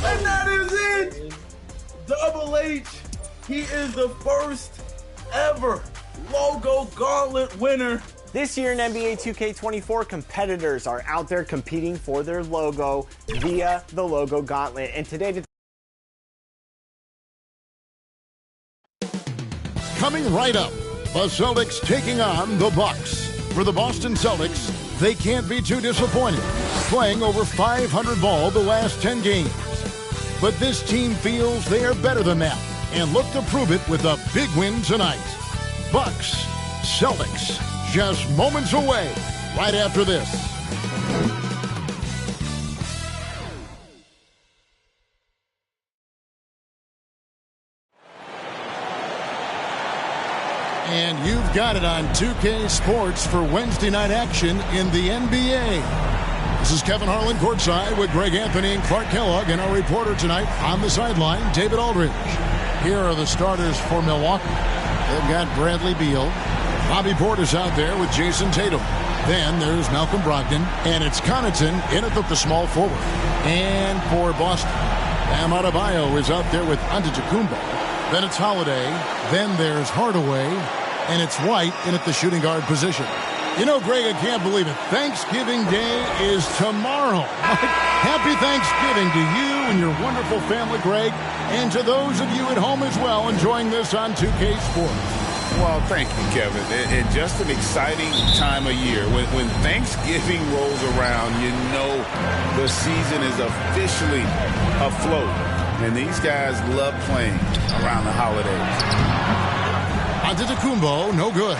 And that is it. Double H, he is the first ever logo gauntlet winner. This year in NBA 2k24, competitors are out there competing for their logo via the logo gauntlet. And today, coming right up, the Celtics taking on the Bucks. For the Boston Celtics, they can't be too disappointed, playing over 500 ball the last 10 games. But this team feels they are better than that and look to prove it with a big win tonight. Bucks, Celtics, just moments away right after this. And you've got it on 2K Sports for Wednesday night action in the NBA. This is Kevin Harlan courtside with Greg Anthony and Clark Kellogg, and our reporter tonight on the sideline, David Aldridge. Here are the starters for Milwaukee. They've got Bradley Beal. Bobby Portis out there with Jason Tatum. Then there's Malcolm Brogdon, and it's Connaughton in at the small forward. And for Boston, Bam Adebayo is out there with Antetokounmpo. Then it's Holiday. Then there's Hardaway. And it's White in at the shooting guard position. You know, Greg, I can't believe it. Thanksgiving Day is tomorrow. Happy Thanksgiving to you and your wonderful family, Greg, and to those of you at home as well enjoying this on 2K Sports. Well, thank you, Kevin. And just an exciting time of year. When Thanksgiving rolls around, you know the season is officially afloat. And these guys love playing around the holidays. Antetokounmpo, no good.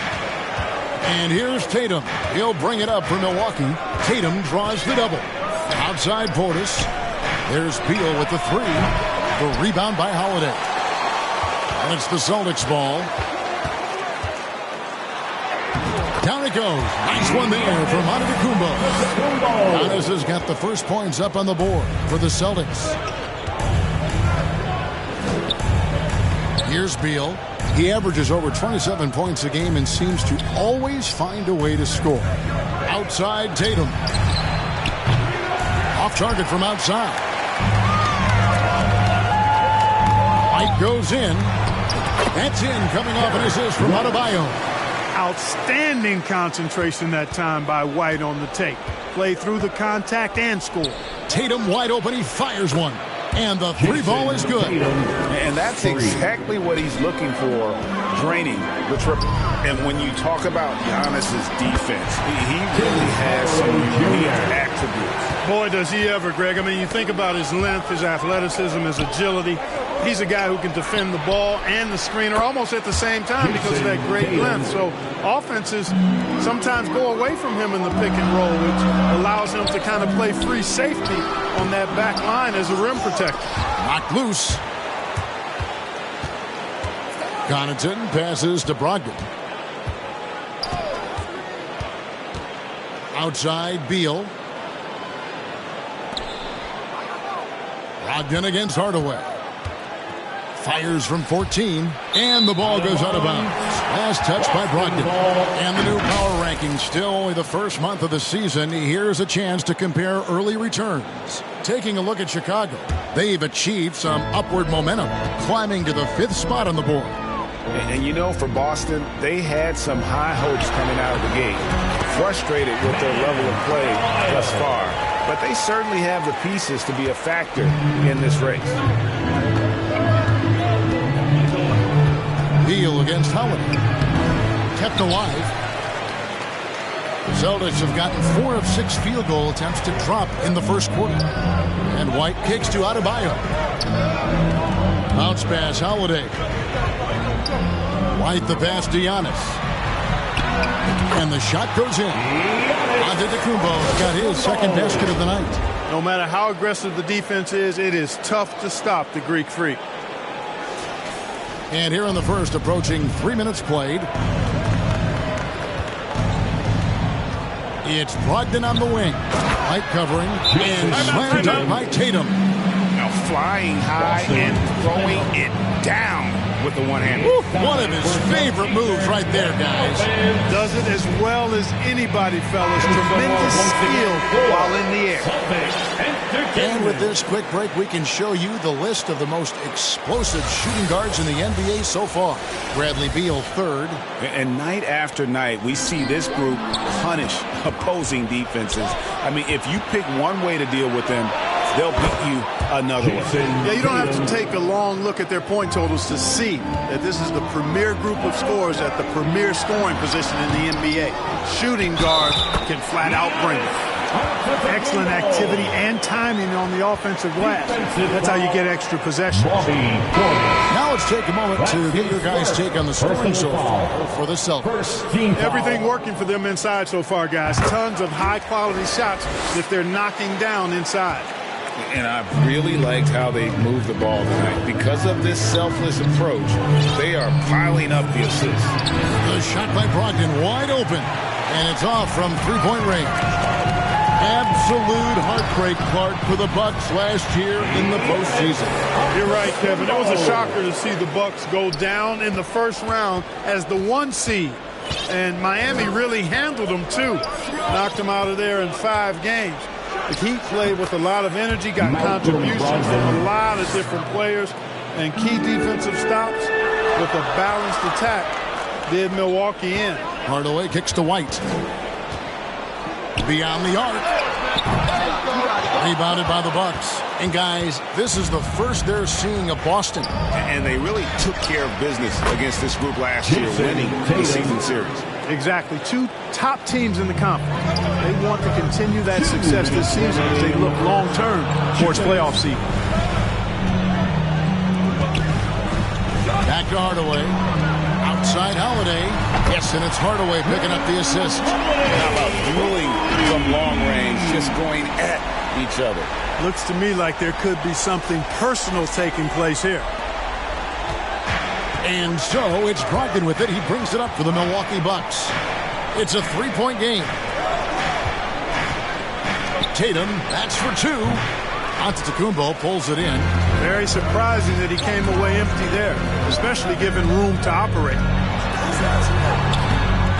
And here's Tatum. He'll bring it up for Milwaukee. Tatum draws the double. Outside Portis. There's Beal with the three. The rebound by Holiday. And it's the Celtics ball. Down it goes. Nice one there from Antetokounmpo. Giannis has got the first points up on the board for the Celtics. Here's Beal. He averages over 27 points a game and seems to always find a way to score. Outside Tatum. Off target from outside. White goes in. That's in, coming off an assist from Adebayo. Outstanding concentration that time by White on the tape. Play through the contact and score. Tatum wide open. He fires one. And the three ball is good. And that's exactly what he's looking for, draining the triple. And when you talk about Giannis's defense, he really has some unique attributes. Boy, does he ever, Greg. I mean, you think about his length, his athleticism, his agility. He's a guy who can defend the ball and the screener almost at the same time because of that great length. So offenses sometimes go away from him in the pick and roll, which allows him to kind of play free safety on that back line as a rim protector. Knocked loose. Connaughton passes to Brogdon. Outside, Beal. Brogdon against Hardaway. Fires from 14, and the ball goes out of bounds. Last touch by Brogdon. And the new power ranking, still only the first month of the season. Here's a chance to compare early returns. Taking a look at Chicago, they've achieved some upward momentum, climbing to the 5th spot on the board. And you know, for Boston, they had some high hopes coming out of the gate. Frustrated with their level of play thus far. But they certainly have the pieces to be a factor in this race. Beal against Holiday. Kept alive. Celtics have gotten 4 of 6 field goal attempts to drop in the first quarter. And White kicks to Adebayo. Bounce pass, Holiday. White the pass to Giannis. And the shot goes in. Antetokounmpo got his second basket of the night. No matter how aggressive the defense is, it is tough to stop the Greek Freak. And here in the first, approaching 3 minutes played. It's Brogdon on the wing. White covering. And slam dunk by Tatum. Now flying high and throwing it down with the one-hander. One of his favorite moves right there, guys. Does it as well as anybody, fellas. Tremendous skill while in the air. And with this quick break, we can show you the list of the most explosive shooting guards in the NBA so far. Bradley Beal, 3rd. And night after night, we see this group punish opposing defenses. I mean, if you pick one way to deal with them, they'll beat you another way. Yeah, you don't have to take a long look at their point totals to see that this is the premier group of scorers at the premier scoring position in the NBA. Shooting guards can flat out bring it. Excellent activity and timing on the offensive glass. That's how you get extra possession. Now let's take a moment to get your guys' take on the scoring so far for the Celtics. Everything working for them inside so far, guys. Tons of high-quality shots that they're knocking down inside. And I've really liked how they moved the ball tonight. Because of this selfless approach, they are piling up the assists. The shot by Brogdon wide open. And it's off from three-point range. Absolute heartbreak, Clark, for the Bucks last year in the postseason. You're right, Kevin. It was a shocker to see the Bucks go down in the first round as the 1 seed. And Miami really handled them, too. Knocked them out of there in 5 games. The Heat played with a lot of energy, got contributions from a lot of different players, and key defensive stops with a balanced attack did Milwaukee in. Hardaway kicks to White. Beyond the arc. Rebounded by the Bucks. And guys, this is the first they're seeing of Boston. And they really took care of business against this group last year, winning the season series. Exactly. 2 top teams in the conference. They want to continue that success this season as they look long-term towards playoff seed. Back to Hardaway. Outside Holiday. Yes, and it's Hardaway picking up the assist. How about dueling from long range, just going at each other? Looks to me like there could be something personal taking place here. And so it's Brogdon with it. He brings it up for the Milwaukee Bucks. It's a 3-point game. Tatum, that's for 2. Antetokounmpo pulls it in. Very surprising that he came away empty there, especially given room to operate.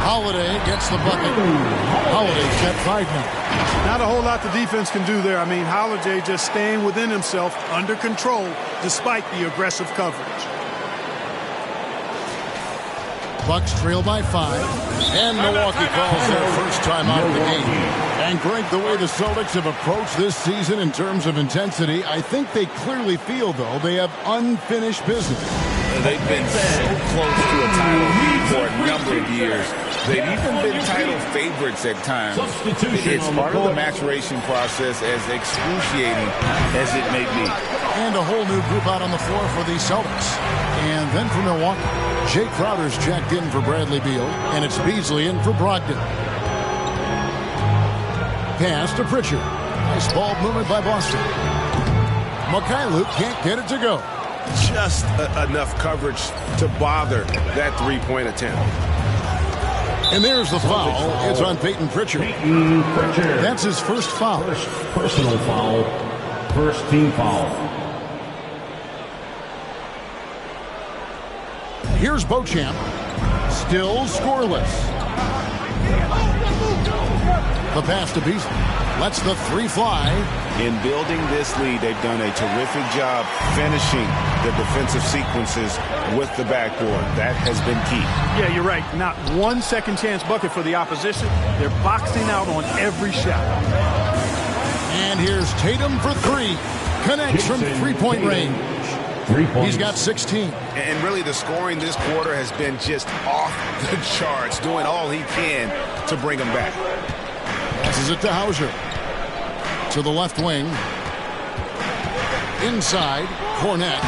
Holiday gets the bucket. Holiday set 5 now. Not a whole lot the defense can do there. I mean, Holiday just staying within himself, under control, despite the aggressive coverage. Bucks trail by 5. And Milwaukee calls their first time out of the game. And Greg, the way the Celtics have approached this season in terms of intensity, I think they clearly feel, though, they have unfinished business. They've been so close to a title for a number of years. They've even been title favorites at times. It's part of the maturation process, as excruciating as it may be. And a whole new group out on the floor for the Celtics. And then for Milwaukee, Jay Crowder's checked in for Bradley Beal, and it's Beasley in for Brogdon. Pass to Pritchard. Nice ball movement by Boston. Mikhailuk can't get it to go. Just enough coverage to bother that three-point attempt. And there's the foul. It's on Peyton Pritchard. That's his first foul. First personal foul. First team foul. Here's Beauchamp. Still scoreless. The pass to Beasley. Lets the three fly. In building this lead, they've done a terrific job finishing the defensive sequences with the backboard. That has been key. Yeah, you're right. Not one second chance bucket for the opposition. They're boxing out on every shot. And here's Tatum for 3. Connects from three-point range. He's got 16. And really the scoring this quarter has been just off the charts, doing all he can to bring them back. Passes it to Hauser. To the left wing. Inside, Cornette.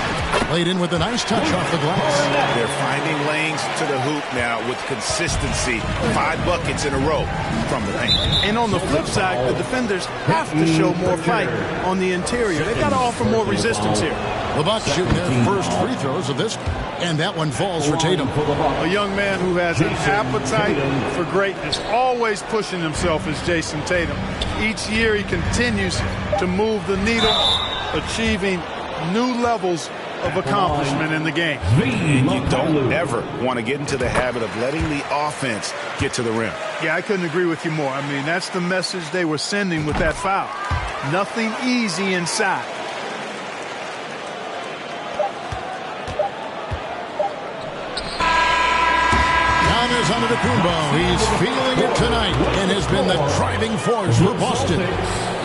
Laid in with a nice touch off the glass. They're finding lanes to the hoop now with consistency. 5 buckets in a row from the paint. And on the flip side, the defenders have to show more fight on the interior. They've got to offer more resistance here. The Bucks shooting their first free throws of this, and that one falls for Tatum. A young man who has an appetite for greatness, always pushing himself, is Jason Tatum. Each year he continues to move the needle, achieving new levels of accomplishment in the game. And you don't ever want to get into the habit of letting the offense get to the rim. Yeah, I couldn't agree with you more. I mean, that's the message they were sending with that foul. Nothing easy inside. Giannis Antetokounmpo, he's feeling it tonight and has been the driving force for Boston.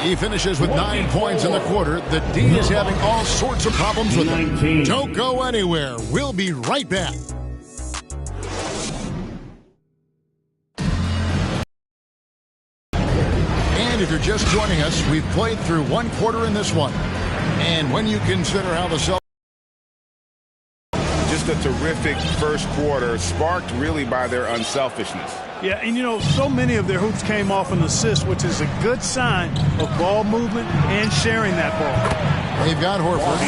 He finishes with 9 points in the quarter. The D is having all sorts of problems with him. Don't go anywhere. We'll be right back. And if you're just joining us, we've played through one quarter in this one. And when you consider how the Celtics... Just a terrific first quarter, sparked really by their unselfishness. Yeah, and you know, so many of their hoops came off an assist, which is a good sign of ball movement and sharing that ball. They've got Horford,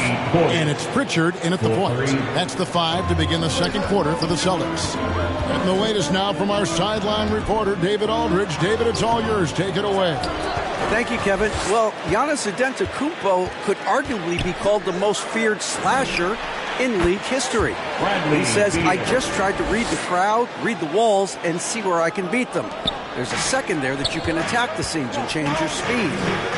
and it's Pritchard in at the point. That's the 5 to begin the second quarter for the Celtics. And the latest now from our sideline reporter, David Aldridge. David, it's all yours. Take it away. Thank you, Kevin. Well, Giannis Antetokounmpo could arguably be called the most feared slasher in league history. He says, I just tried to read the crowd, read the walls, and see where I can beat them. There's a second there that you can attack the seams and change your speed.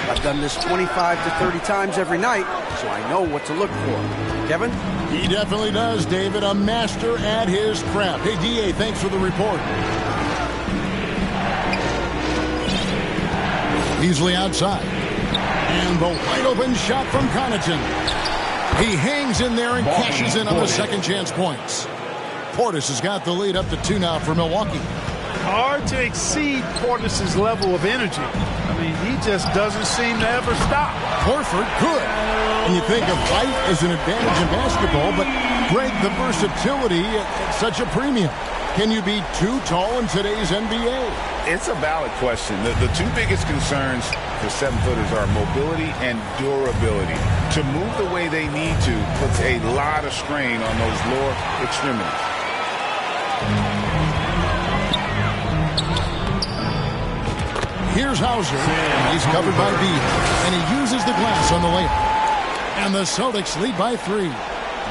I've done this 25 to 30 times every night, so I know what to look for. Kevin? He definitely does, David. A master at his craft. Hey, D.A., thanks for the report. Beasley outside. And the wide open shot from Connaughton. He hangs in there and cashes in on the second chance points. Portis has got the lead up to 2 now for Milwaukee. Hard to exceed Portis' level of energy. I mean, he just doesn't seem to ever stop. Horford, good. And you think of height as an advantage in basketball, but Greg, the versatility at such a premium. Can you be too tall in today's NBA? It's a valid question. The two biggest concerns for 7-footers are mobility and durability. To move the way they need to puts a lot of strain on those lower extremities. Here's Hauser. He's covered by Beal, and he uses the glass on the layup. And the Celtics lead by 3.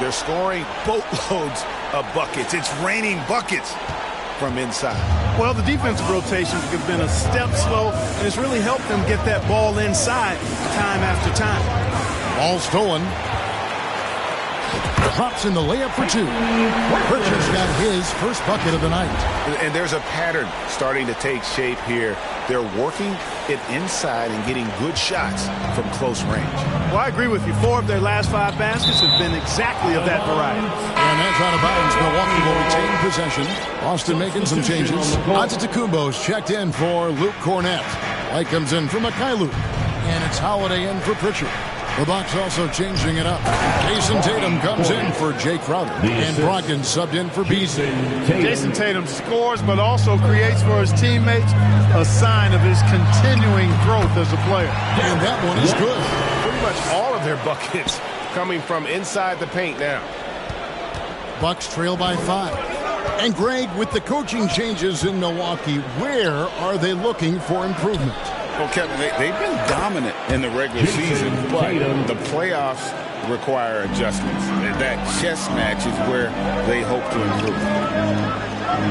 They're scoring boatloads of buckets. It's raining buckets. from inside. Well, the defensive rotations have been a step slow, and it's really helped them get that ball inside time after time. Ball stolen. Drops in the layup for two. Pritchard's got his first bucket of the night. And there's a pattern starting to take shape here. They're working it inside and getting good shots from close range. Well, I agree with you. 4 of their last 5 baskets have been exactly of that variety. And that's out of bounds. Milwaukee will retain possession. Austin making some changes. Antetokounmpo's checked in for Luke Cornett. White comes in for Mikhailuk. And it's Holiday in for Pritchard. The Bucks also changing it up. Jason Tatum comes in for Jay Crowder. And Brogdon subbed in for Beasley. Jason Tatum scores, but also creates for his teammates, a sign of his continuing growth as a player. And that one is good. Pretty much all of their buckets coming from inside the paint now. Bucks trail by 5. And Greg, with the coaching changes in Milwaukee, where are they looking for improvement? Well, Kevin, they've been dominant in the regular season, but the playoffs require adjustments. That chess match is where they hope to improve.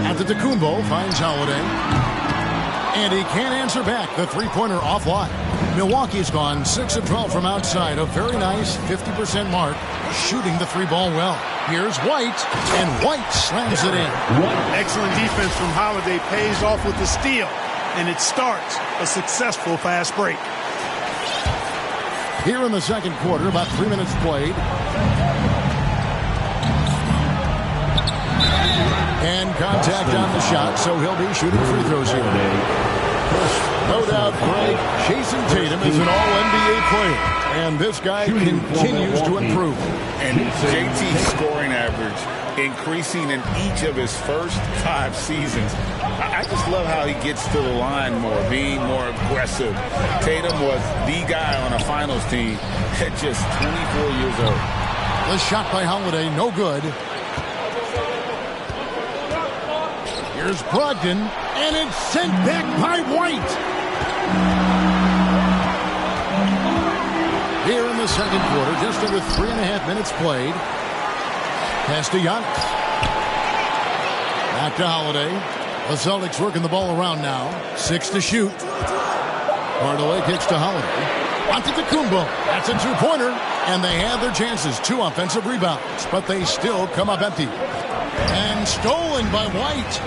Antetokounmpo finds Holiday. And he can't answer back. The three-pointer offline. Milwaukee's gone 6 of 12 from outside. A very nice 50% mark. Shooting the 3-ball well. Here's White. And White slams it in. Excellent defense from Holiday pays off with the steal. And it starts a successful fast break. Here in the second quarter, about 3 minutes played. And contact on the shot, so he'll be shooting free throws here. No doubt, Greg, Jason Tatum is an all-NBA player. And this guy continues to improve. And JT's scoring average increasing in each of his first 5 seasons. I just love how he gets to the line more, being more aggressive. Tatum was the guy on a finals team at just 24 years old. The shot by Holiday, no good. Here's Brogdon, and it's sent back by White. Here in the second quarter, just under 3.5 minutes played. Pass to Giannis. Back to Holiday. The Celtics working the ball around now. 6 to shoot. Hardaway kicks to Holiday. Antetokounmpo. That's a 2-pointer. And they have their chances. 2 offensive rebounds. But they still come up empty. And stolen by White.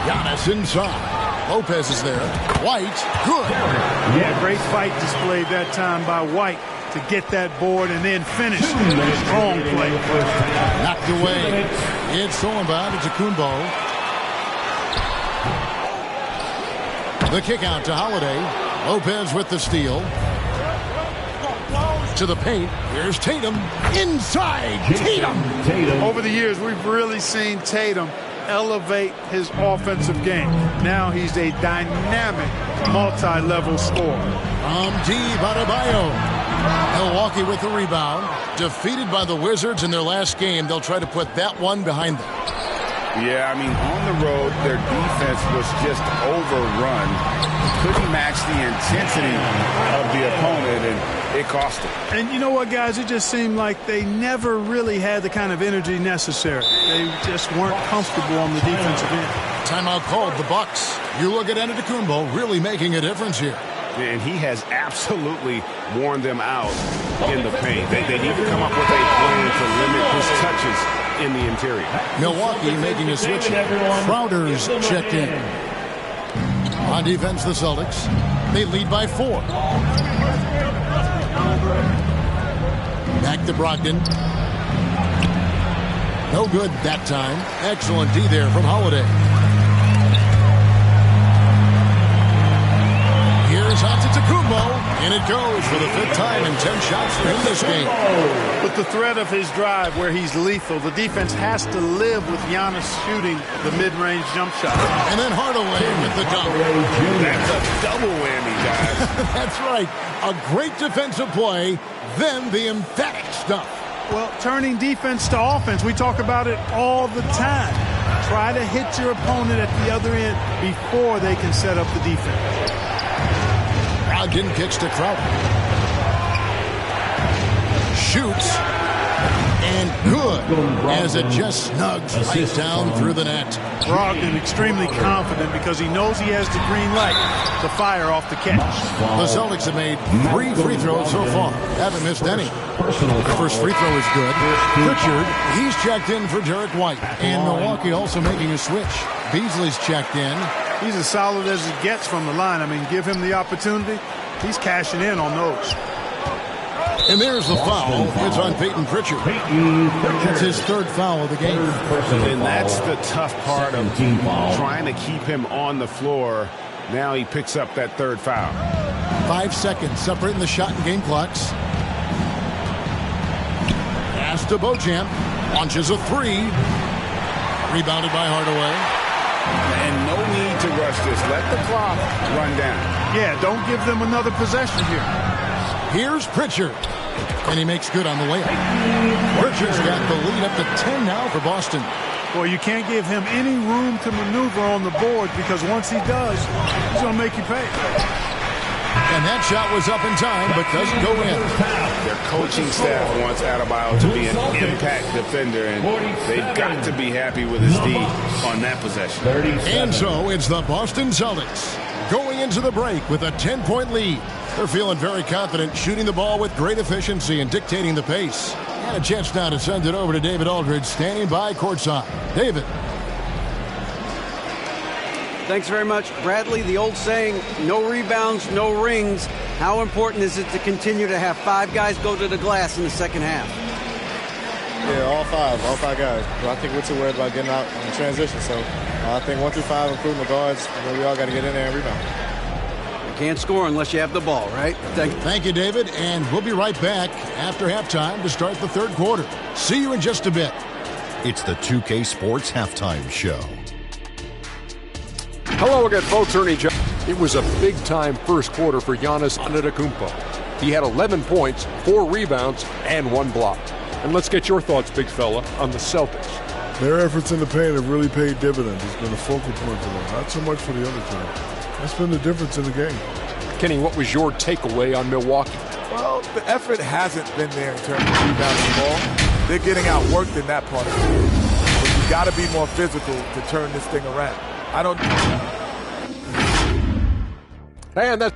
Giannis inside. Lopez is there. White, good. Yeah, great fight displayed that time by White to get that board and then finish. Strong play. Knocked away. It's stolen by Antetokounmpo. The kick out to Holiday. Lopez with the steal. To the paint. Here's Tatum. Inside. Tatum. Over the years, we've really seen Tatum elevate his offensive game. Now he's a dynamic, multi-level scorer. Deep Adebayo. Milwaukee with the rebound. Defeated by the Wizards in their last game. They'll try to put that one behind them. Yeah, I mean, on the road, their defense was just overrun. Couldn't match the intensity of the opponent, and it cost them. And you know what, guys? It just seemed like they never really had the kind of energy necessary. They just weren't comfortable on the defensive end. Timeout called, the Bucks. You look at Antetokounmpo really making a difference here. And he has absolutely worn them out in the paint. They need to come up with a plan to limit his touches in the interior. Milwaukee making a switch. Crowder's checked in. On defense, the Celtics. They lead by 4. Back to Brogdon. No good that time. Excellent D there from Holiday. Here's Antetokounmpo, and it goes for the 5th time in 10 shots in this game. With the threat of his drive where he's lethal, the defense has to live with Giannis shooting the mid-range jump shot. And then Hardaway with the dunk. That's a double whammy, guys. That's right. A great defensive play, then the emphatic stuff. Well, turning defense to offense, we talk about it all the time. Try to hit your opponent at the other end before they can set up the defense. Brogdon kicks to Crowder. Shoots. and good, as it just snugs right down through the net. Brogdon extremely confident because he knows he has the green light to fire off the catch. The Celtics have made 3 free throws so far. Haven't missed any. The first free throw is good. Pritchard, he's checked in for Derek White. And Milwaukee also making a switch. Beasley's checked in. He's as solid as it gets from the line. I mean, give him the opportunity. He's cashing in on those. And there's the foul. It's on Peyton Pritchard. It's his 3rd foul of the game. And that's the tough part of trying to keep him on the floor. Now he picks up that 3rd foul. 5 seconds separating the shot and game clocks. Pass to Beauchamp. Launches a 3. Rebounded by Hardaway. And no need to rush this. Let the clock run down. Yeah, don't give them another possession here. Here's Pritchard. And he makes good on the layup. Pritchard's got the lead up to 10 now for Boston. Well, you can't give him any room to maneuver on the board because once he does, he's going to make you pay. And that shot was up in time, but doesn't go in. Their coaching staff wants Adebayo to be an impact defender, and they've got to be happy with his D on that possession. And so it's the Boston Celtics going into the break with a 10-point lead. They're feeling very confident, shooting the ball with great efficiency and dictating the pace. And a chance now to send it over to David Aldridge, standing by courtside. David. Thanks very much, Bradley. The old saying, no rebounds, no rings. How important is it to continue to have 5 guys go to the glass in the second half? Yeah, all five guys. But I think we're too worried about getting out in transition. So I think 1 through 5, including the guards, we all got to get in there and rebound. Can't score unless you have the ball, right? Thank you, David. And we'll be right back after halftime to start the 3rd quarter. See you in just a bit. It's the 2K Sports Halftime Show. Hello again, folks. Ernie Johnson. It was a big-time first quarter for Giannis Antetokounmpo. He had 11 points, 4 rebounds, and 1 block. And let's get your thoughts, big fella, on the Celtics. Their efforts in the paint have really paid dividends. It's been a focal point for them, not so much for the other team. That's been the difference in the game. Kenny, what was your takeaway on Milwaukee? Well, the effort hasn't been there in terms of rebounding the ball. They're getting outworked in that part of the game. But you got to be more physical to turn this thing around. I don't. And that's.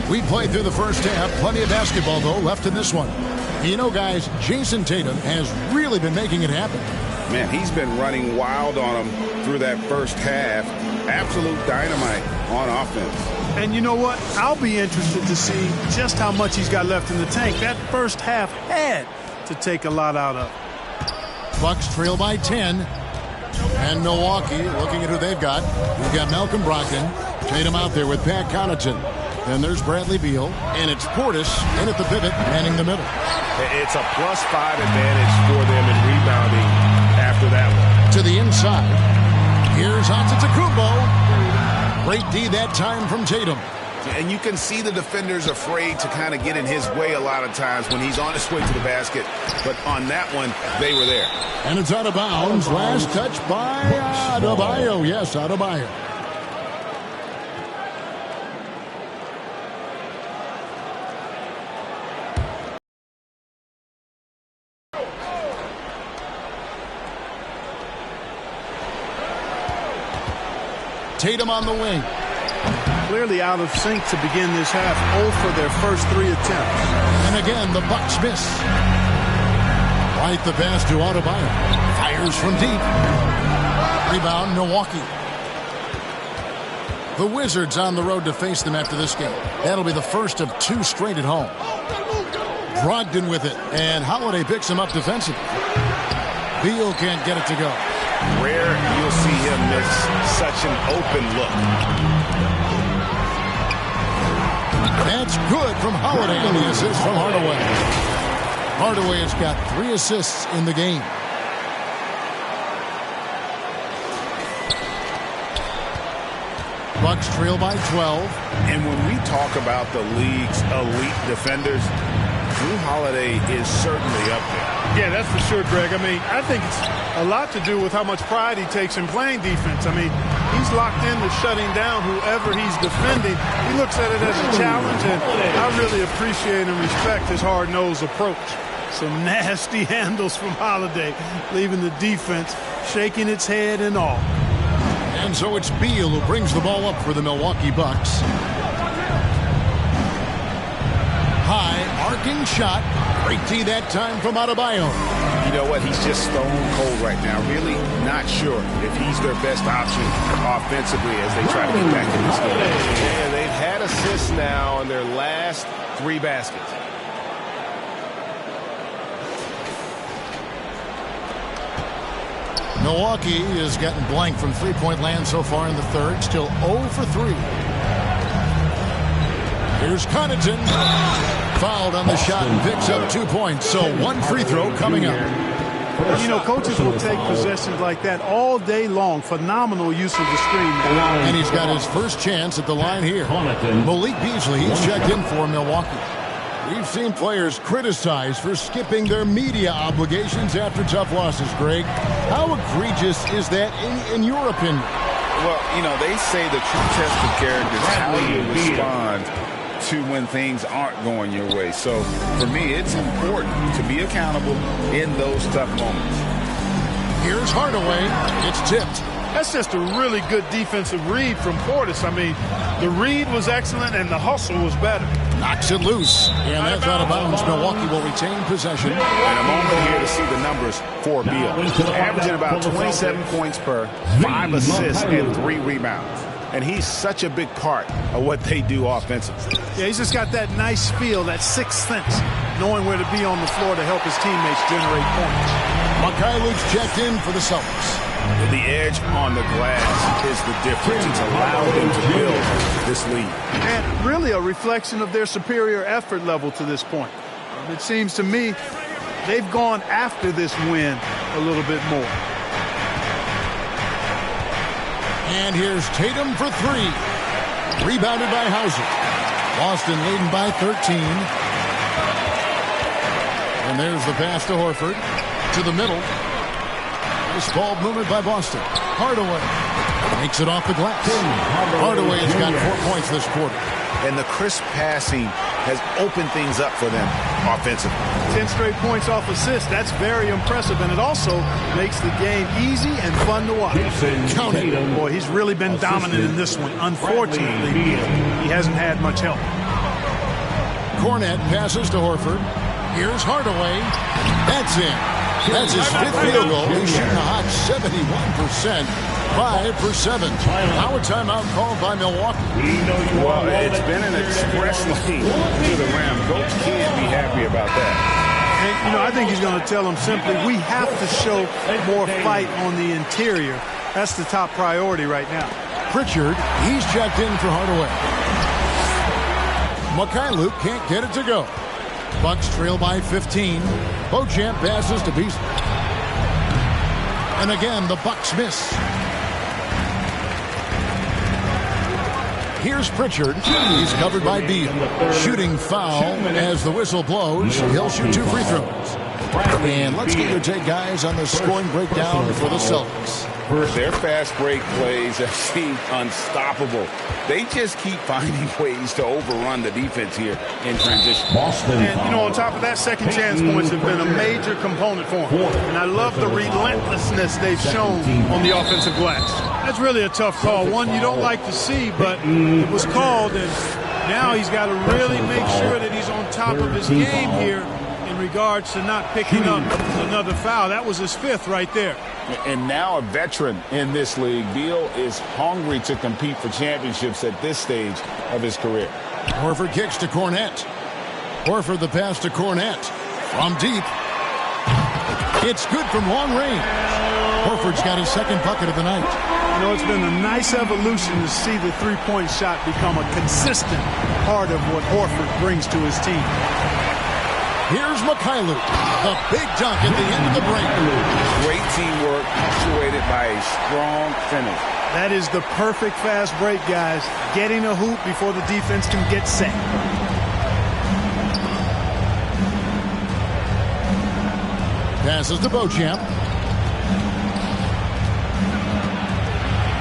We played through the first half. Plenty of basketball, though, left in this one. You know, guys, Jason Tatum has really been making it happen. Man, he's been running wild on him through that first half. Absolute dynamite on offense. And you know what? I'll be interested to see just how much he's got left in the tank. That first half had to take a lot out of. Bucks trail by 10. And Milwaukee, looking at who they've got. We've got Malcolm Brogdon. Tatum out there with Pat Connaughton. Then there's Bradley Beal. And it's Portis in at the pivot, manning the middle. It's a +5 advantage for them in rebounding after that one. To the inside. Here's Antetokounmpo. Great D that time from Tatum. And you can see the defenders afraid to kind of get in his way a lot of times when he's on his way to the basket. But on that one, they were there. And it's out of bounds. Last touch by Adebayo. Yes, Adebayo. Tatum on the wing. Clearly out of sync to begin this half. 0 for their first 3 attempts. And again, the Bucks miss. Right the pass to Adebayo. Fires from deep. Rebound, Milwaukee. The Wizards on the road to face them after this game. That'll be the first of 2 straight at home. Brogdon with it. And Holiday picks him up defensively. Beal can't get it to go. Rare you'll see him miss such an open look. That's good from Holiday on the assist from Hardaway. Hardaway has got 3 assists in the game. Bucks trail by 12. And when we talk about the league's elite defenders, Jrue Holiday is certainly up there. Yeah, that's for sure, Greg. I mean, I think it's a lot to do with how much pride he takes in playing defense. I mean, he's locked into shutting down whoever he's defending. He looks at it as a challenge, and I really appreciate and respect his hard-nosed approach. Some nasty handles from Holiday, leaving the defense shaking its head in awe. And so it's Beal who brings the ball up for the Milwaukee Bucks. High, arcing shot. Great D that time from Adebayo. You know what? He's just stone cold right now. Really not sure if he's their best option offensively as they try to get back in this game. Yeah, they've had assists now in their last 3 baskets. Milwaukee has gotten blank from three-point land so far in the third. Still 0 for 3. Here's Connaughton. Fouled on the shot and picks up 2 points. So 1 free throw coming up. You know, coaches will take possessions like that all day long. Phenomenal use of the screen. And he's got his first chance at the line here. Malik Beasley, he's checked in for Milwaukee. We've seen players criticized for skipping their media obligations after tough losses, Greg. How egregious is that in your opinion? Well, you know, they say the true test of character is how you respond to when things aren't going your way. So, for me, it's important to be accountable in those tough moments. Here's Hardaway. It's tipped. That's just a really good defensive read from Portis. I mean, the read was excellent and the hustle was better. Knocks it loose. And that's out of bounds. Milwaukee will retain possession. And a moment here to see the numbers for Beal. Averaging about 27 points per, 5 assists, and 3 rebounds. And he's such a big part of what they do offensively. Yeah, he's just got that nice feel, that sixth sense, knowing where to be on the floor to help his teammates generate points. Mikhailov's checked in for the Celtics. The edge on the glass is the difference. It's allowed them to build this lead. And really a reflection of their superior effort level to this point. It seems to me they've gone after this win a little bit more. And here's Tatum for 3. Rebounded by Hauser. Boston leading by 13. And there's the pass to Horford. To the middle. Nice ball movement by Boston. Hardaway makes it off the glass. Hardaway has got 4 points this quarter. And the crisp passing has opened things up for them offensively. 10 straight points off assists. That's very impressive. And it also makes the game easy and fun to watch. Count it. Boy, he's really been dominant in this one. Unfortunately, he hasn't had much help. Cornette passes to Horford. Here's Hardaway. That's it. That's his 5th field goal. He's shooting a hot 71%. 5 for 7. Now a timeout called by Milwaukee. Well, it's been an express lane to the rim. Coach can't be happy about that. And, you know, I think he's going to tell them simply, we have to show more fight on the interior. That's the top priority right now. Pritchard, he's checked in for Hardaway. Mikhailuk can't get it to go. Bucks trail by 15. Beauchamp passes to Beasley. And again, the Bucks miss. Here's Pritchard. He's covered by Beal. Shooting foul as the whistle blows. He'll shoot 2 free throws. And let's get your take, guys, on the scoring breakdown for the Celtics. Their fast break plays have seemed unstoppable. They just keep finding ways to overrun the defense here in transition. And, you know, on top of that, second chance points have been a major component for them. And I love the relentlessness they've shown on the offensive glass. That's really a tough call. One you don't like to see, but it was called, and now he's got to really make sure that he's on top of his game here in regards to not picking up another foul. That was his 5th right there. And now a veteran in this league, Beal is hungry to compete for championships at this stage of his career. Horford kicks to Cornette. Horford the pass to Cornette. From deep. It's good from long range. Horford's got his 2nd bucket of the night. You know, it's been a nice evolution to see the three-point shot become a consistent part of what Horford brings to his team. Here's Mikhailuk. The big dunk at the end of the break. Great teamwork, punctuated by a strong finish. That is the perfect fast break, guys. Getting a hoop before the defense can get set. Passes to Beauchamp.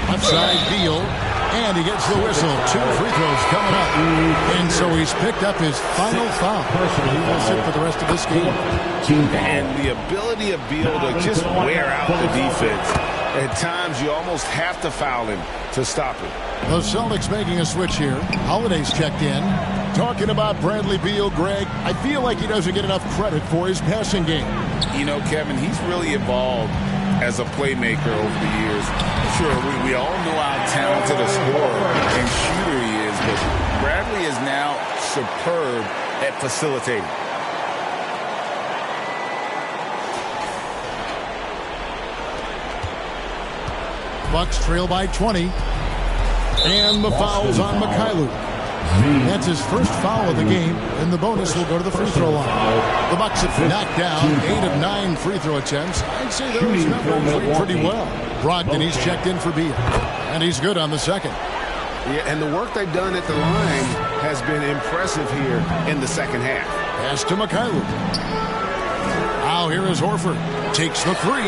Left side, Beal. And he gets the whistle. 2 free throws coming up. And so he's picked up his final foul. He will sit for the rest of this game. And the ability of Beal to just wear out the defense. At times, you almost have to foul him to stop it. The Celtics making a switch here. Holiday's checked in. Talking about Bradley Beal, Greg, I feel like he doesn't get enough credit for his passing game. You know, Kevin, he's really evolved as a playmaker over the years. Sure, we all know how talented a scorer and shooter he is, but Bradley is now superb at facilitating. Bucks trail by 20. And the foul's on Mikhailuk. That's his first foul of the game, and the bonus will go to the free throw line. The Bucks have knocked down 8 of 9 free throw attempts. I'd say those numbers read pretty well. Brogdon, he's checked in for Beal, and he's good on the second. Yeah, and the work they've done at the line has been impressive here in the second half. Pass to Mikhailuk. Now here is Horford. Takes the 3.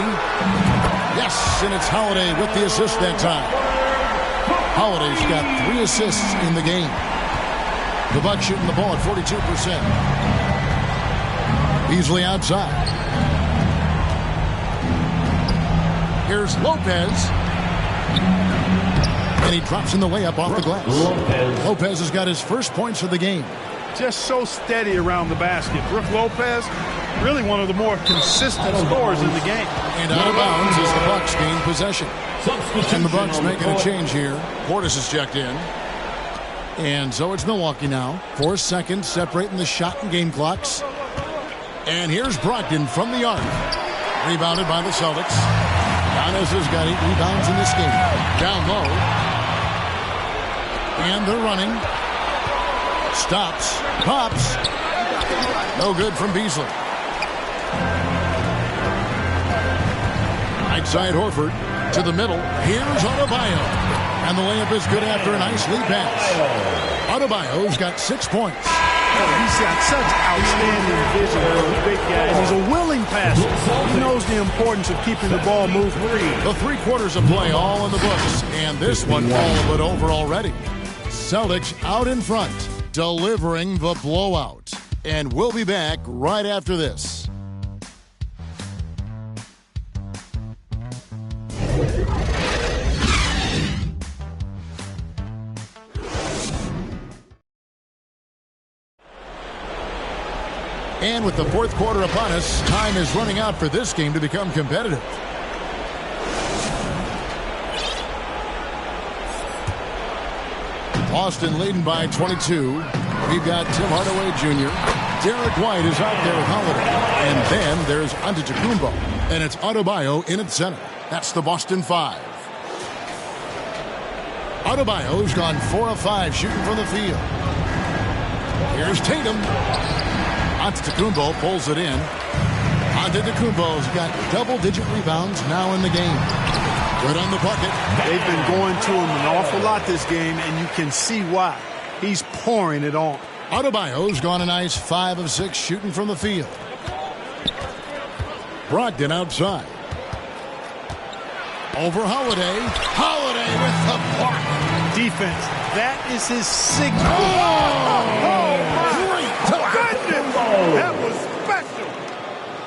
Yes, and it's Holiday with the assist that time. Holiday's got 3 assists in the game. The Bucks shooting the ball at 42%. Easily outside. Here's Lopez. And he drops in the layup off the glass. Lopez has got his first points of the game. Just so steady around the basket. Brook Lopez, really one of the more consistent scorers in the game. And out of bounds as the Bucks gain possession. And the Bucks making a change here. Portis is checked in. And so it's Milwaukee now. 4 seconds separating the shot and game clocks. And here's Brogdon from the arc. Rebounded by the Celtics. Giannis has got 8 rebounds in this game. Down low. And they're running. Stops. Pops. No good from Beasley. Right side Horford. To the middle. Here's Adebayo. And the layup is good after a nice lead pass. Adebayo's got 6 points. He's got such outstanding vision for a big guy. He's a willing passer. He knows the importance of keeping the ball moving. The 3 quarters of play all in the books. And this one all but over already. Celtics out in front, delivering the blowout. And we'll be back right after this. And with the 4th quarter upon us, time is running out for this game to become competitive. Boston leading by 22. We've got Tim Hardaway Jr. Derek White is out there with Holiday. And then there's Antetokounmpo. And it's Adebayo in at center. That's the Boston 5. Adebayo's gone 4 of 5 shooting from the field. Here's Tatum. Antetokounmpo pulls it in. Antetokounmpo's got double-digit rebounds now in the game. Good on the bucket. They've been going to him an awful lot this game, and you can see why. He's pouring it on. Adebayo's gone a nice 5 of 6 shooting from the field. Brogdon outside. Over Holiday. Holiday with the block. Defense. That is his signal. That was special.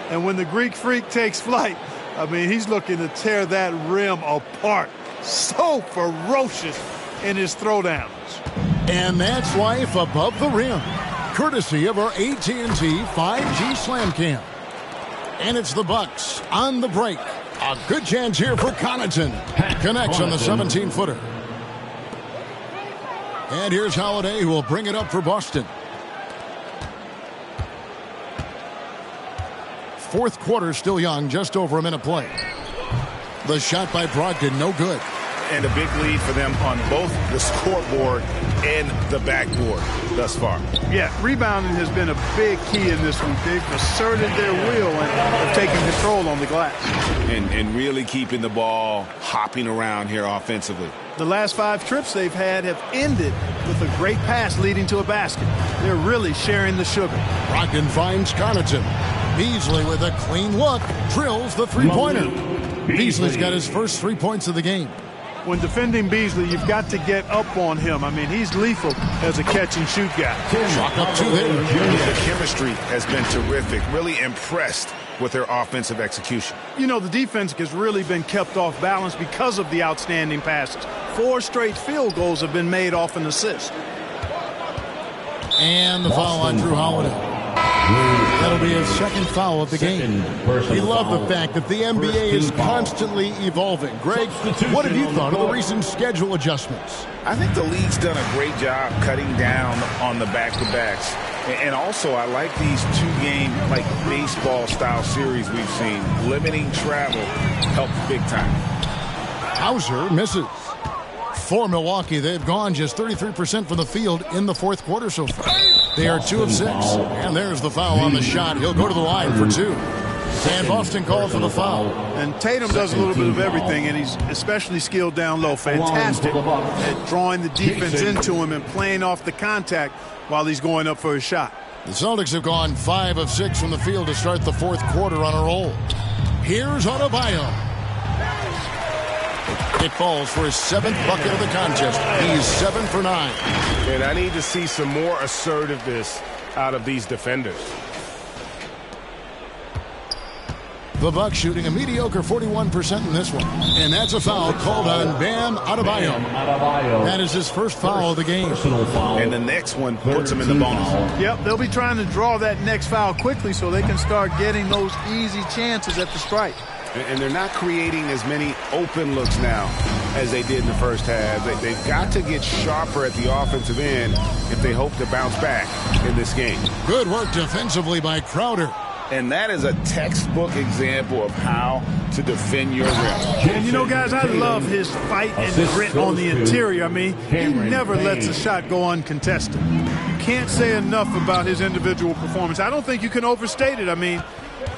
And when the Greek Freak takes flight, I mean, he's looking to tear that rim apart. So ferocious in his throwdowns. And that's life above the rim. Courtesy of our AT&T 5G Slam Cam. And it's the Bucks on the break. A good chance here for Connaughton. Connects on the 17-footer. And here's Holiday, who will bring it up for Boston. 4th quarter still young, just over a minute play. The shot by Brogdon, no good. And a big lead for them on both the scoreboard and the backboard thus far. Yeah, rebounding has been a big key in this one. They've asserted their will and have taken control on the glass. And really keeping the ball hopping around here offensively. The last 5 trips they've had have ended with a great pass leading to a basket. They're really sharing the sugar. Brogdon finds Connaughton. Beasley with a clean look, drills the three-pointer. Beasley's got his first 3 points of the game. When defending Beasley, you've got to get up on him. I mean, he's lethal as a catch-and-shoot guy. Chalk up 2 there. The chemistry has been terrific. Really impressed with their offensive execution. You know, the defense has really been kept off balance because of the outstanding passes. 4 straight field goals have been made off an assist. And the foul on Drew Holiday. That'll be his second foul of the game. We love the fact that the NBA is constantly evolving. Greg, what have you thought of the recent schedule adjustments? I think the league's done a great job cutting down on the back-to-backs. And also, I like these 2-game, like, baseball-style series we've seen. Limiting travel helps big time. Hauser misses. For Milwaukee, they've gone just 33% from the field in the fourth quarter so far. They are 2 of 6. And there's the foul on the shot. He'll go to the line for 2. And Boston called for the foul. And Tatum does a little bit of everything, and he's especially skilled down low. Fantastic at drawing the defense into him and playing off the contact while he's going up for his shot. The Celtics have gone 5 of 6 from the field to start the fourth quarter on a roll. Here's Adebayo. It falls for his 7th bucket of the contest. He's 7 for 9. And I need to see some more assertiveness out of these defenders. The Bucks shooting a mediocre 41% in this one. And that's a foul called on Bam Adebayo. That is his first foul of the game. And the next one puts him in the bonus. Yep, they'll be trying to draw that next foul quickly so they can start getting those easy chances at the strike. And they're not creating as many open looks now as they did in the first half. They've got to get sharper at the offensive end if they hope to bounce back in this game. Good work defensively by Crowder. And that is a textbook example of how to defend your rim. And you know, guys, I love his fight and grit on the interior. I mean, he never lets a shot go uncontested. You can't say enough about his individual performance. I don't think you can overstate it. I mean,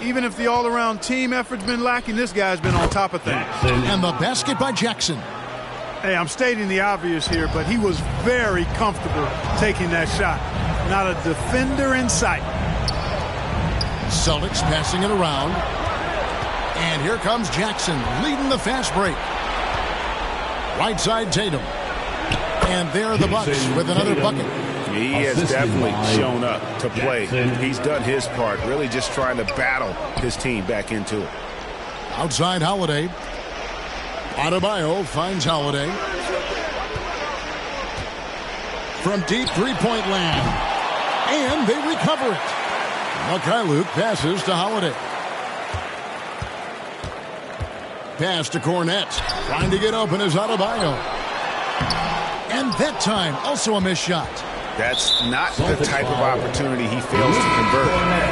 even if the all-around team effort's been lacking, this guy's been on top of things. And the basket by Jackson. Hey, I'm stating the obvious here, but he was very comfortable taking that shot. Not a defender in sight. Celtics passing it around. And here comes Jackson leading the fast break. Right side Tatum. And there are the Bucks with another bucket. He has definitely shown up to play. He's done his part, really just trying to battle his team back into it. Outside Holiday. Adebayo finds Holiday. From deep three-point land. And they recover it. Mikhailuk passes to Holiday. Pass to Cornette. Trying to get open is Adebayo. And that time, also a missed shot. That's not the type of opportunity he fails to convert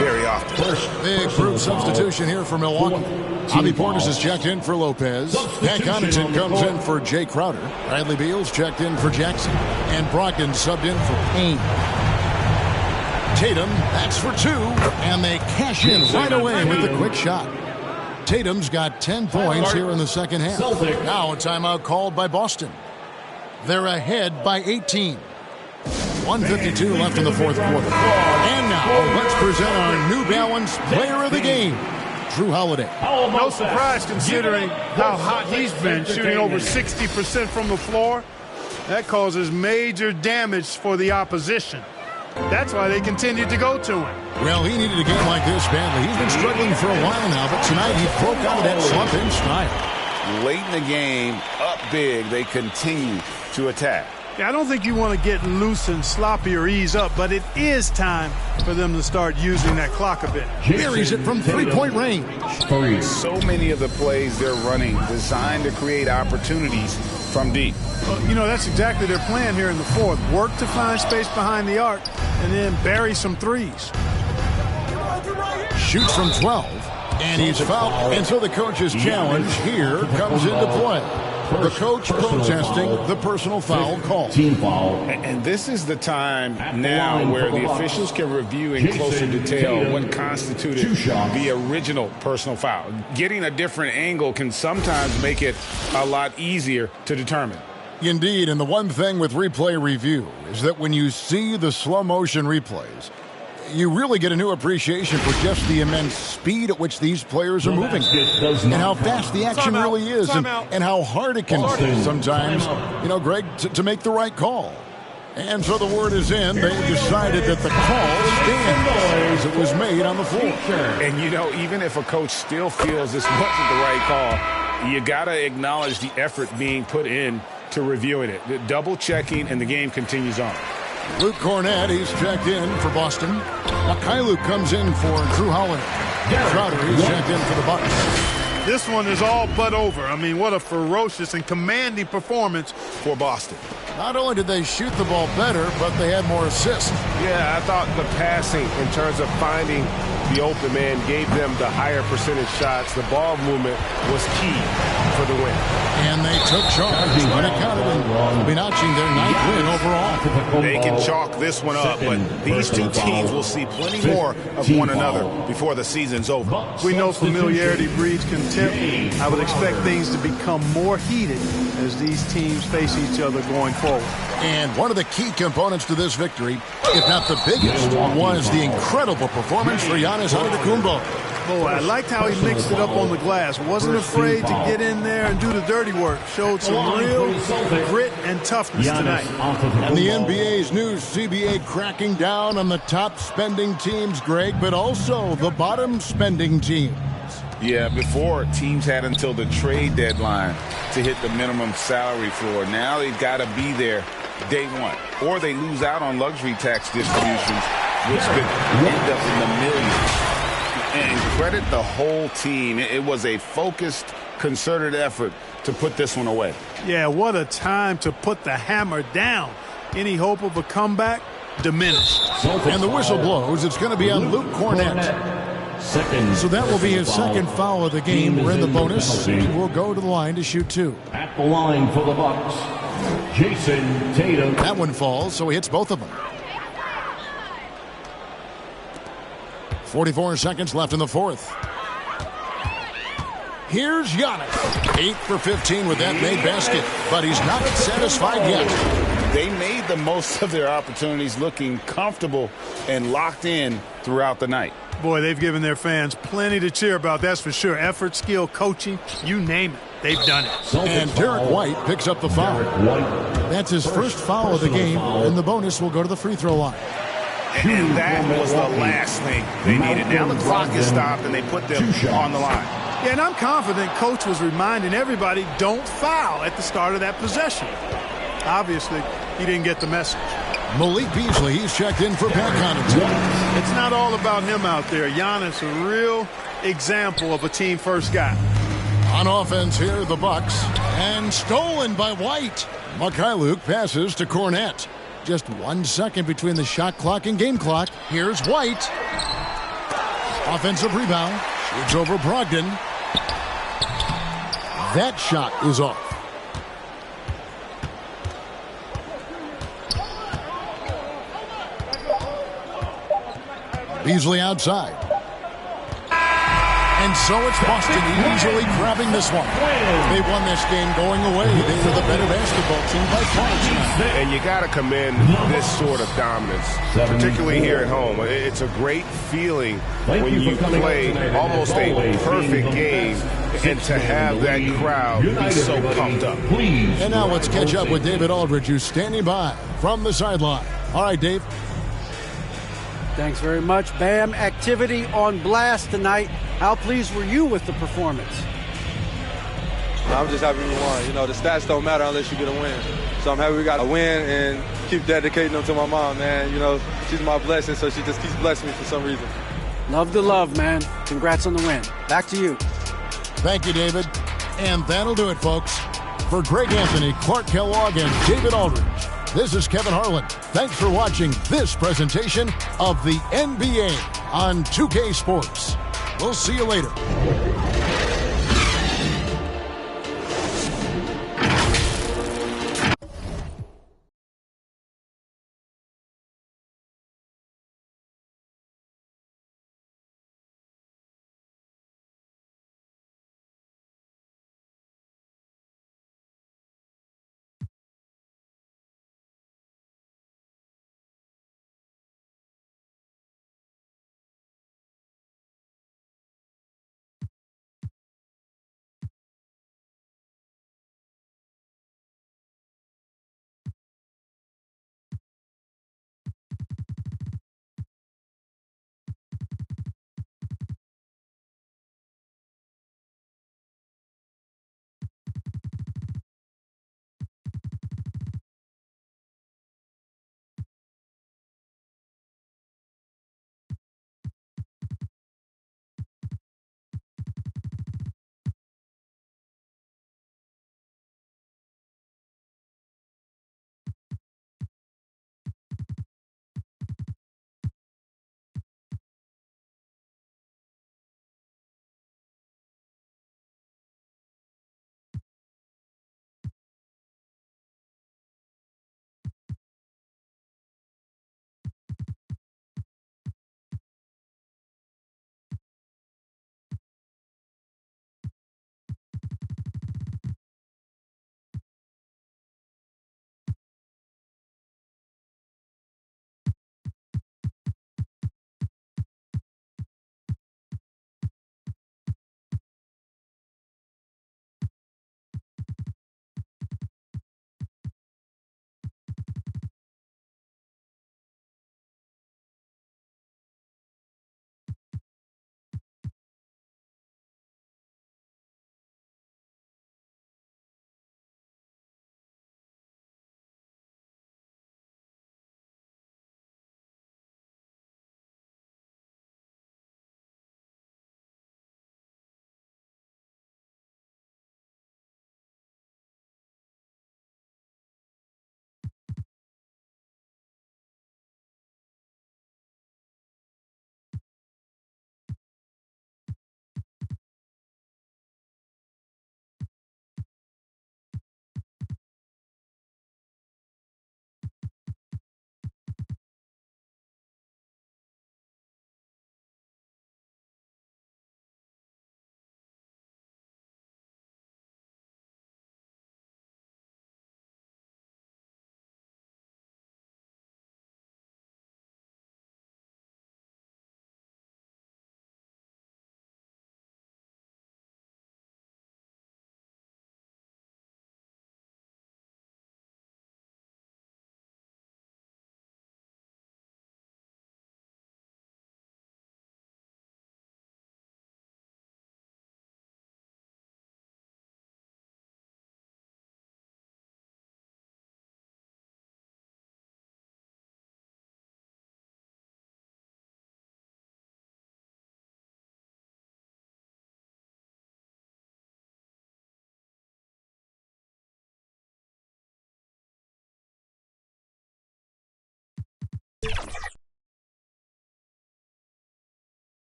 very often. Big group substitution here for Milwaukee. Javi Portis is checked in for Lopez. Pat Connaughton comes in for Jay Crowder. Bradley Beal's checked in for Jackson. And Brogdon subbed in for Payne. Tatum, that's for 2. And they cash in right away with the quick shot. Tatum's got 10 points here in the second half. Now a timeout called by Boston. They're ahead by 18. 1:52 left in the fourth quarter. And now, let's present our New Balance Player of the Game, Drew Holiday. No surprise considering how hot he's been, shooting over 60% from the floor. That causes major damage for the opposition. That's why they continue to go to him. Well, he needed a game like this badly. He's been struggling for a while now, but tonight he broke out of that slump in style. Late in the game, up big, they continue to attack. Yeah, I don't think you want to get loose and sloppy or ease up, but it is time for them to start using that clock a bit. Buries it from three-point range. So many of the plays they're running designed to create opportunities from deep. You know, that's exactly their plan here in the fourth. Work to find space behind the arc and then bury some threes. Shoots from 12, and he's fouled. And so the coach's challenge here comes into play. The coach protesting the personal foul call. Team foul. And this is the time now where the officials can review in closer detail what constituted the original personal foul. Getting a different angle can sometimes make it a lot easier to determine. Indeed, and the one thing with replay review is that when you see the slow motion replays, you really get a new appreciation for just the immense speed at which these players are moving and how fast the action really is and how hard it can be sometimes, Greg, to make the right call. And so the word is in. They decided that the call stands as it was made on the floor. And, even if a coach still feels this wasn't the right call, you got to acknowledge the effort being put in to reviewing it. The double-checking, and the game continues on. Luke Cornett, he's checked in for Boston. Mikhailuk comes in for Drew Holiday. Crowder, he's checked in for the Bucks. This one is all but over. I mean, what a ferocious and commanding performance for Boston. Not only did they shoot the ball better, but they had more assists. Yeah, I thought the passing in terms of finding the open man gave them the higher percentage shots. The ball movement was key for the win. And they took charge when it counted, and will be notching their 9th win overall. They can chalk this one up, but these two teams will see plenty more of one another before the season's over. We know familiarity breeds contempt. I would expect things to become more heated as these teams face each other going forward. And one of the key components to this victory, if not the biggest, was the incredible performance for Giannis Antetokounmpo. Boy, I liked how he mixed it up on the glass. Wasn't afraid to get in there and do the dirty work. Showed some real grit and toughness tonight. And the NBA's new CBA cracking down on the top spending teams, Greg, but also the bottom spending teams. Yeah, before teams had until the trade deadline to hit the minimum salary floor. Now they've got to be there day one, or they lose out on luxury tax distributions, which could end up in the millions. And credit the whole team. It was a focused, concerted effort to put this one away. Yeah, what a time to put the hammer down. Any hope of a comeback diminished. And the whistle blows. It's going to be on Luke Cornett. So that will be his second foul of the game. We're in the bonus. He will go to the line to shoot 2. At the line for the Bucks, Jason Tatum. That one falls, so he hits both of them. 44 seconds left in the fourth. Here's Giannis. 8 for 15 with that made basket, but he's not satisfied yet. They made the most of their opportunities, looking comfortable and locked in throughout the night. Boy, they've given their fans plenty to cheer about, that's for sure. Effort, skill, coaching, you name it. They've done it. And Derek White picks up the foul. That's his first foul of the game, and the bonus will go to the free throw line. And that was the last thing they needed. Now the clock is stopped, and they put them on the line. Yeah, and I'm confident Coach was reminding everybody, don't foul at the start of that possession. Obviously, he didn't get the message. Malik Beasley, he's checked in for Pat Connaughton. It's not all about him out there. Giannis, a real example of a team-first guy. On offense here, the Bucks. And stolen by White. Mikhailuk passes to Cornett. Just 1 second between the shot clock and game clock. Here's White. Offensive rebound. Shoots over Brogdon. That shot is off. Beasley outside. And so it's Boston easily grabbing this one. They won this game going away. They were the better basketball team by far tonight. And you got to commend this sort of dominance, particularly here at home. It's a great feeling when you play almost a perfect game and to have that crowd be so pumped up. And now let's catch up with David Aldridge, who's standing by from the sideline. All right, Dave. Thanks very much, Bam. Activity on blast tonight. How pleased were you with the performance? I'm just happy we won. You know, the stats don't matter unless you get a win. So I'm happy we got a win and keep dedicating them to my mom, man. You know, she's my blessing, so she just keeps blessing me for some reason. Love the love, man. Congrats on the win. Back to you. Thank you, David. And that'll do it, folks. For Greg Anthony, Clark Kellogg, and David Aldridge, this is Kevin Harlan. Thanks for watching this presentation of the NBA on 2K Sports. We'll see you later.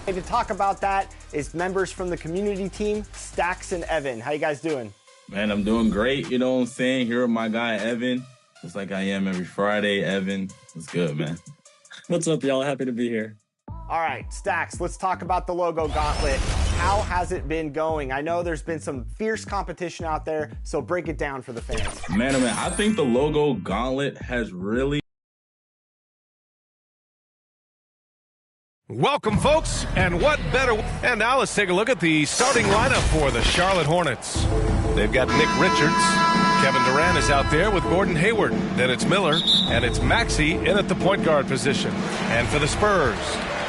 To talk about that is members from the community team, Stacks and Evan. How you guys doing? Man, I'm doing great. You know what I'm saying? Here with my guy, Evan. Just like I am every Friday, Evan. What's good, man? What's up, y'all? Happy to be here. All right, Stacks, let's talk about the logo gauntlet. How has it been going? I know there's been some fierce competition out there, so break it down for the fans. Man, I think the logo gauntlet has really... Welcome, folks, and what better... And now let's take a look at the starting lineup for the Charlotte Hornets. They've got Nick Richards. Kevin Durant is out there with Gordon Hayward. Then it's Miller, and it's Maxey in at the point guard position. And for the Spurs,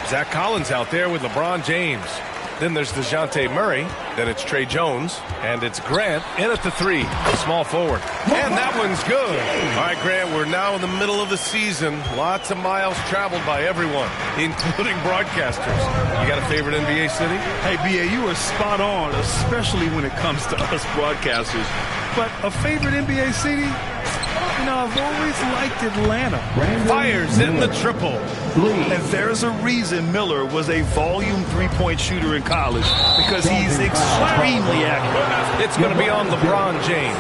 Zach Collins out there with LeBron James. Then there's DeJounte Murray. Then it's Trey Jones. And it's Grant in at the 3, the small forward. And that one's good. All right, Grant, we're now in the middle of the season. Lots of miles traveled by everyone, including broadcasters. You got a favorite NBA city? Hey, B.A., you are spot on, especially when it comes to us broadcasters. But a favorite NBA city? You know, I've always liked Atlanta. Fires in the triple. And there's a reason Miller was a volume three-point shooter in college, because he's extremely accurate. It's going to be on LeBron James.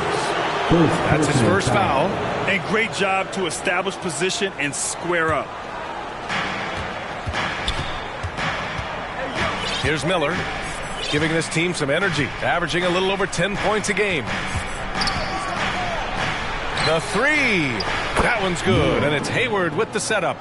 That's his first foul. And great job to establish position and square up. Here's Miller, giving this team some energy, averaging a little over 10 points a game. The 3. That one's good, and it's Hayward with the setup.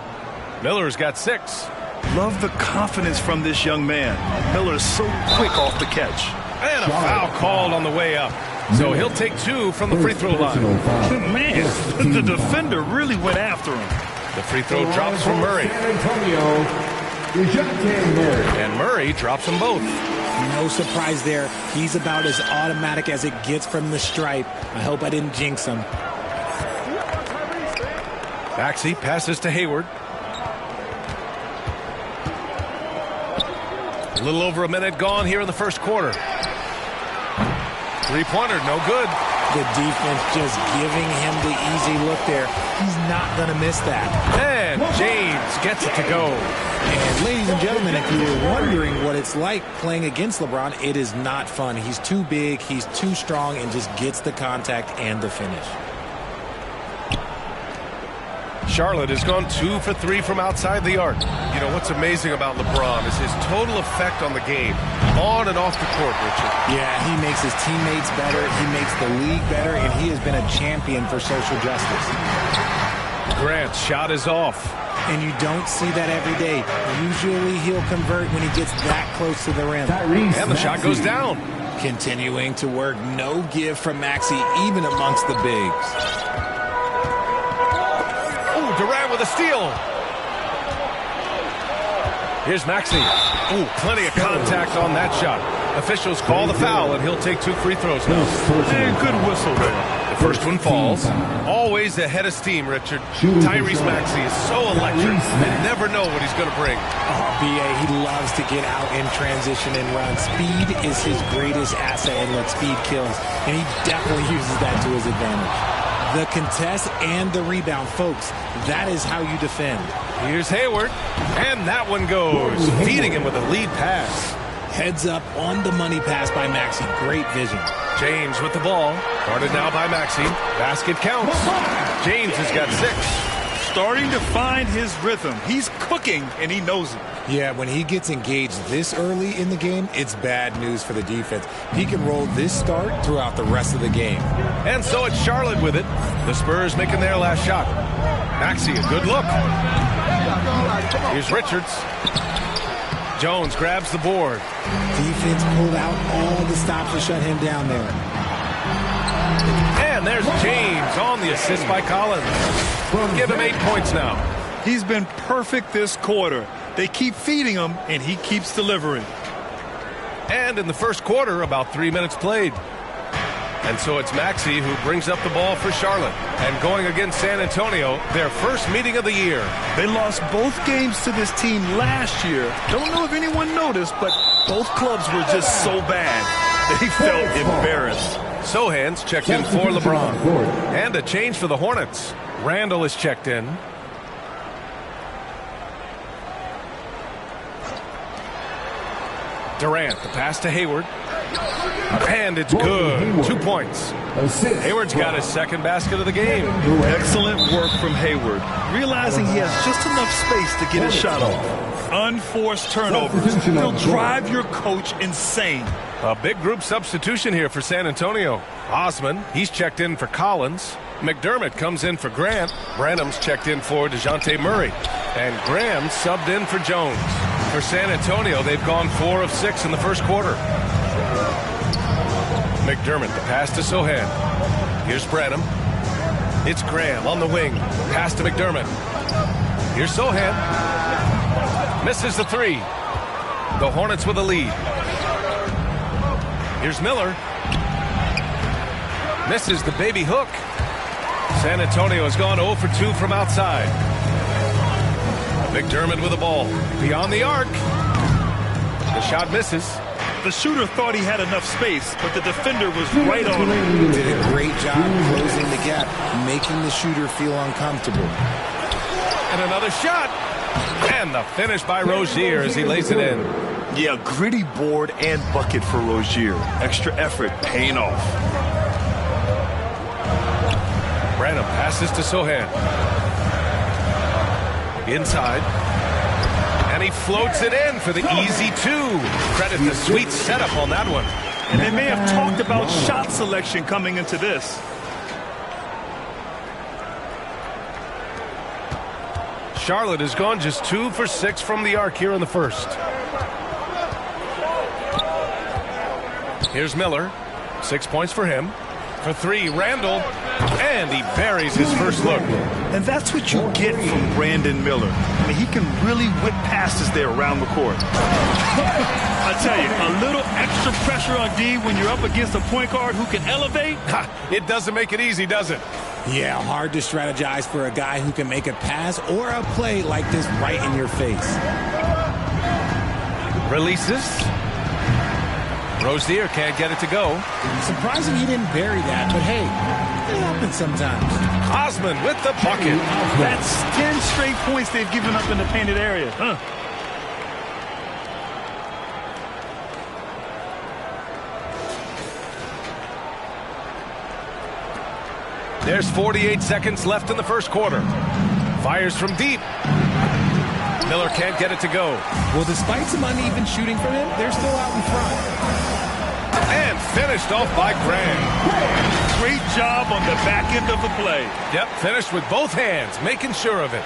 Miller's got 6. Love the confidence from this young man. Miller's so quick off the catch. And a foul called on the way up. So he'll take 2 from the free throw line. Man, the defender really went after him. The free throw drops from Murray. And Murray drops them both. No surprise there. He's about as automatic as it gets from the stripe. I hope I didn't jinx him. Maxey passes to Hayward. A little over a minute gone here in the first quarter. Three-pointer, no good. The defense just giving him the easy look there. He's not going to miss that. And James gets it to go. And ladies and gentlemen, if you're wondering what it's like playing against LeBron, it is not fun. He's too big, he's too strong, and just gets the contact and the finish. Charlotte has gone 2 for 3 from outside the arc. You know, what's amazing about LeBron is his total effect on the game, on and off the court, Richard. Yeah, he makes his teammates better, he makes the league better, and he has been a champion for social justice. Grant's shot is off. And you don't see that every day. Usually he'll convert when he gets that close to the rim. And the shot goes down. Continuing to work, no give from Maxey, even amongst the bigs. Durant with a steal. Here's Maxey. Ooh, plenty of contact on that shot. Officials call the foul, and he'll take 2 free throws now. And good whistle there. The first one falls. Always ahead of steam, Richard. Tyrese Maxey is so electric. You never know what he's going to bring. Oh, B.A., he loves to get out in transition and run. Speed is his greatest asset, and what speed kills. And he definitely uses that to his advantage. The contest and the rebound, folks. That is how you defend. Here's Hayward, and that one goes, feeding him with a lead pass. Heads up on the money pass by Maxey. Great vision. James with the ball, guarded now by Maxey. Basket counts. James has got 6. Starting to find his rhythm. He's cooking, and he knows it. Yeah, when he gets engaged this early in the game, it's bad news for the defense. He can roll this start throughout the rest of the game. And so it's Charlotte with it. The Spurs making their last shot. Maxey, a good look. Here's Richards. Jones grabs the board. Defense pulled out all the stops to shut him down there. And there's James on the assist by Collins. Give him 8 points now. He's been perfect this quarter. They keep feeding him, and he keeps delivering. And in the first quarter, about 3 minutes played. And so it's Maxey who brings up the ball for Charlotte. And going against San Antonio, their first meeting of the year. They lost both games to this team last year. Don't know if anyone noticed, but both clubs were just so bad. They felt embarrassed. Sohan's checked in for LeBron. And a change for the Hornets. Randall is checked in. Durant, the pass to Hayward. And it's good. 2 points. Hayward's got his second basket of the game. Excellent work from Hayward. Realizing he has just enough space to get his shot off. Unforced turnovers. They'll drive your coach insane. A big group substitution here for San Antonio. Osman, he's checked in for Collins. McDermott comes in for Grant. Branham's checked in for DeJounte Murray. And Graham subbed in for Jones. For San Antonio, they've gone 4 of 6 in the first quarter. McDermott, the pass to Sohan. Here's Branham. It's Graham on the wing. Pass to McDermott. Here's Sohan. Misses the 3. The Hornets with a lead. Here's Miller. Misses the baby hook. San Antonio has gone 0 for 2 from outside. McDermott with the ball. Beyond the arc. The shot misses. The shooter thought he had enough space, but the defender was right on him. Did a great job closing the gap, making the shooter feel uncomfortable. And another shot. And the finish by Rozier as he lays it in. Yeah, gritty board and bucket for Rozier. Extra effort paying off. Branham passes to Sohan. Inside. And he floats it in for the easy 2. Credit the sweet setup on that one. And they may have talked about shot selection coming into this. Charlotte has gone just 2 for 6 from the arc here in the first. Here's Miller. 6 points for him. For 3, Randall. And he buries his first look. And that's what you get from Brandon Miller. I mean, he can really whip passes there around the court. I tell you, a little extra pressure on D when you're up against a point guard who can elevate. It doesn't make it easy, does it? Yeah, hard to strategize for a guy who can make a pass or a play like this right in your face. Releases. Rozier can't get it to go. Surprising he didn't bury that, but hey, it happens sometimes. Osman with the bucket. That's 10 straight points they've given up in the painted area. There's 48 seconds left in the first quarter. Fires from deep. Miller can't get it to go. Well, despite some uneven shooting from him, they're still out in front. And finished off by Graham. Great job on the back end of the play. Yep, finished with both hands, making sure of it.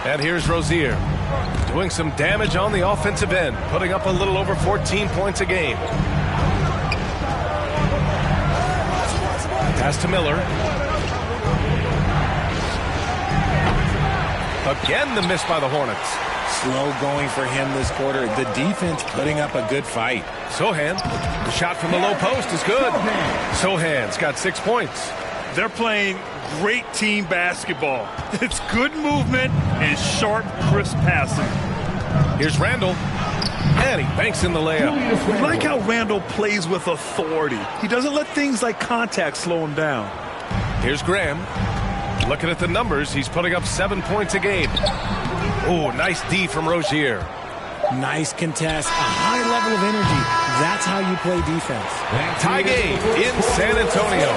And here's Rozier, doing some damage on the offensive end, putting up a little over 14 points a game. Pass to Miller. Again, the miss by the Hornets. Slow going for him this quarter. The defense putting up a good fight. Sohan, the shot from the low post is good. Sohan's got 6 points. They're playing great team basketball. It's good movement and sharp, crisp passing. Here's Randall. And he banks in the layup. I like how Randall plays with authority. He doesn't let things like contact slow him down. Here's Graham. Looking at the numbers, he's putting up 7 points a game. Oh, nice D from Rozier. Nice contest, a high level of energy. That's how you play defense. Tie game in San Antonio.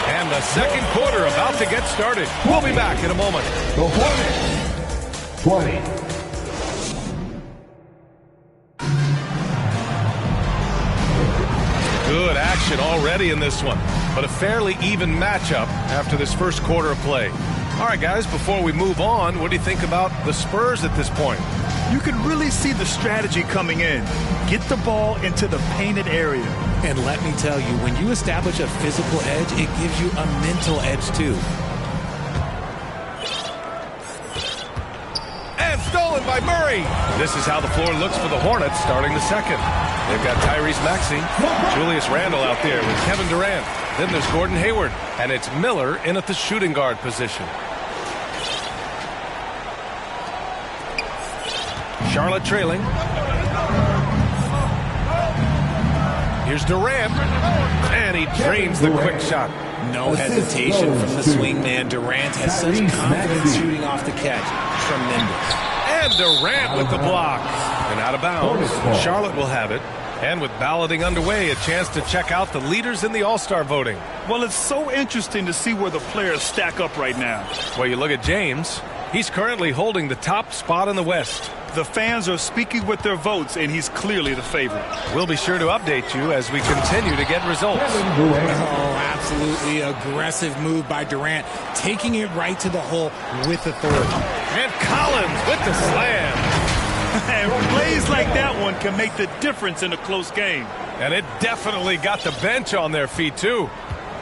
And the second quarter about to get started. We'll be back in a moment. The Hornets, 20. Good action already in this one, but a fairly even matchup after this first quarter of play. All right, guys, before we move on, what do you think about the Spurs at this point? You can really see the strategy coming in. Get the ball into the painted area. And let me tell you, when you establish a physical edge, it gives you a mental edge, too. And stolen by Murray. This is how the floor looks for the Hornets starting the second. They've got Tyrese Maxey, Julius Randle out there with Kevin Durant. Then there's Gordon Hayward, and it's Miller in at the shooting guard position. Charlotte trailing. Here's Durant, and he drains the quick shot. No hesitation from the swing man. Durant has such confidence shooting off the catch. Tremendous. And Durant with the block. And out of bounds. Charlotte will have it. And with balloting underway, a chance to check out the leaders in the All-Star voting. Well, it's so interesting to see where the players stack up right now. Well, you look at James. He's currently holding the top spot in the West. The fans are speaking with their votes, and he's clearly the favorite. We'll be sure to update you as we continue to get results. Oh, absolutely aggressive move by Durant, taking it right to the hole with authority. And Collins with the slam. And plays like that one can make the difference in a close game. And it definitely got the bench on their feet, too.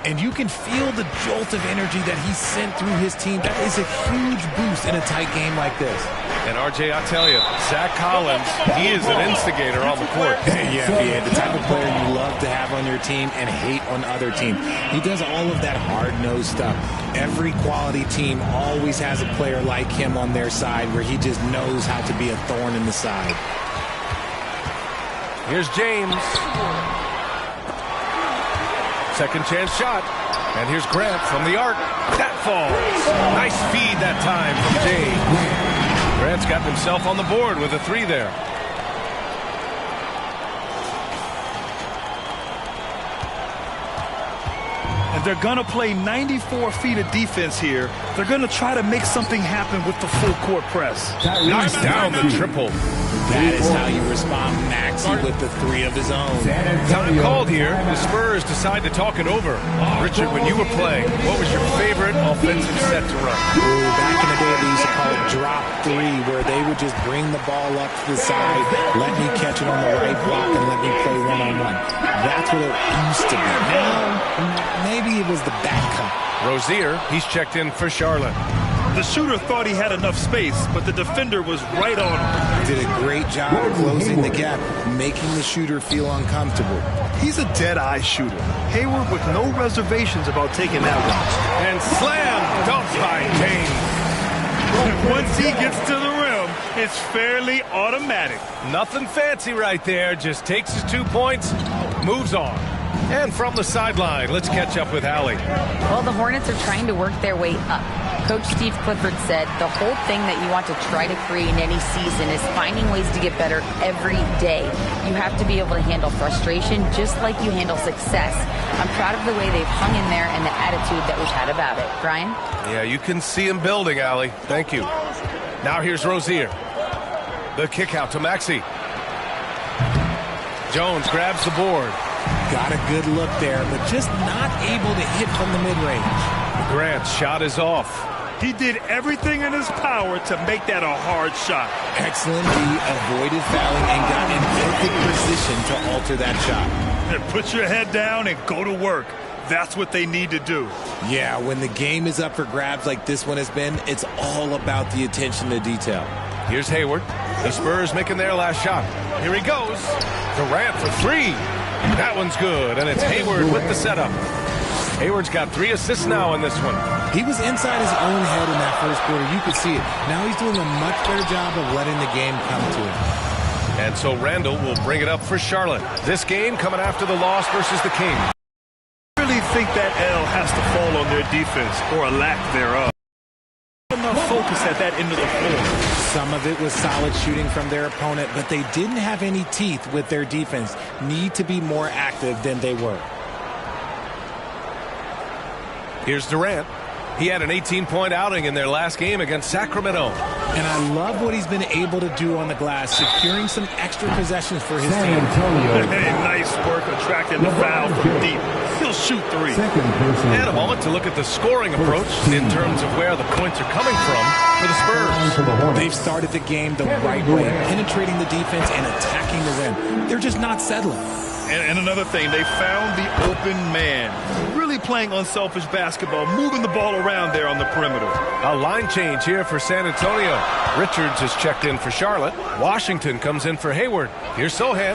And you can feel the jolt of energy that he sent through his team. That is a huge boost in a tight game like this. And, RJ, I tell you, Zach Collins, he is an instigator on the court. Yeah, the type of player you love to have on your team and hate on other teams. He does all of that hard-nosed stuff. Every quality team always has a player like him on their side where he just knows how to be a thorn in the side. Here's James. Second chance shot. And here's Grant from the arc. That falls. Nice feed that time from James. Grant's got himself on the board with a 3 there. And they're going to play 94 feet of defense here. They're going to try to make something happen with the full court press. Knocks down the triple. That is how you respond, Maxey, with the 3 of his own. Time called here. The Spurs decide to talk it over. Richard, when you were playing, what was your favorite offensive set to run? Ooh, back in the day, they used to call it drop 3, where they would just bring the ball up to the side, let me catch it on the right block, and let me play one-on-one. That's what it used to be. Now, maybe it was the back cut. Rozier, he's checked in for Charlotte. The shooter thought he had enough space, but the defender was right on him. Did a great job of closing the gap, making the shooter feel uncomfortable. He's a dead-eye shooter. Hayward with no reservations about taking that one. And slam dunked by James. Once he gets to the rim, it's fairly automatic. Nothing fancy right there. Just takes his 2 points, moves on. And from the sideline, let's catch up with Allie. Well, the Hornets are trying to work their way up. Coach Steve Clifford said the whole thing that you want to try to create in any season is finding ways to get better every day. You have to be able to handle frustration just like you handle success. I'm proud of the way they've hung in there and the attitude that we've had about it. Brian? Yeah, you can see him building, Allie. Thank you. Now here's Rozier. The kick out to Maxey. Jones grabs the board. Got a good look there, but just not able to hit from the mid-range. Grant's shot is off. He did everything in his power to make that a hard shot. Excellent D, avoided fouling and got in perfect position to alter that shot. And put your head down and go to work. That's what they need to do. Yeah, when the game is up for grabs like this one has been, it's all about the attention to detail. Here's Hayward. The Spurs making their last shot. Here he goes. Durant for 3. That one's good, and it's Hayward with the setup. Hayward's got 3 assists now in this one. He was inside his own head in that first quarter. You could see it. Now he's doing a much better job of letting the game come to him. And so Randall will bring it up for Charlotte. This game coming after the loss versus the Kings. I really think that L has to fall on their defense, or a lack thereof. Enough focus at that end of the floor. Some of it was solid shooting from their opponent, but they didn't have any teeth with their defense. Need to be more active than they were. Here's Durant. He had an 18-point outing in their last game against Sacramento. And I love what he's been able to do on the glass, securing some extra possessions for his team. Hey, nice work attracting the foul from deep. He'll shoot 3. And a moment to look at the scoring approach in terms of where the points are coming from for the Spurs. They've started the game the right way, penetrating the defense and attacking the rim. They're just not settling. And another thing, they found the open man. Really playing unselfish basketball, moving the ball around there on the perimeter. A line change here for San Antonio. Richards has checked in for Charlotte. Washington comes in for Hayward. Here's Sohan.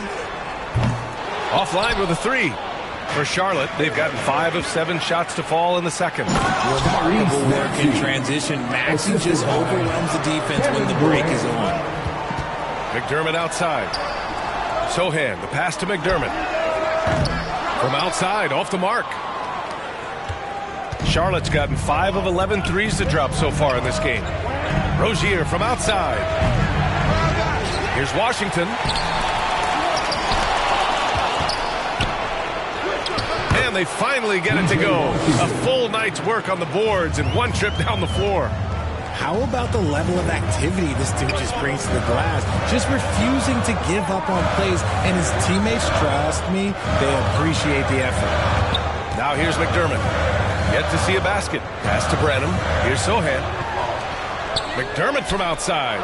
Offline with a 3. For Charlotte, they've gotten 5 of 7 shots to fall in the second. Remarkable work in transition. Maxey just overwhelms the defense when the break is on. McDermott outside. Sohan, the pass to McDermott. From outside, off the mark. Charlotte's gotten 5 of 11 threes to drop so far in this game. Rozier from outside. Here's Washington. And they finally get it to go. A full night's work on the boards and one trip down the floor. How about the level of activity this dude just brings to the glass? Just refusing to give up on plays, and his teammates, trust me, they appreciate the effort. Now here's McDermott. Yet to see a basket. Pass to Branham. Here's Sohan. McDermott from outside.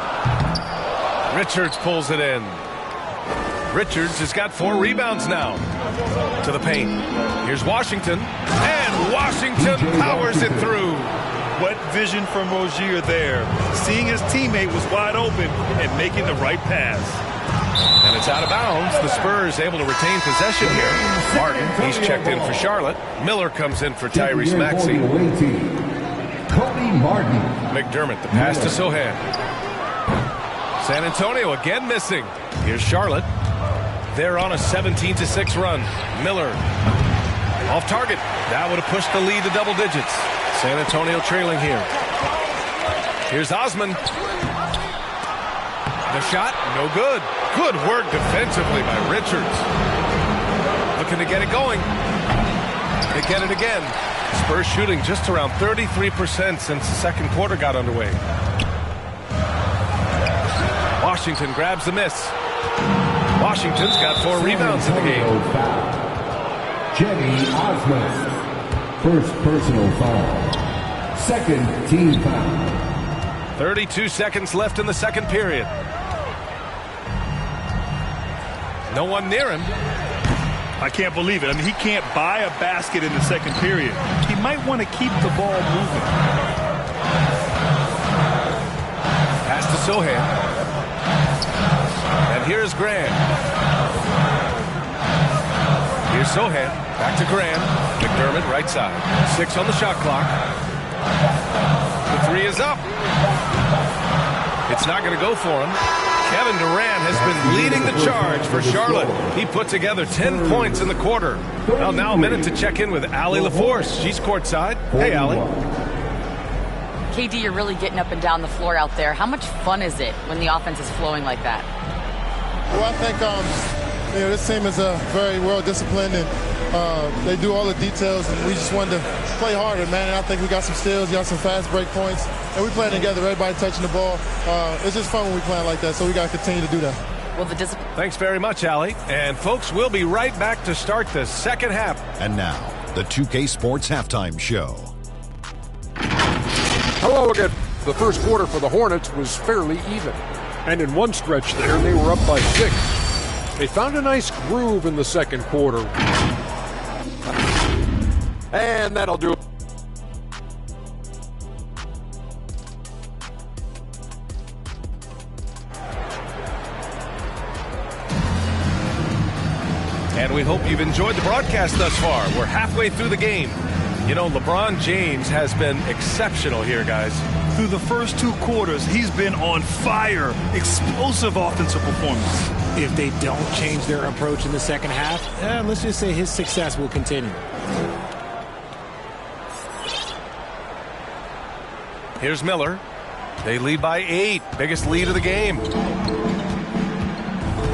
Richards pulls it in. Richards has got 4 rebounds now. To the paint. Here's Washington. And Washington powers it through. What vision from Rozier there. Seeing his teammate was wide open and making the right pass. And it's out of bounds. The Spurs able to retain possession here. Martin, he's checked in for Charlotte. Miller comes in for Tyrese Maxey. Cody Martin. McDermott, the pass to Sohan. San Antonio again missing. Here's Charlotte. They're on a 17-6 run. Miller off target. That would have pushed the lead to double digits. San Antonio trailing here. Here's Osman. The shot, no good. Good work defensively by Richards. Looking to get it going. They get it again. Spurs shooting just around 33% since the second quarter got underway. Washington grabs the miss. Washington's got 4 rebounds in the game. Jenny Osman. First personal foul. Second team foul. 32 seconds left in the second period. No one near him. I can't believe it. I mean, he can't buy a basket in the second period. He might want to keep the ball moving. Pass to Sohan. And here's Graham. Here's Sohan. Back to Graham. McDermott, right side. 6 on the shot clock. The 3 is up. It's not going to go for him. Kevin Durant has been leading the charge for Charlotte. He put together 10 points in the quarter. Well, now a minute to check in with Allie LaForce. She's courtside. Hey, Allie. KD, you're really getting up and down the floor out there. How much fun is it when the offense is flowing like that? Well, I think this team is very well disciplined, and they do all the details, and we just wanted to play harder, man. And I think we got some steals, got some fast break points, and we playing together, everybody touching the ball. It's just fun when we playing like that, so we got to continue to do that. Well, thanks very much, Allie. And folks, we'll be right back to start the second half. And now, the 2K Sports Halftime Show. Hello again. The first quarter for the Hornets was fairly even. And in one stretch there, they were up by 6. They found a nice groove in the second quarter. And that'll do it. And we hope you've enjoyed the broadcast thus far. We're halfway through the game. You know, LeBron James has been exceptional here, guys. Through the first 2 quarters, he's been on fire. Explosive offensive performance. If they don't change their approach in the second half, let's just say his success will continue. Here's Miller. They lead by 8. Biggest lead of the game.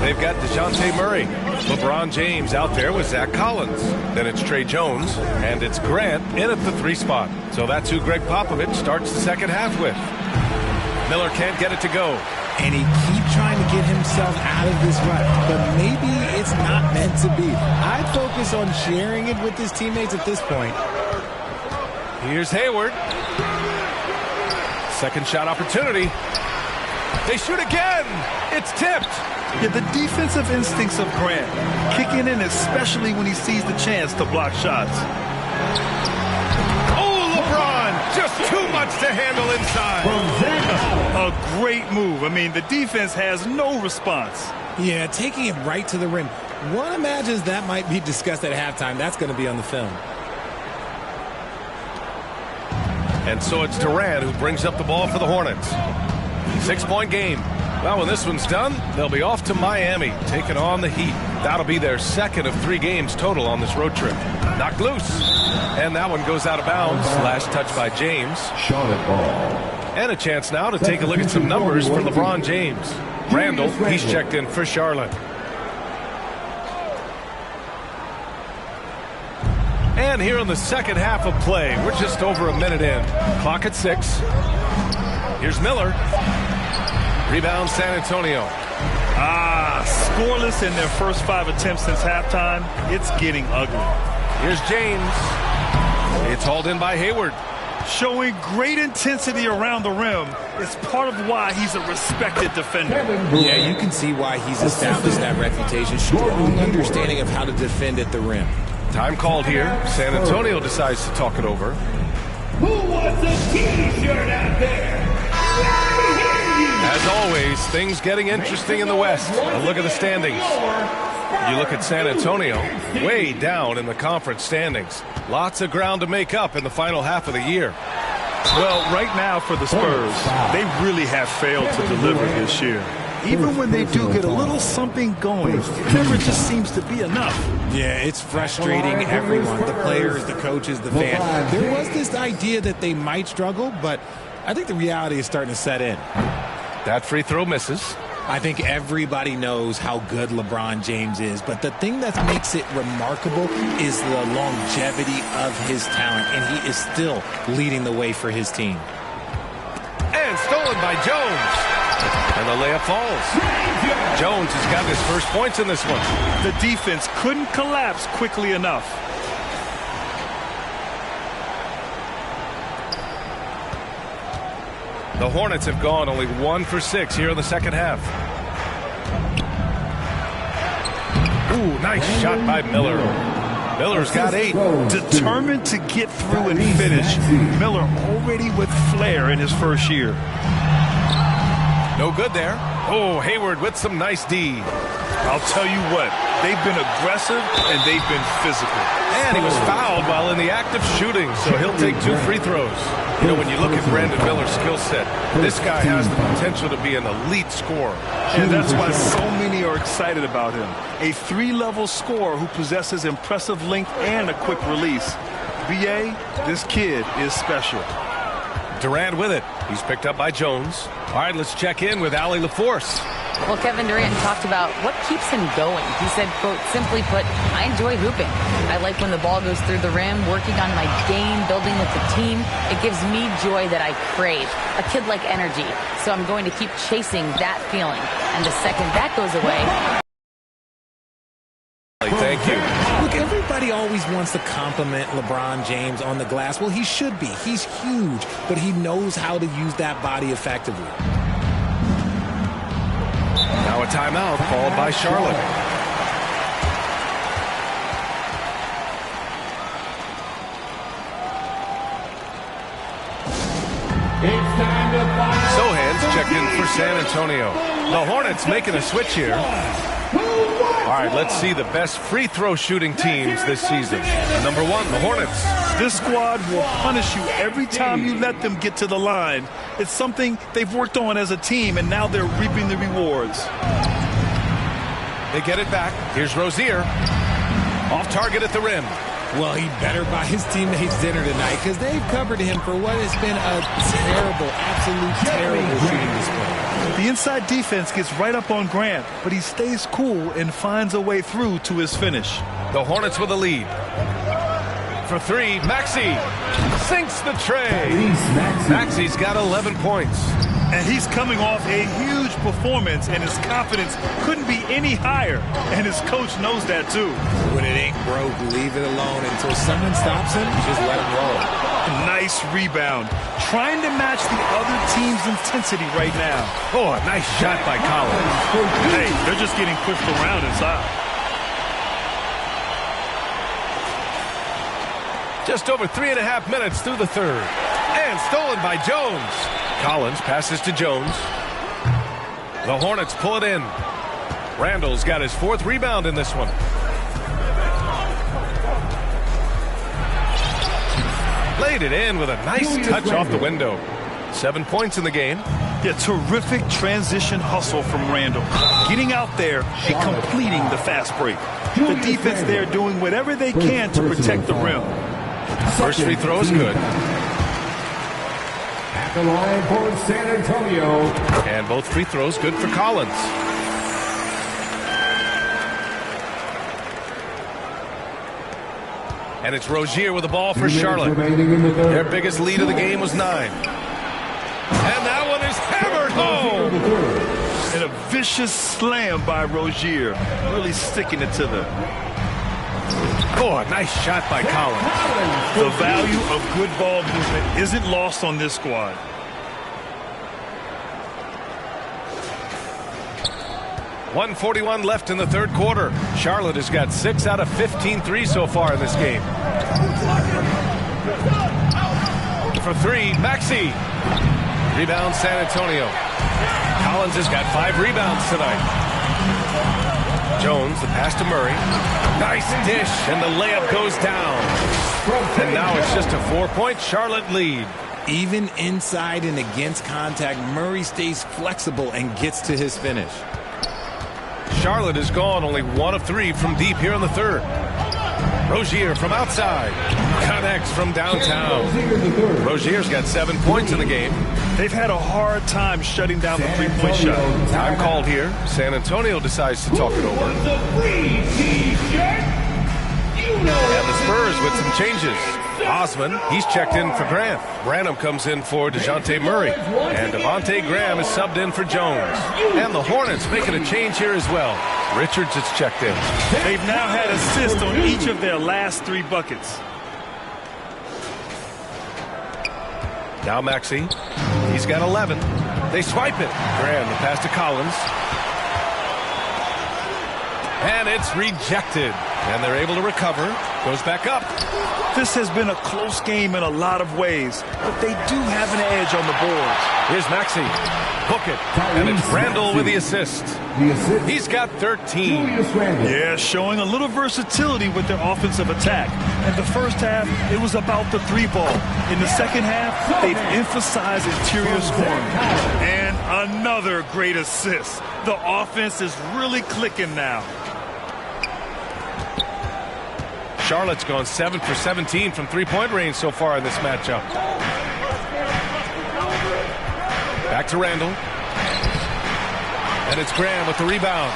They've got DeJounte Murray. LeBron James out there with Zach Collins. Then it's Trey Jones, and it's Grant in at the 3 spot. So that's who Greg Popovich starts the second half with. Miller can't get it to go. And he keeps trying to get himself out of this rut, but maybe it's not meant to be. I'd focus on sharing it with his teammates at this point. Here's Hayward. Second shot opportunity. They shoot again. It's tipped. Yeah, the defensive instincts of Grant kicking in, especially when he sees the chance to block shots. Oh, LeBron, just too much to handle inside. A great move. I mean, the defense has no response. Yeah, taking it right to the rim. One imagines that might be discussed at halftime. That's going to be on the film. And so it's Durant who brings up the ball for the Hornets. 6-point game. Well, when this one's done, they'll be off to Miami, taking on the Heat. That'll be their second of 3 games total on this road trip. Knocked loose. And that one goes out of bounds. Last touch by James. Charlotte ball. And a chance now to take a look at some numbers for LeBron James. Randall, he's checked in for Charlotte. And here in the second half of play, we're just over a minute in. Clock at 6. Here's Miller. Rebound San Antonio. Scoreless in their first 5 attempts since halftime. It's getting ugly. Here's James. It's hauled in by Hayward. Showing great intensity around the rim is part of why he's a respected defender. Yeah, you can see why he's established that reputation. Strong understanding of how to defend at the rim. Time called here. San Antonio decides to talk it over. Who wants a T-shirt out there? As always, things getting interesting in the West. A look at the standings. You look at San Antonio, way down in the conference standings. Lots of ground to make up in the final half of the year. Well, right now for the Spurs, they really have failed to deliver this year. Even when they do get a little something going, it never just seems to be enough. Yeah, it's frustrating everyone, the players, the coaches, the fans. There was this idea that they might struggle, but I think the reality is starting to set in. That free throw misses. I think everybody knows how good LeBron James is, but the thing that makes it remarkable is the longevity of his talent, and he is still leading the way for his team. And stolen by Jones. And the layup falls. Jones has got his first points in this one. The defense couldn't collapse quickly enough. The Hornets have gone only 1 for 6 here in the second half. Ooh, nice shot by Miller. Miller's got 8. Determined to get through and finish. Miller already with flair in his first year. No good there. Oh, Hayward with some nice D. I'll tell you what, they've been aggressive and they've been physical. And he was fouled while in the act of shooting, so he'll take 2 free throws. You know, when you look at Brandon Miller's skill set, this guy has the potential to be an elite scorer. And that's why so many are excited about him. A 3-level scorer who possesses impressive length and a quick release. BA, this kid is special. Durant with it. He's picked up by Jones. All right, let's check in with Allie LaForce. Well, Kevin Durant talked about what keeps him going. He said, quote, simply put, I enjoy hooping. I like when the ball goes through the rim, working on my game, building with the team. It gives me joy that I crave, a kid-like energy. So I'm going to keep chasing that feeling. And the second that goes away... Thank you. Look, everybody always wants to compliment LeBron James on the glass. Well, he should be. He's huge, but he knows how to use that body effectively. Now a timeout called by Charlotte. Sohan's checked in for San Antonio. The Hornets making a switch here. All right, let's see the best free throw shooting teams this season. Number 1, the Hornets. This squad will punish you every time you let them get to the line. It's something they've worked on as a team, and now they're reaping the rewards. They get it back. Here's Rozier. Off target at the rim. Well, he better buy his teammates dinner tonight because they've covered him for what has been a terrible, absolute terrible shooting display. The inside defense gets right up on Grant, but he stays cool and finds a way through to his finish. The Hornets with a lead. For 3, Maxey sinks the tray. Maxey's got 11 points. And he's coming off a huge performance, and his confidence couldn't be any higher. And his coach knows that, too. When it ain't broke, leave it alone. Until someone stops him, just let him roll. Nice rebound. Trying to match the other team's intensity right now. Oh, a nice shot by Collins. Hey, they're just getting pushed around inside. Just over 3.5 minutes through the third. And stolen by Jones. Collins passes to Jones. The Hornets pull it in. Randall's got his 4th rebound in this one. Laid it in with a nice touch off the window. 7 points in the game. Yeah, terrific transition hustle from Randall. Getting out there and completing the fast break. The defense there doing whatever they can to protect the rim. First free throw is good. The line for San Antonio. And both free throws good for Collins. And it's Rozier with the ball for Charlotte. Their biggest lead of the game was 9. And that one is hammered home. And a vicious slam by Rozier. Really sticking it to them. Oh, a nice shot by Collins. The value of good ball movement isn't lost on this squad. .141 left in the third quarter. Charlotte has got 6 out of 15 threes so far in this game. For 3, Maxey. Rebound San Antonio. Collins has got 5 rebounds tonight. Jones, the pass to Murray. Nice dish, and the layup goes down. And now it's just a 4-point Charlotte lead. Even inside and against contact, Murray stays flexible and gets to his finish. Charlotte is gone only 1 of 3 from deep here in the third. Rozier from outside. Connects from downtown. Rozier's got 7 points in the game. They've had a hard time shutting down the three-point shot. Time called here. San Antonio decides to talk it over. And the Spurs with some changes. Osman, he's checked in for Grant. Branham comes in for DeJounte Murray. And Devontae Graham is subbed in for Jones. And the Hornets making a change here as well. Richards is checked in. They've now had assists on each of their last 3 buckets. Now Maxey. He's got 11. They swipe it. Graham, the pass to Collins. And it's rejected. And they're able to recover. Goes back up. This has been a close game in a lot of ways, but they do have an edge on the boards. Here's Maxey. Hook it. And it's Randall with the assist. He's got 13. Yeah, showing a little versatility with their offensive attack. In the first half, it was about the 3-ball. In the second half, they've emphasized interior scoring. And another great assist. The offense is really clicking now. Charlotte's gone 7 for 17 from 3-point range so far in this matchup. Back to Randall. And it's Graham with the rebound.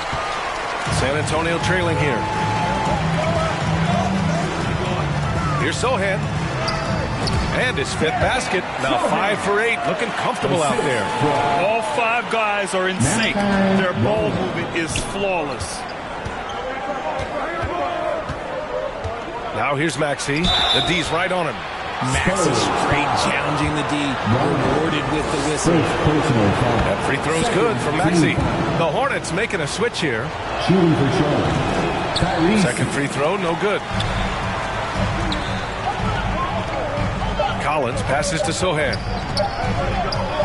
San Antonio trailing here. Here's Sohan. And his 5th basket. Now 5 for 8. Looking comfortable out there. All 5 guys are in sync. Their ball movement is flawless. Now here's Maxey. The D's right on him. Maxey straight challenging the D. Rewarded with the whistle. That free throw's good from Maxey. The Hornets making a switch here. Second free throw, no good. Collins passes to Sohan.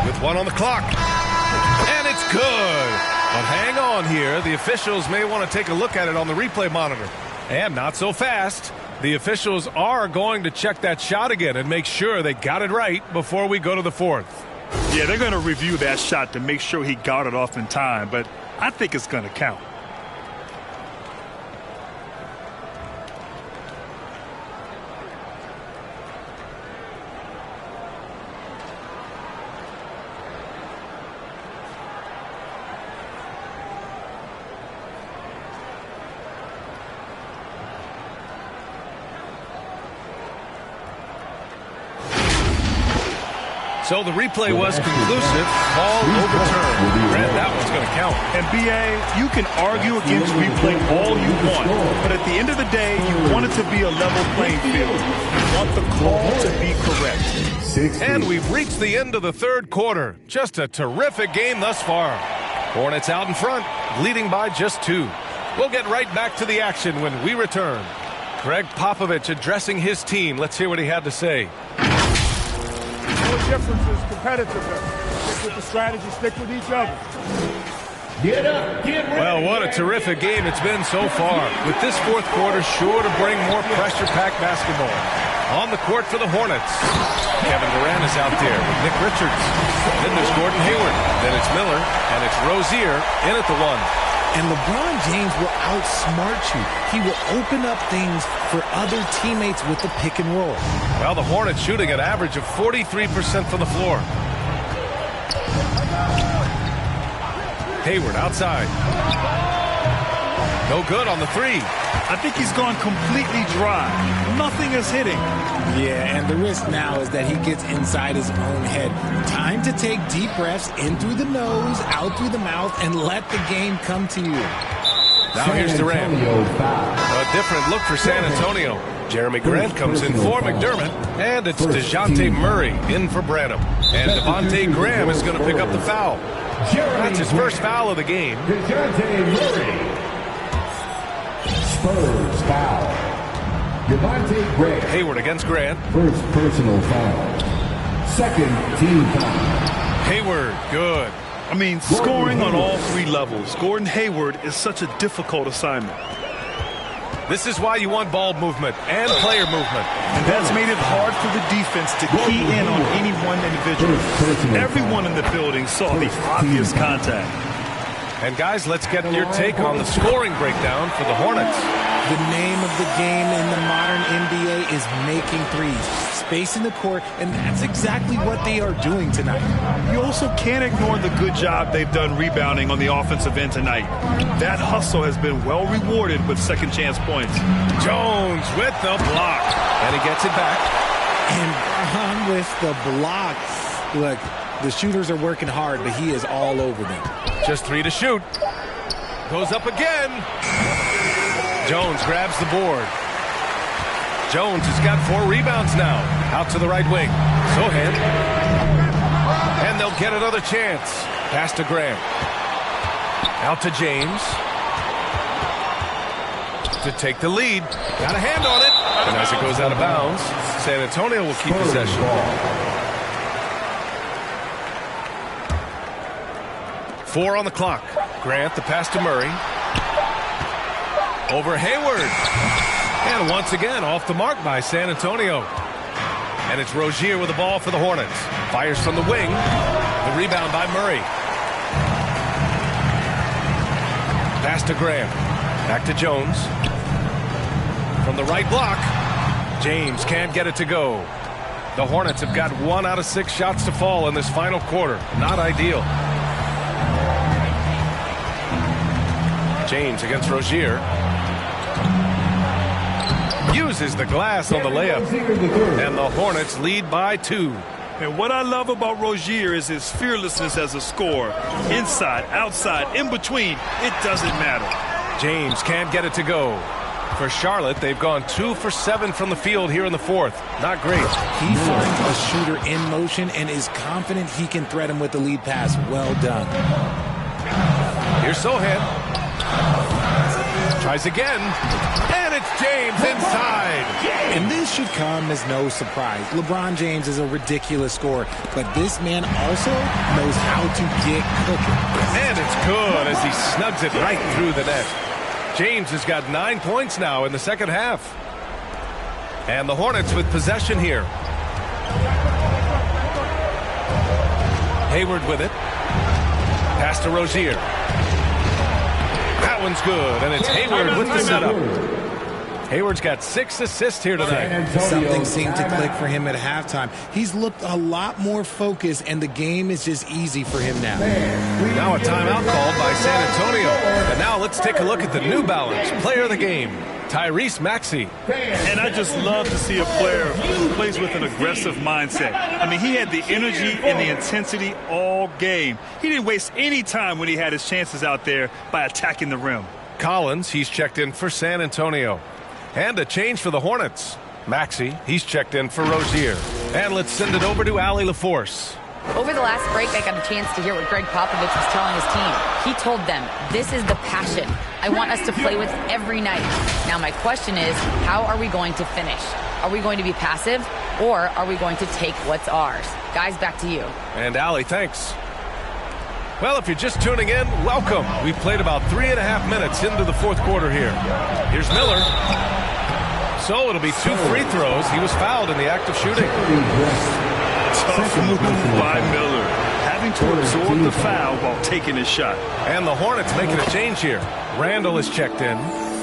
With 1 on the clock. And it's good. But hang on here. The officials may want to take a look at it on the replay monitor. And not so fast. The officials are going to check that shot again and make sure they got it right before we go to the 4th. Yeah, they're going to review that shot to make sure he got it off in time, but I think it's going to count. So the replay was conclusive. Ball overturned. Brad, that one's going to count. And B.A., you can argue against replay all you want, but at the end of the day, you want it to be a level playing field. You want the call to be correct. And we've reached the end of the third quarter. Just a terrific game thus far. Hornets out in front, leading by just 2. We'll get right back to the action when we return. Greg Popovich addressing his team. Let's hear what he had to say. The difference is competitiveness. Stick with the strategy, stick with each other. Get up, get ready. Well, what a terrific game it's been so far. With this 4th quarter sure to bring more pressure-packed basketball. On the court for the Hornets. Kevin Durant is out there with Nick Richards. Then there's Gordon Hayward. Then it's Miller. And it's Rozier in at the 1. And LeBron James will outsmart you. He will open up things for other teammates with the pick and roll. Well, the Hornets shooting an average of 43% from the floor. Hayward outside. No good on the three. I think he's gone completely dry. Nothing is hitting. Yeah, and the risk now is that he gets inside his own head. Time to take deep breaths in through the nose, out through the mouth, and let the game come to you. Now here's Durant. A different look for San Antonio. Jeremy Grant comes in for McDermott, and it's DeJounte Murray in for Branham. And Devontae Graham is going to pick up the foul. That's his first foul of the game. DeJounte Murray. Spurs foul. Devontae Graham. Hayward against Grant. First personal foul. Second team foul. Hayward, good. I mean, scoring on all three levels. Gordon Hayward is such a difficult assignment. This is why you want ball movement and player movement. And that's made it hard for the defense to key in on any one individual. Everyone in the building saw the obvious contact. And guys, let's get your take on the scoring breakdown for the Hornets. The name of the game in the modern NBA is making threes, spacing the court, and that's exactly what they are doing tonight. You also can't ignore the good job they've done rebounding on the offensive end tonight. That hustle has been well rewarded with second chance points. Jones with the block, and he gets it back. And Braun with the block. Look, the shooters are working hard, but he is all over them. Just 3 to shoot. Goes up again. Jones grabs the board. Jones has got 4 rebounds now. Out to the right wing. Sohan. And they'll get another chance. Pass to Graham. Out to James. To take the lead. Got a hand on it. And as it goes out of bounds, San Antonio will keep possession. 4 on the clock. Grant, the pass to Murray. Over Hayward. And once again, off the mark by San Antonio. And it's Rozier with the ball for the Hornets. Fires from the wing. The rebound by Murray. Pass to Graham. Back to Jones. From the right block. James can't get it to go. The Hornets have got 1 out of 6 shots to fall in this final quarter. Not ideal. James against Rozier. Uses the glass on the layup. And the Hornets lead by 2. And what I love about Rozier is his fearlessness as a scorer. Inside, outside, in between, it doesn't matter. James can't get it to go. For Charlotte, they've gone 2 for 7 from the field here in the 4th. Not great. He finds a shooter in motion and is confident he can thread him with the lead pass. Well done. Here's Sohan. Tries again. And it's James inside. And this should come as no surprise. LeBron James is a ridiculous scorer, but this man also knows how to get cooking. And it's good as he snugs it right through the net. James has got 9 points now in the second half. And the Hornets with possession here. Hayward with it. Pass to Rozier. That one's good, and it's Hayward with the setup. Hayward's got 6 assists here tonight. Something seemed to click for him at halftime. He's looked a lot more focused, and the game is just easy for him now. Now a timeout called by San Antonio. And now let's take a look at the New Balance player of the game, Tyrese Maxey. And I just love to see a player who plays with an aggressive mindset. I mean, he had the energy and the intensity all game. He didn't waste any time when he had his chances out there by attacking the rim. Collins, he's checked in for San Antonio. And a change for the Hornets. Maxey, he's checked in for Rozier. And let's send it over to Allie LaForce. Over the last break, I got a chance to hear what Greg Popovich was telling his team. He told them, this is the passion I want us to play with every night. Now, my question is, how are we going to finish? Are we going to be passive, or are we going to take what's ours? Guys, back to you. And Allie, thanks. Well, if you're just tuning in, welcome. We've played about 3.5 minutes into the 4th quarter here. Here's Miller. So it'll be 2 free throws. He was fouled in the act of shooting. Tough move by Miller, having to absorb the foul while taking his shot. And the Hornets making a change here. Randall is checked in.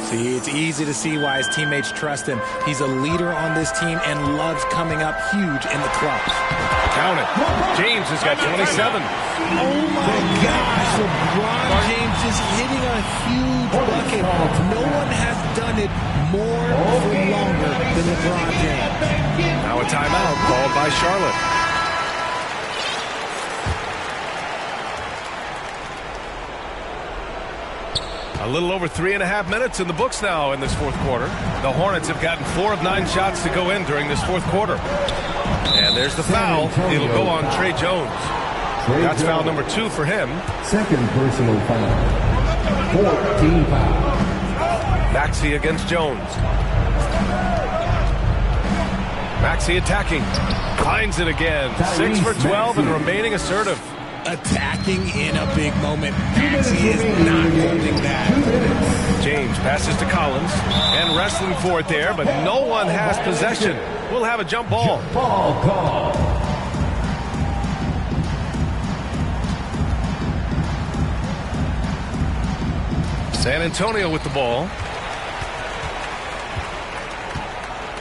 See, it's easy to see why his teammates trust him. He's a leader on this team and loves coming up huge in the clutch. Count it. James has got 27. Oh my gosh, LeBron James is hitting a huge bucket. No one has done it more for longer than LeBron James. Now a timeout called by Charlotte. A little over 3.5 minutes in the books now in this fourth quarter. The Hornets have gotten 4 of 9 shots to go in during this fourth quarter. And there's the foul. It'll go on Trey Jones. That's foul number 2 for him. Second personal foul. 14 foul. Maxey against Jones. Maxey attacking. Finds it again. 6 for 12 and remaining assertive. Attacking in a big moment. Maxey is not holding that. James passes to Collins and wrestling for it there, but no one has possession. We'll have a jump ball. Ball call. San Antonio with the ball.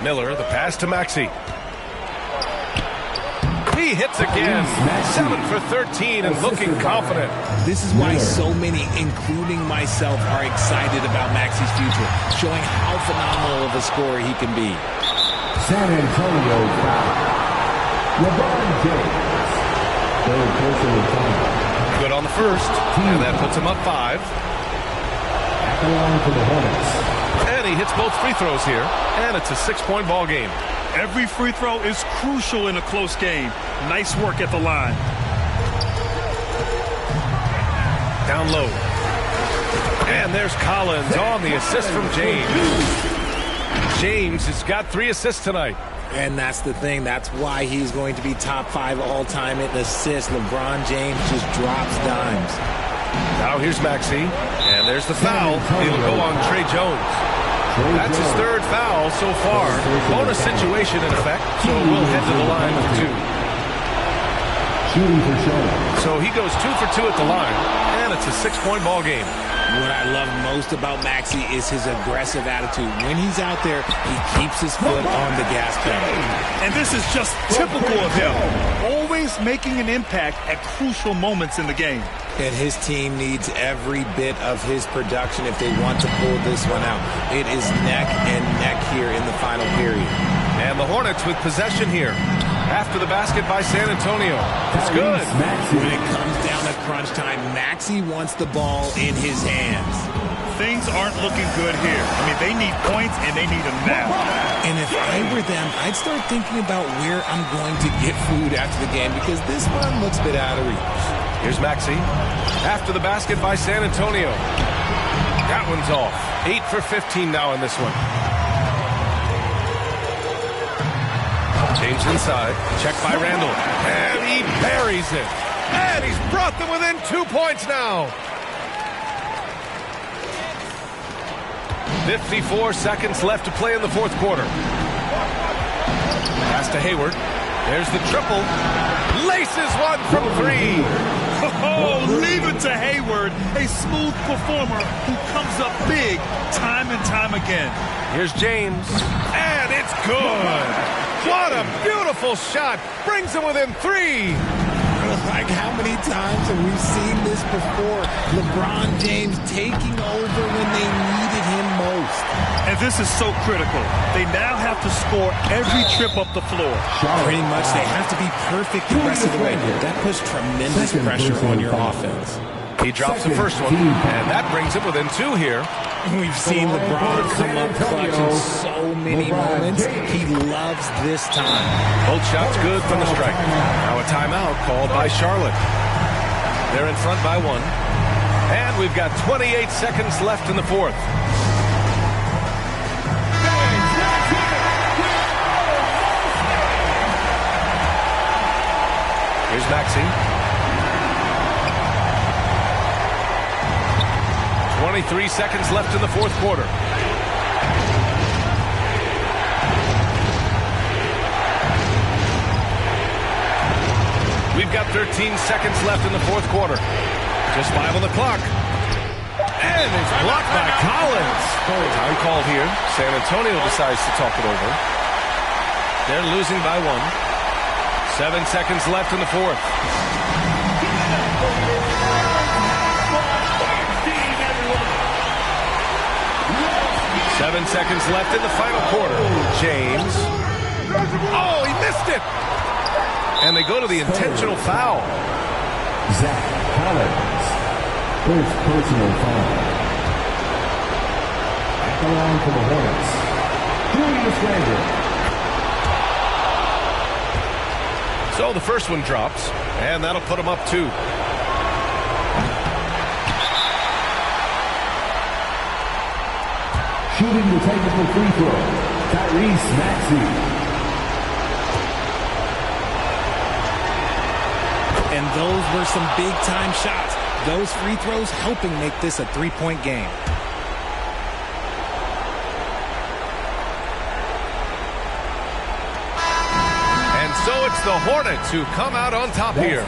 Miller, the pass to Maxey. He hits again. 7 for 13 and looking confident. This is why so many, including myself, are excited about Maxey's future, showing how phenomenal of a scorer he can be. San Antonio foul. LeBron James. Third personal foul. Good on the first, and that puts him up 5. Back along to the Hornets. And he hits both free throws here, and it's a 6-point ball game. Every free throw is crucial in a close game. Nice work at the line. Down low. And there's Collins on the assist from James. James has got 3 assists tonight. And that's the thing. That's why he's going to be top 5 all-time in assists. LeBron James just drops dimes. Now here's Maxey. And there's the foul. It'll go on Trey Jones. That's his 3rd foul so far. Bonus situation in effect, so we'll head to the line for 2. Shooting for Charlotte. So he goes 2 for 2 at the line, and it's a 6-point ball game. What I love most about Maxey is his aggressive attitude. When he's out there, he keeps his foot on the gas pedal. And this is just typical of him. Always making an impact at crucial moments in the game. And his team needs every bit of his production if they want to pull this one out. It is neck and neck here in the final period. And the Hornets with possession here. After the basket by San Antonio. It's good. When it comes down to crunch time, Maxey wants the ball in his hands. Things aren't looking good here. I mean, they need points, and they need them now. And if I were them, I'd start thinking about where I'm going to get food after the game, because this one looks a bit out of reach. Here's Maxey. After the basket by San Antonio. That one's off. 8 for 15 now in this one. James inside. Check by Randall. And he buries it. And he's brought them within 2 points now. 54 seconds left to play in the fourth quarter. Pass to Hayward. There's the triple. Laces one from 3. Oh, leave it to Hayward, a smooth performer who comes up big time and time again. Here's James. And it's good. What a beautiful shot. Brings him within 3. Like, how many times have we seen this before? LeBron James taking over when they needed him most. And this is so critical. They now have to score every trip up the floor. Pretty much, they have to be perfect the rest of the way. That puts tremendous pressure on your offense. He drops the first one, and that brings him within 2 here. We've seen LeBron come up clutch in so many moments. He loves this time. Both shots good from the strike. Now a timeout called by Charlotte. They're in front by 1. And we've got 28 seconds left in the fourth. Here's Maxey. 23 seconds left in the fourth quarter. We've got 13 seconds left in the fourth quarter. Just 5 on the clock. And it's blocked by Collins. Time called here. San Antonio decides to talk it over. They're losing by 1. 7 seconds left in the fourth. 7 seconds left in the final quarter. James. Oh, he missed it. And they go to the intentional foul. Zach Collins, first personal foul. At the line for the Hornets, Julius Randle. So the first one drops, and that'll put them up 2. Shooting the technical free throw, Tyrese Maxey. And those were some big-time shots. Those free throws helping make this a 3-point game. And so it's the Hornets who come out on top here.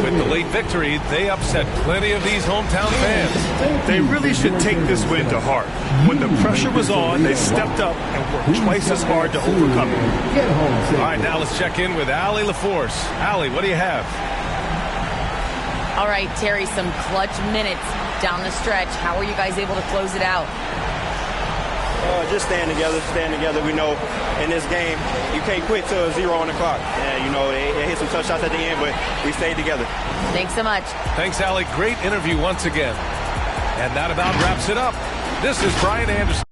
With the late victory, they upset plenty of these hometown fans. They really should take this win to heart. When the pressure was on, they stepped up and worked twice as hard to overcome it. All right, now let's check in with Allie LaForce. Allie, what do you have? All right, Terry, some clutch minutes down the stretch. How are you guys able to close it out? Just staying together. We know in this game, you can't quit till 0 on the clock. And, you know, they hit some tough shots at the end, but we stayed together. Thanks so much. Thanks, Allie. Great interview once again. And that about wraps it up. This is Brian Anderson.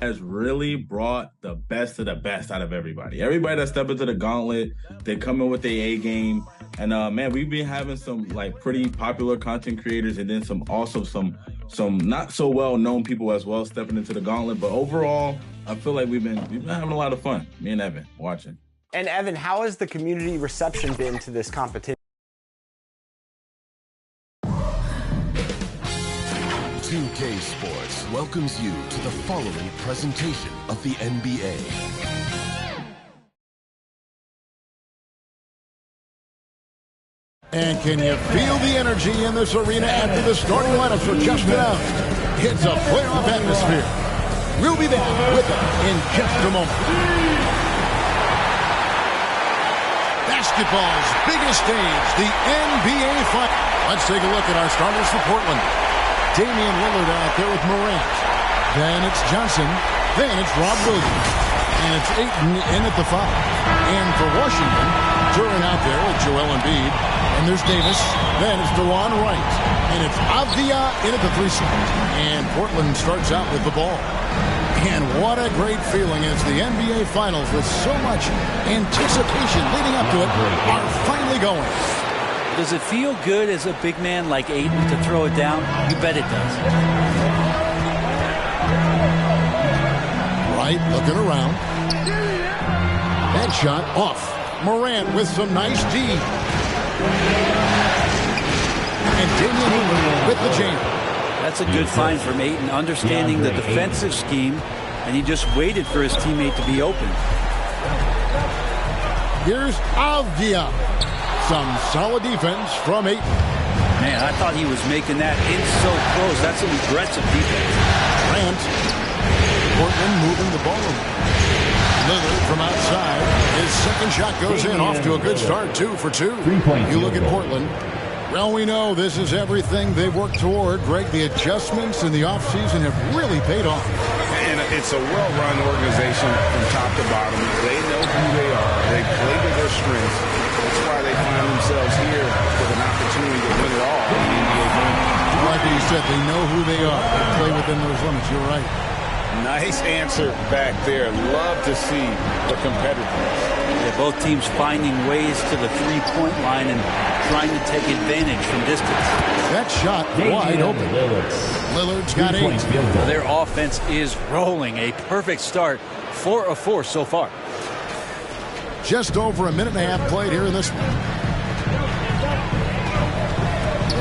Has really brought the best of the best out of everybody. Everybody that step into the gauntlet, they come in with their A game. And man, we've been having some like pretty popular content creators, and then some not so well known people as well stepping into the gauntlet. But overall, I feel like we've been having a lot of fun. Me and Evan watching. And Evan, how has the community reception been to this competition? 2K Sports welcomes you to the following presentation of the NBA. And can you feel the energy in this arena after the starting lineups are just announced? It's a playoff atmosphere. We'll be back with them in just a moment. Basketball's biggest stage, the NBA Finals. Let's take a look at our starters for Portland. Damian Lillard out there with Morant. Then it's Johnson. Then it's Rob Williams. And it's Ayton in at the 5. And for Washington, Duran out there with Joel Embiid. And there's Davis. Then it's DeLon Wright. And it's Avdia in at the 3 slot. And Portland starts out with the ball. And what a great feeling as the NBA Finals, with so much anticipation leading up to it, are finally going. Does it feel good as a big man like Ayton to throw it down? You bet it does. Right, looking around. That shot off. Morant with some nice D. And Damian Lillard with the jam. That's a good find from Ayton, understanding the defensive scheme, and he just waited for his teammate to be open. Here's Avdia. Some solid defense from Ayton. Man, I thought he was making that in so close. That's some aggressive defense. Grant. Portland moving the ball around. Lillard from outside. His second shot goes in, off to a good start, 2 for 2. You look at Portland. Well, we know this is everything they've worked toward. Greg, the adjustments in the offseason have really paid off. And it's a well-run organization from top to bottom. They know who they are. They play to their strengths. That's why they find themselves here with an opportunity to win it all in the NBA Finals. Like you said, they know who they are. They play within those limits. You're right. Nice answer back there. Love to see the competitiveness. Yeah, both teams finding ways to the three-point line and trying to take advantage from distance. That shot wide open. Lillard's got 8. Their offense is rolling. A perfect start. 4 of 4 so far. Just over a minute and a half played here in this one.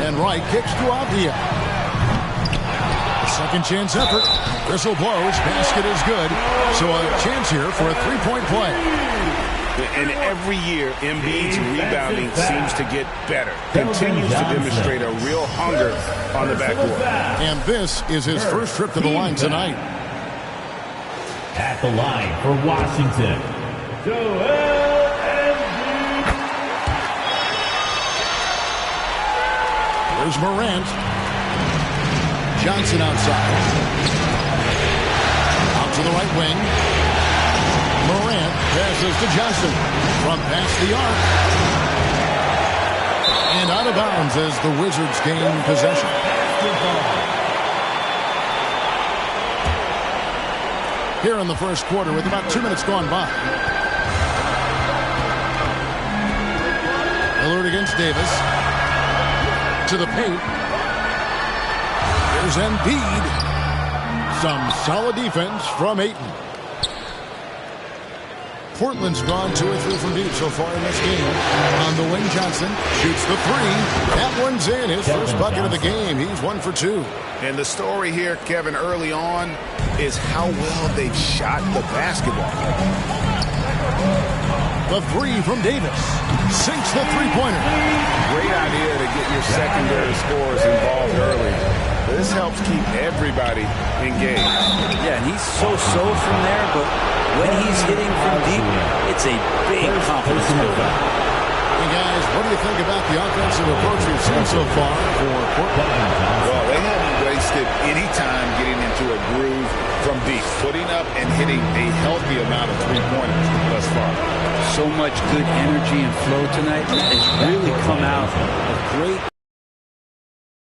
And Wright kicks to Avdia. Second chance effort. Whistle blows. Basket is good. So a chance here for a three-point play. And every year, Embiid's rebounding seems to get better. Continues to demonstrate a real hunger on the backboard. And this is his first trip to the line tonight. At the line for Washington, There's Morant. Johnson outside. Out to the right wing. Morant passes to Johnson. From past the arc. And out of bounds as the Wizards gain possession. Here in the first quarter with about 2 minutes gone by. Lillard against Davis. To the paint. Here's Embiid. Some solid defense from Ayton. Portland's gone 2 or 3 from deep so far in this game. On the wing, Johnson shoots the 3. That one's in. His first bucket of the game. He's 1 for 2. And the story here, Kevin, early on is how well they've shot the basketball. The 3 from Davis. Sinks the three-pointer. Great idea to get your secondary scorers involved early. This helps keep everybody engaged. Yeah, and he's so-so from there, but when he's hitting from deep, it's a big confidence builder. Hey, guys, what do you think about the offensive approach we've seen so far for Portland? Well, they haven't wasted any time getting into a groove from deep, putting up and hitting a healthy amount of three-pointers thus far. So much good energy and flow tonight. It's really come out of great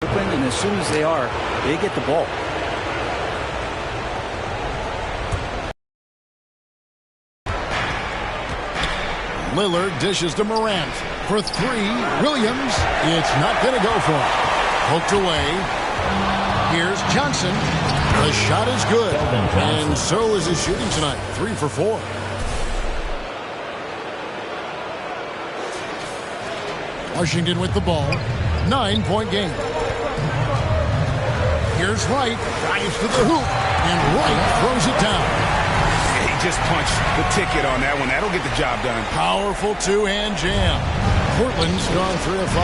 open, and as soon as they are, they get the ball. Lillard dishes to Morant for 3. Williams, it's not going to go for it. Poked away. Here's Johnson. The shot is good, and so is his shooting tonight. 3 for 4. Washington with the ball. 9-point game. Here's Wright. Drives to the hoop, and Wright throws it down. He just punched the ticket on that one. That'll get the job done. Powerful two-hand jam. Portland's gone 3 of 5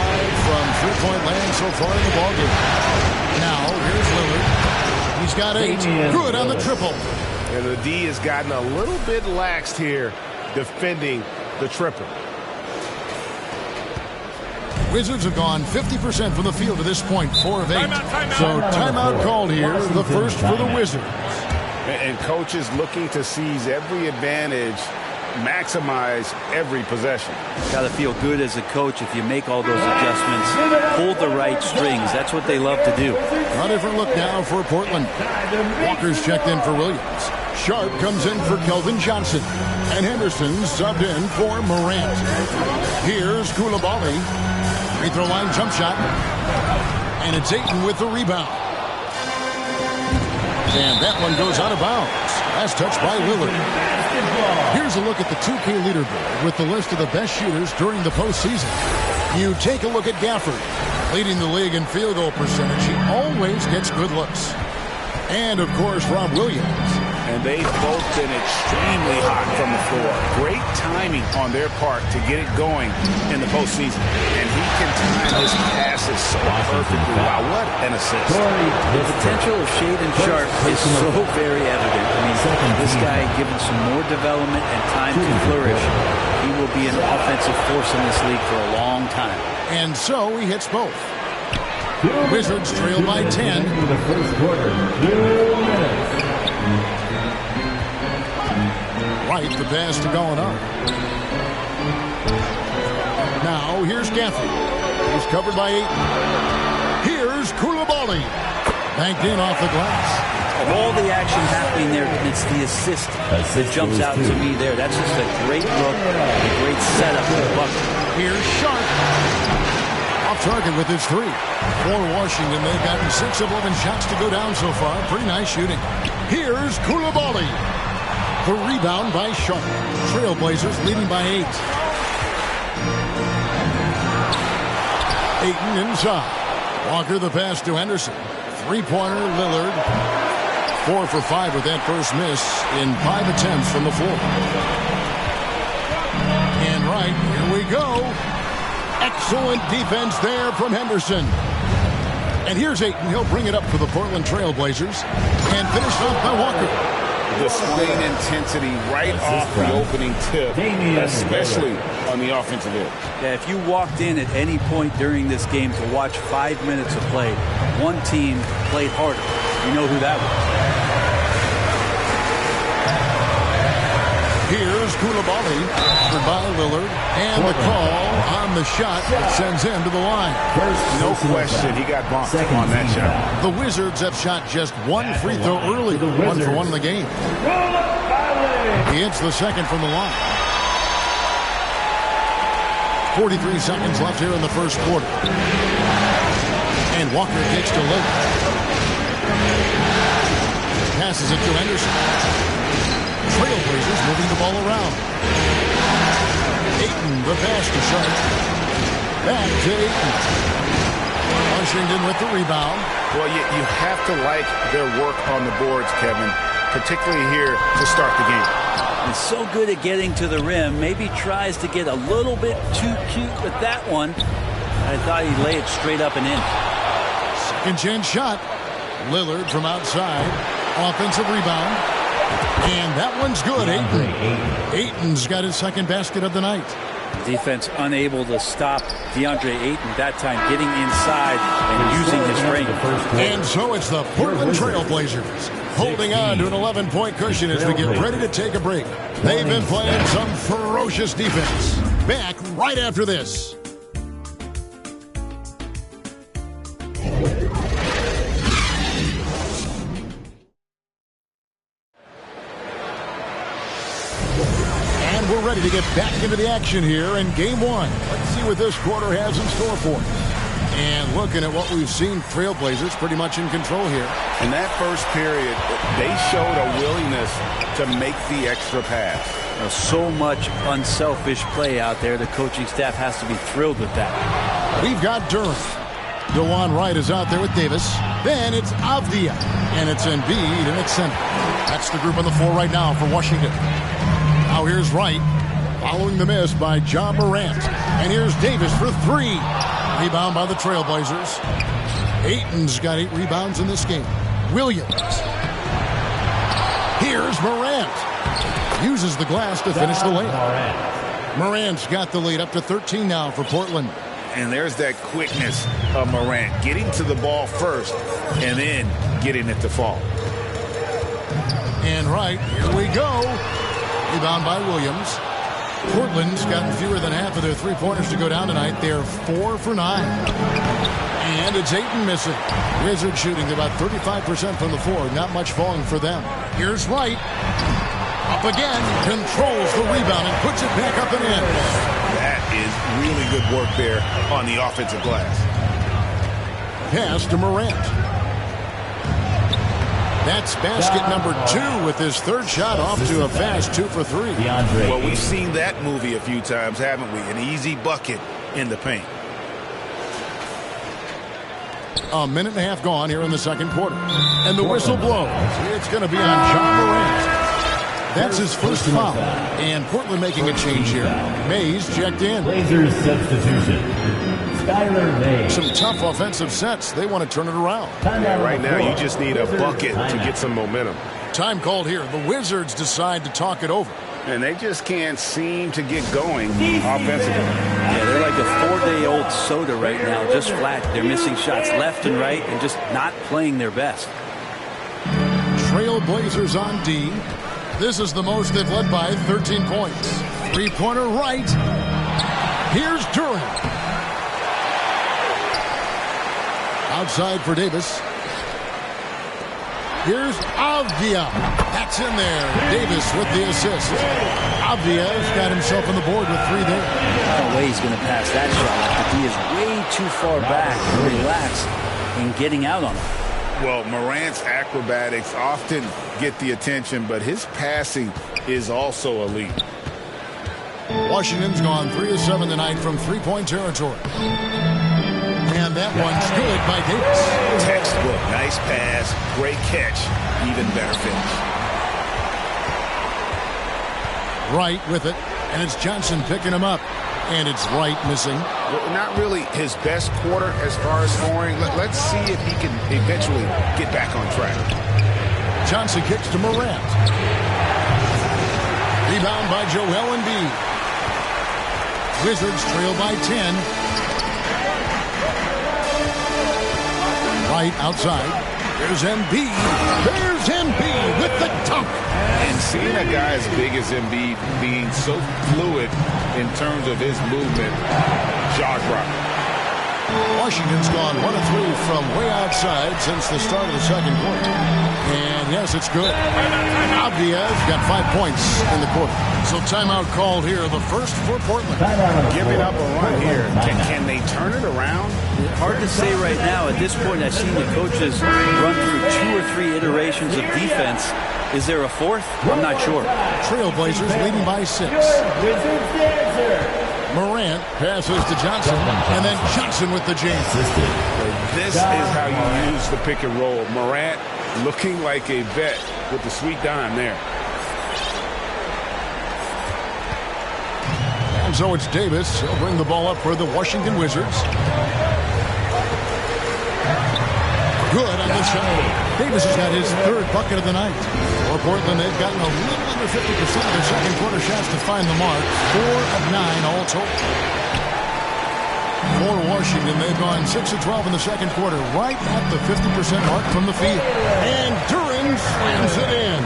from three-point land so far in the ballgame. Now, here's Lillard. He's got 8. Good on the triple. And the D has gotten a little bit laxed here defending the triple. Wizards have gone 50% from the field to this point, 4 of 8. So timeout called here, the first for the Wizards. And coaches looking to seize every advantage, maximize every possession. Got to feel good as a coach if you make all those adjustments, hold the right strings. That's what they love to do. A different look now for Portland. Walker's checked in for Williams. Sharp comes in for Kelvin Johnson. And Henderson subbed in for Morant. Here's Koulibaly. Free throw line jump shot. And it's Ayton with the rebound. And that one goes out of bounds. Last touch by Lillard. Here's a look at the 2K leaderboard with the list of the best shooters during the postseason. You take a look at Gafford, leading the league in field goal percentage. He always gets good looks. And, of course, Rob Williams. And they've both been extremely hot from the floor. Great timing on their part to get it going in the postseason. And he can time his passes so perfectly. Wow, what an assist. The potential of Shaedon Sharpe is so very evident. I mean, this guy, given some more development and time to flourish, he will be an offensive force in this league for a long time. And so he hits both. Wizards trail by 10. The first quarter, 2 minutes. Right, the pass to Gallinari. Now, here's Gafford. He's covered by 8. Here's Koulibaly. Banked in off the glass. Of all the action happening there, it's the assist that jumps out to me there. That's just a great look, a great setup for the bucket. Here's Sharp. Off target with his 3. For Washington, they've gotten 6 of 11 shots to go down so far. Pretty nice shooting. Here's Koulibaly. The rebound by Sharp. Trailblazers leading by 8. Ayton inside. Walker the pass to Henderson. Three-pointer, Lillard. 4 for 5 with that first miss in 5 attempts from the floor. And right, here we go. Excellent defense there from Henderson. And here's Ayton. He'll bring it up for the Portland Trailblazers. And finished off by Walker. Displaying intensity right off the opening tip, especially on the offensive end. Yeah, if you walked in at any point during this game to watch 5 minutes of play, one team played harder. You know who that was. Here's Koulibaly, covered by Lillard, and the call on the shot that sends him to the line. No question, he got bumped on that shot. The Wizards have shot just one free throw early, 1 for 1 in the game. He hits the second from the line. 43 seconds left here in the first quarter. And Walker kicks to Lillard. Passes it to Henderson. Trailblazers moving the ball around. Ayton, the pass to Sharp. Back to Ayton. Washington with the rebound. Well, you have to like their work on the boards, Kevin, particularly here to start the game. He's so good at getting to the rim. Maybe tries to get a little bit too cute with that one. I thought he'd lay it straight up and in. Second chance shot. Lillard from outside. Offensive rebound. And that one's good. Ayton's got his second basket of the night. Defense unable to stop DeAndre Ayton that time, getting inside and using his range. And so it's the Portland Trailblazers holding on to an 11-point cushion as we get ready to take a break. They've been playing some ferocious defense. Back right after this. We're ready to get back into the action here in game one. Let's see what this quarter has in store for us. And looking at what we've seen, Trailblazers pretty much in control here. In that first period, they showed a willingness to make the extra pass. So much unselfish play out there. The coaching staff has to be thrilled with that. We've got Durham. DeJuan Wright is out there with Davis. Then it's Avdia. And it's Embiid in its center. That's the group on the floor right now for Washington. Now here's Wright, following the miss by Ja Morant. And here's Davis for 3. Rebound by the Trailblazers. Ayton's got 8 rebounds in this game. Williams. Here's Morant. Uses the glass to finish the layup. Morant's got the lead up to 13 now for Portland. And there's that quickness of Morant, getting to the ball first and then getting it to fall. And right, here we go. Rebound by Williams. Portland's gotten fewer than half of their three-pointers to go down tonight. They're 4 for 9. And it's Ayton missing. Wizards shooting about 35% from the floor. Not much falling for them. Here's Wright. Up again. Controls the rebound and puts it back up and in. That is really good work there on the offensive glass. Pass to Morant. That's basket number 2 with his third shot off to a fast 2 for 3. Well, we've seen that movie a few times, haven't we? An easy bucket in the paint. A minute and a half gone here in the second quarter. And the whistle blows. It's going to be on Ja Morant. That's his first foul. And Portland making a change here. Mays checked in. Blazers substitution. Some tough offensive sets. They want to turn it around. Yeah, right now you just need a bucket to get some momentum. Time called here. The Wizards decide to talk it over. And they just can't seem to get going offensively. Yeah, they're like a 4-day-old soda right now, just flat. They're missing shots left and right and just not playing their best. Trailblazers on D. This is the most they've led by 13 points. Three-pointer right. Here's Durant. Outside for Davis. Here's Avdia. That's in there. Davis with the assist. Avdia's got himself on the board with 3 there. No way he's going to pass that shot. The D is way too far back to relax in getting out on it. Well, Morant's acrobatics often get the attention, but his passing is also elite. Washington's gone 3 of 7 tonight from three-point territory. And that one's good by Davis. Textbook. Nice pass. Great catch. Even better finish. Wright with it. And it's Johnson picking him up. And it's Wright missing. Well, not really his best quarter as far as scoring. Let's see if he can eventually get back on track. Johnson kicks to Morant. Rebound by Joel Embiid. Wizards trail by 10. Right outside. There's Embiid. There's Embiid with the dunk. And seeing a guy as big as Embiid being so fluid in terms of his movement, jaw-dropping. Washington's gone 1 of 3 from way outside since the start of the second quarter. And yes, it's good. Avdia's got 5 points in the quarter. So timeout called here, the first for Portland. Giving up a run here. Can they turn it around? Hard to say right now. At this point, I've seen the coaches run through 2 or 3 iterations of defense. Is there a fourth? I'm not sure. Trailblazers leading by 6. Morant passes to Johnson, and then Johnson with the jam. This is how you use the pick and roll. Morant looking like a vet with the sweet dime there. And so it's Davis. He'll bring the ball up for the Washington Wizards. Good on this shot. Davis has got his 3rd bucket of the night. For Portland, they've gotten a little under 50% of their second quarter shots to find the mark. 4 of 9 all total. For Washington, they've gone 6 of 12 in the second quarter, right at the 50% mark from the field. And Duran slams it in.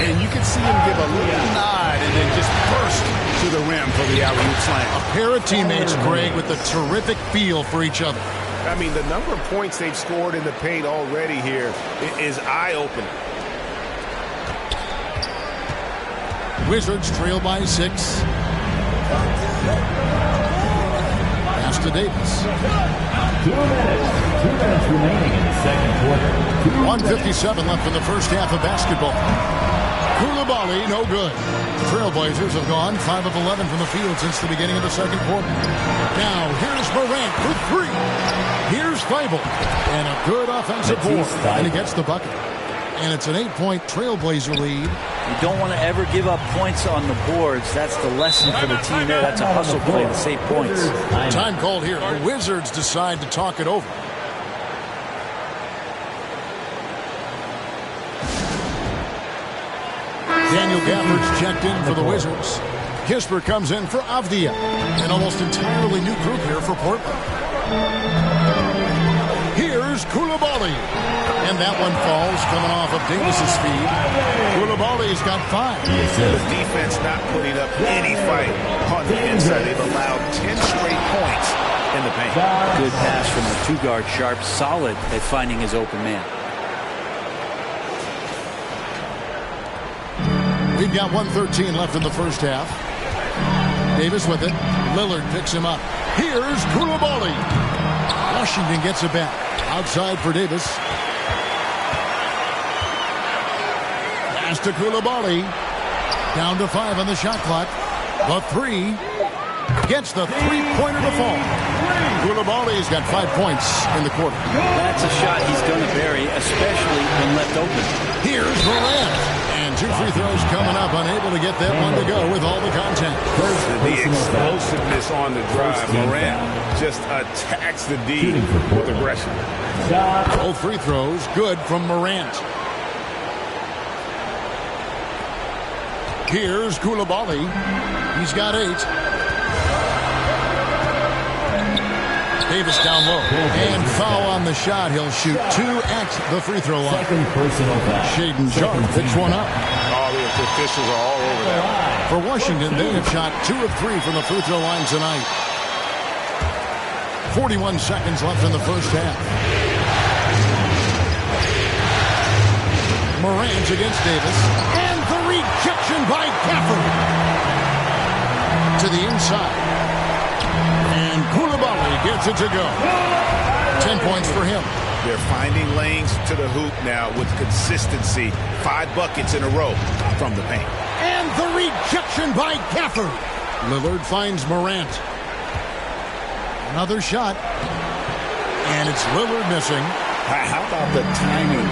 And you can see him give a little nod and then just burst to the rim for the alley-oop slam. A pair of teammates, Greg, with a terrific feel for each other. I mean, the number of points they've scored in the paint already here is eye-opening. Wizards trail by 6. Pass to Davis. 2 minutes remaining in the second quarter. 1:57 left in the first half of basketball. Koulibaly, no good. Trailblazers have gone 5 of 11 from the field since the beginning of the second quarter. Now, here's Morant with 3. Here's Thibault. And a good offensive board. And he gets the bucket. And it's an 8-point Trailblazer lead. You don't want to ever give up points on the boards. That's the lesson for the team there. That's a hustle play to save points. Time called here. The Wizards decide to talk it over. Daniel Gafford's checked in for the Wizards. Kisper comes in for Avdia. An almost entirely new group here for Portland. Here's Koulibaly. And that one falls coming off of Davis's feed. Koulibaly's got 5. The defense not putting up any fight on the inside. They've allowed 10 straight points in the paint. Good pass from the 2-guard Sharp. Solid at finding his open man. We've got 1:13 left in the first half. Davis with it. Lillard picks him up. Here's Koulibaly. Washington gets it back. Outside for Davis. Pass to Koulibaly. Down to 5 on the shot clock. The 3 gets the 3-pointer to fall. Koulibaly's got 5 points in the quarter. That's a shot he's going to bury, especially when left open. Here's Morant. And 2 free throws coming up, unable to get that one to go with all the content. The explosiveness on the drive. Morant just attacks the D with aggression. Both free throws good from Morant. Here's Koulibaly. He's got 8. Davis down low. And foul on the shot. He'll shoot 2 at the free throw line. Shaedon Sharpe picks one up. All the officials are all over that. For Washington, they have shot 2 of 3 from the free throw line tonight. 41 seconds left in the first half. Morant against Davis. And the rejection by Gafford. To the inside. And Koulibaly gets it to go. 10 points for him. They're finding lanes to the hoop now with consistency. 5 buckets in a row from the paint. And the rejection by Gafford. Lillard finds Morant. Another shot. And it's Lillard missing. How about the timing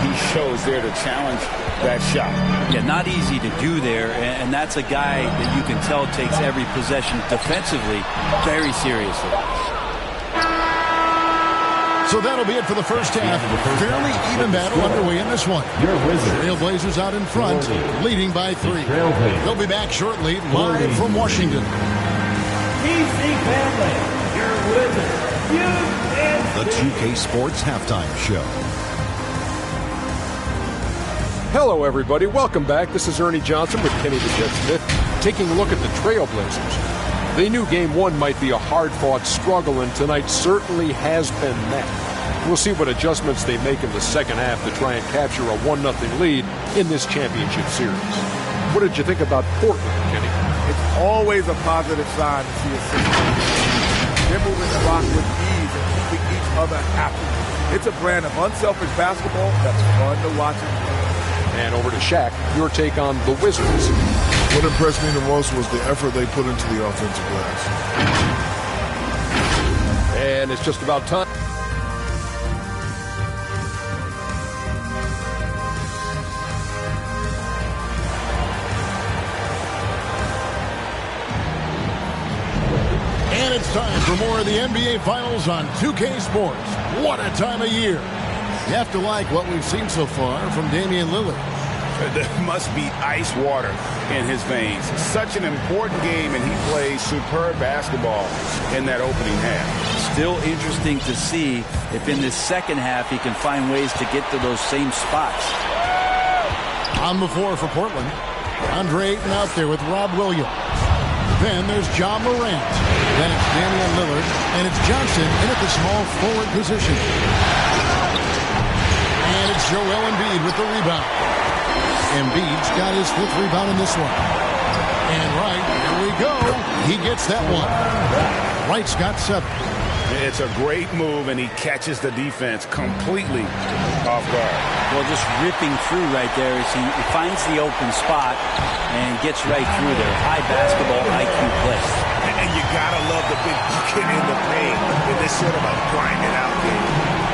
he shows there to challenge that shot? Yeah, not easy to do there, and that's a guy that you can tell takes every possession defensively very seriously. So that'll be it for the first half. Fairly even battle underway in this one. Trailblazers out in front, leading by 3. They'll be back shortly, live from Washington. the 2K Sports Halftime Show. Hello, everybody. Welcome back. This is Ernie Johnson with Kenny the Jet Smith, taking a look at the Trailblazers. They knew Game 1 might be a hard-fought struggle, and tonight certainly has been that. We'll see what adjustments they make in the second half to try and capture a 1-0 lead in this championship series. What did you think about Portland, Kenny? It's always a positive sign to see a system. They're moving the rock with ease and keeping each other happy. It's a brand of unselfish basketball that's fun to watch and play. And over to Shaq, your take on the Wizards. What impressed me the most was the effort they put into the offensive glass. And it's just about time. And it's time for more of the NBA Finals on 2K Sports. What a time of year. You have to like what we've seen so far from Damian Lillard. There must be ice water in his veins. Such an important game, and he plays superb basketball in that opening half. Still interesting to see if in this second half he can find ways to get to those same spots. On the floor for Portland, Andre Ayton out there with Rob Williams. Then there's John Morant. Then it's Damian Lillard, and it's Johnson in at the small forward position. And it's Joel Embiid with the rebound. Embiid's got his 5th rebound in this one. And Wright, here we go. He gets that one. Wright's got 7. It's a great move, and he catches the defense completely off guard. Well, just ripping through right there as he finds the open spot and gets right through there. High basketball IQ play. And you gotta love the big bucket in the paint in this sort of a grinding out game.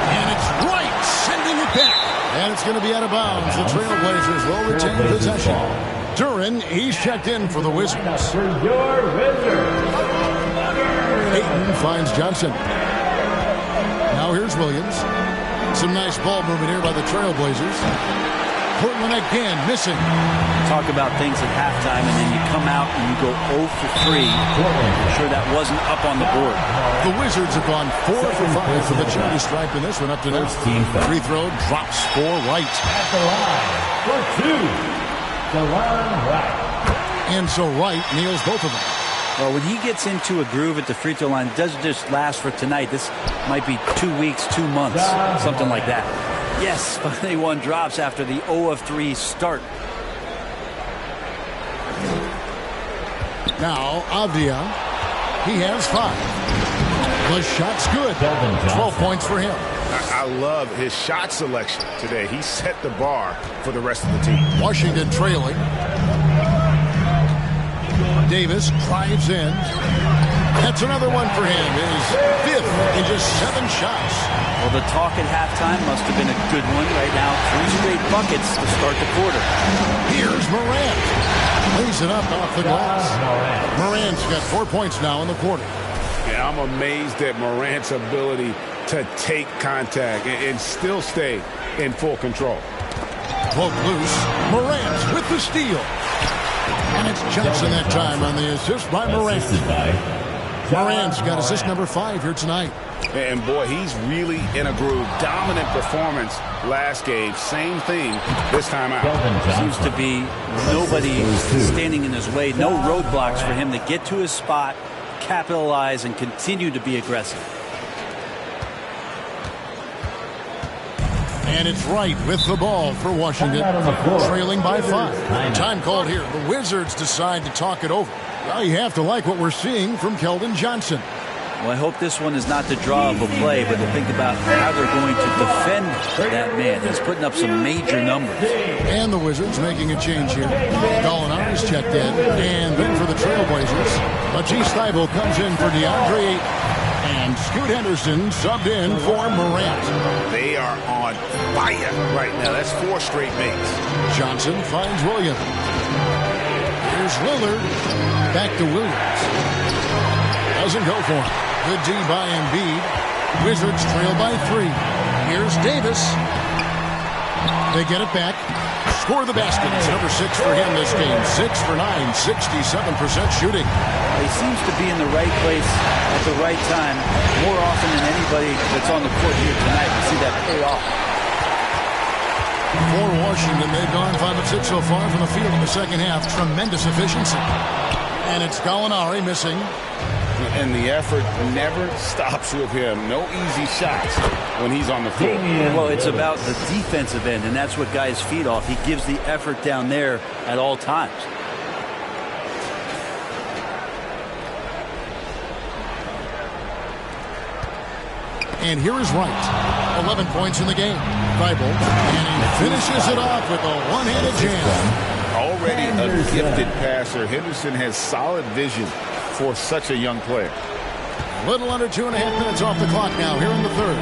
And it's Wright sending it back. And it's going to be out of bounds. The Trailblazers will retain possession. Duran, he's checked in for the Wizards. Ayton finds Johnson. Now here's Williams. Some nice ball movement here by the Trailblazers. Portland again missing. Talk about things at halftime, and then you come out and you go 0 for 3. I'm sure that wasn't up on the board. The Wizards have gone 4 for 5 for the charity stripe in this one up to now. Free throw drops for Wright. At the line for 2, DeLon Wright. And so Wright nails both of them. Well, when he gets into a groove at the free throw line, it doesn't just last for tonight. This might be 2 weeks, 2 months, something like that. Yes, finally one drops after the 0 of 3 start. Now, Avdia, he has 5. The shot's good. 12 points for him. I love his shot selection today. He set the bar for the rest of the team. Washington trailing. Davis drives in. That's another one for him. His 5th in just 7 shots. Well, the talk at halftime must have been a good one. Right now, 3 straight buckets to start the quarter. Here's Morant. Lays it up off the glass. Morant's got 4 points now in the quarter. Yeah, I'm amazed at Morant's ability to take contact and still stay in full control. Poke loose. Morant with the steal. And it's Johnson that time on the assist by Morant. Morant's got assist number 5 here tonight. And boy, he's really in a groove. Dominant performance last game. Same thing this time out. Seems to be nobody standing in his way. No roadblocks for him to get to his spot, capitalize, and continue to be aggressive. And it's Wright with the ball for Washington. Trailing by 5. Time called here. The Wizards decide to talk it over. Well, you have to like what we're seeing from Keldon Johnson. Well, I hope this one is not the draw of a play, but to think about how they're going to defend that man. He's putting up some major numbers. And the Wizards making a change here. Gallinari's checked in. And then for the Trailblazers, Matisse Thybulle comes in for DeAndre Ayton. And Scoot Henderson subbed in for Morant. They are on fire right now. That's 4 straight makes. Johnson finds Williams. Here's Lillard. Back to Williams. Doesn't go for him. Good D by Embiid. Wizards trail by 3. Here's Davis. They get it back. score the basket. It's number 6 for him this game. 6 for 9, 67% shooting. He seems to be in the right place at the right time more often than anybody that's on the court here tonight. We see that pay off. For Washington, they've gone 5 of 6 so far from the field in the second half. Tremendous efficiency. And it's Gallinari missing. And the effort never stops with him. No easy shots when he's on the floor. Well, it's about the defensive end, and that's what guys feed off. He gives the effort down there at all times. And here is Wright. 11 points in the game. Bible. And he finishes it off with a one-handed jam. Already a gifted passer. Henderson has solid vision for such a young player. A little under 2.5 minutes off the clock now here in the third.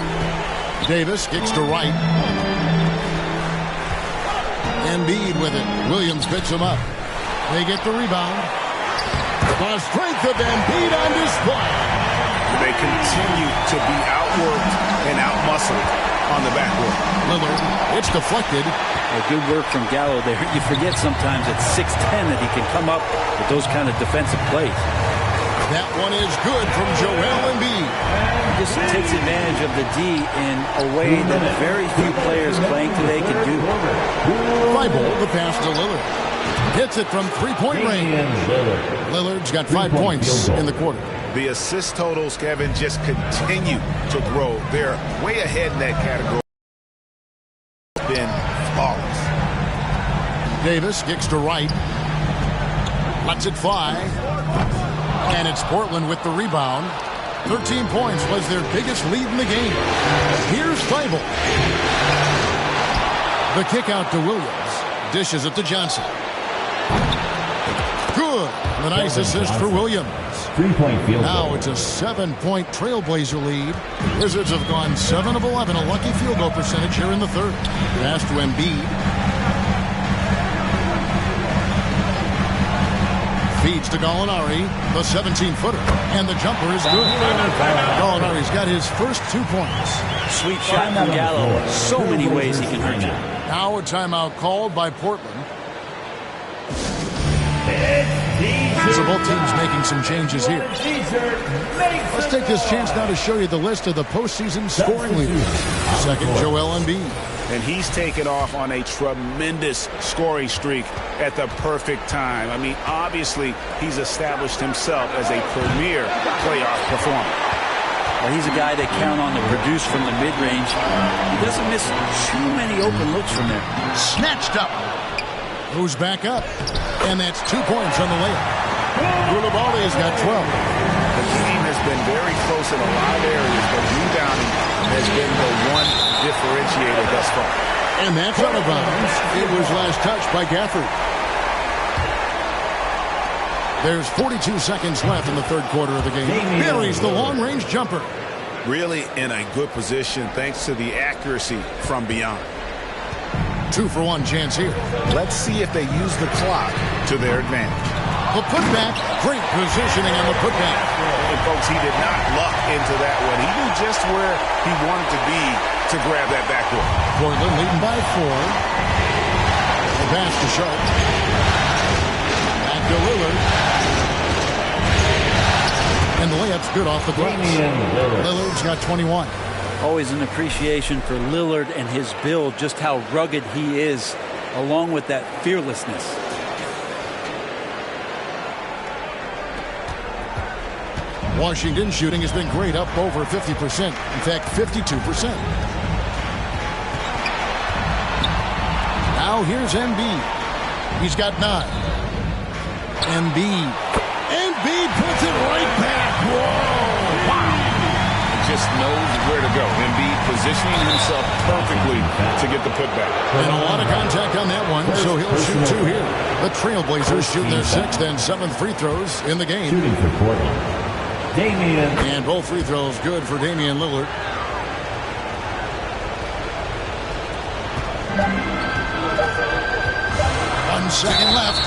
Davis kicks to Wright. Embiid with it. Williams picks him up. They get the rebound. The strength of Embiid on display. They continue to be outworked and outmuscled on the backcourt. Lillard, it's deflected. Good work from Gallo there. You forget sometimes at 6'10" that he can come up with those kind of defensive plays. That one is good from Joel Embiid. This takes advantage of the D in a way that very few players playing today can do. Bible, the pass to Lillard. Hits it from three-point range. Lillard's got 5 points in the quarter. The assist totals, Kevin, just continue to grow. They're way ahead in that category. Been flawless. Davis kicks to Wright. Lets it fly. And it's Portland with the rebound. 13 points was their biggest lead in the game. Here's Thibault. The kick out to Williams. Dishes it to Johnson. Good. The nice assist for Williams. 3-point field goal. Now it's a 7-point Trailblazer lead. Wizards have gone 7 of 11, a lucky field goal percentage here in the third. Pass to Embiid. Feeds to Gallinari, the 17-footer, and the jumper is good. Gallinari's got his first 2 points. Sweet shot from Gallo. So many ways he can hurt you. Now a timeout called by Portland. So both teams making some changes here. Let's take this chance now to show you the list of the postseason scoring leaders. Second, Joel Embiid. And he's taken off on a tremendous scoring streak at the perfect time. I mean, obviously, he's established himself as a premier playoff performer. Well, he's a guy they count on to produce from the mid-range. He doesn't miss too many open looks from there. Snatched up. Moves back up. And that's 2 points on the layup. Koulibaly's got 12. The team has been very close in a lot of areas, but rebounding has been the one differentiator thus far. And that's out of bounds. It was last touched by Gafford. There's 42 seconds left in the third quarter of the game. Buries the long-range jumper. Really in a good position thanks to the accuracy from beyond. 2-for-1 chance here. Let's see if they use the clock to their advantage. The putback, great positioning on the putback. And folks, he did not luck into that one. He knew just where he wanted to be to grab that backboard. Portland leading by 4. The pass to Sharp. Back to Lillard. And the layup's good off the glass. Lillard's got 21. Always an appreciation for Lillard and his build, just how rugged he is, along with that fearlessness. Washington shooting has been great, up over 50%. In fact, 52%. Now here's Embiid. He's got 9. Embiid puts it right back. Whoa! Wow! Just knows where to go. Embiid positioning himself perfectly to get the putback. And a lot of contact on that one, so he'll shoot 2 here. The Trailblazers shoot their 6th and 7th free throws in the game. Shooting for Portland. Damian. And both free throws good for Damian Lillard. One second left.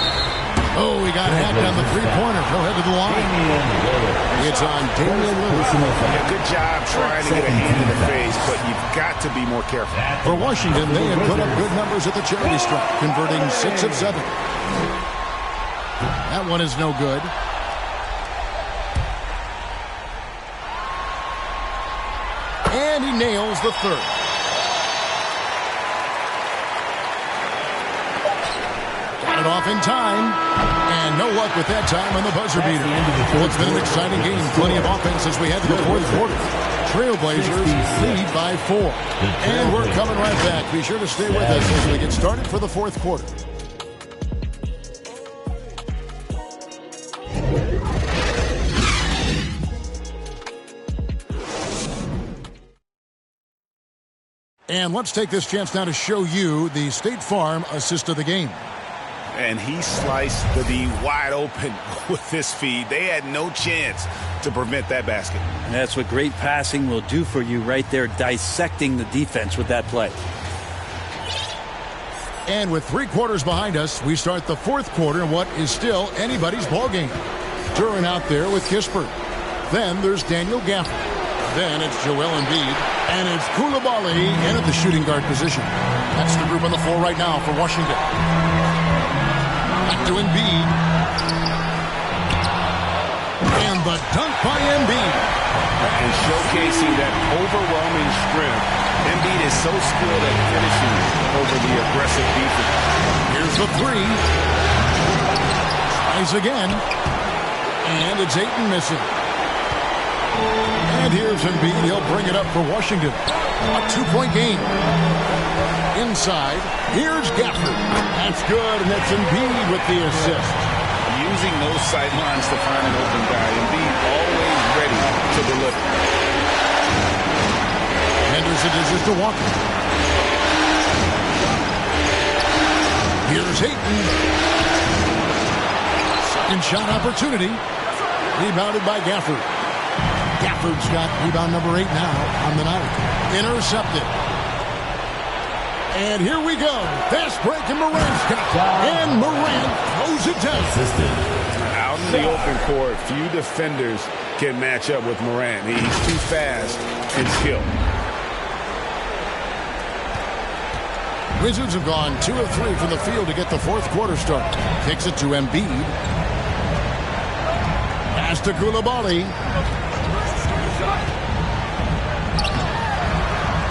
Oh, he got hacked on the three-pointer. He'll head to the line. It's on Damian Lillard. Yeah, good job trying to get a hand in the face, but you've got to be more careful. For Washington, they had put up good numbers at the charity stripe, converting 6 of 7. That one is no good. And he nails the third. Got it off in time. And no luck with that time on the buzzer beater. Well, it's been an exciting game. Plenty of offense as we head to the fourth quarter. Trailblazers lead by 4. And we're coming right back. Be sure to stay with us as we get started for the fourth quarter. And let's take this chance now to show you the State Farm assist of the game. And he sliced the D wide open with this feed. They had no chance to prevent that basket. And that's what great passing will do for you right there, dissecting the defense with that play. And with 3 quarters behind us, we start the fourth quarter in what is still anybody's ballgame. Duran out there with Kispert. Then there's Daniel Gafford. Then it's Joel Embiid. And it's Coulibaly in at the shooting guard position. That's the group on the floor right now for Washington. Back to Embiid. And the dunk by Embiid. And showcasing that overwhelming strength. Embiid is so skilled at finishing over the aggressive defense. Here's the 3. Tries again. And it's Ayton missing. And here's Embiid. He'll bring it up for Washington. A 2-point game. Inside, here's Gafford. That's good, and that's Embiid with the assist. Using those sight lines to find an open guy. Embiid always ready to deliver. Henderson dishes to Walker. Here's Ayton. Second shot opportunity. Rebounded by Gafford. Gafford's got rebound number 8 now on the night. Intercepted. And here we go. Fast break, and Morant's got it. And Morant throws it down. Out in the open court, few defenders can match up with Morant. He's too fast and skilled. Wizards have gone 2 of 3 from the field to get the fourth quarter started. Kicks it to Embiid. Pass to Coulibaly.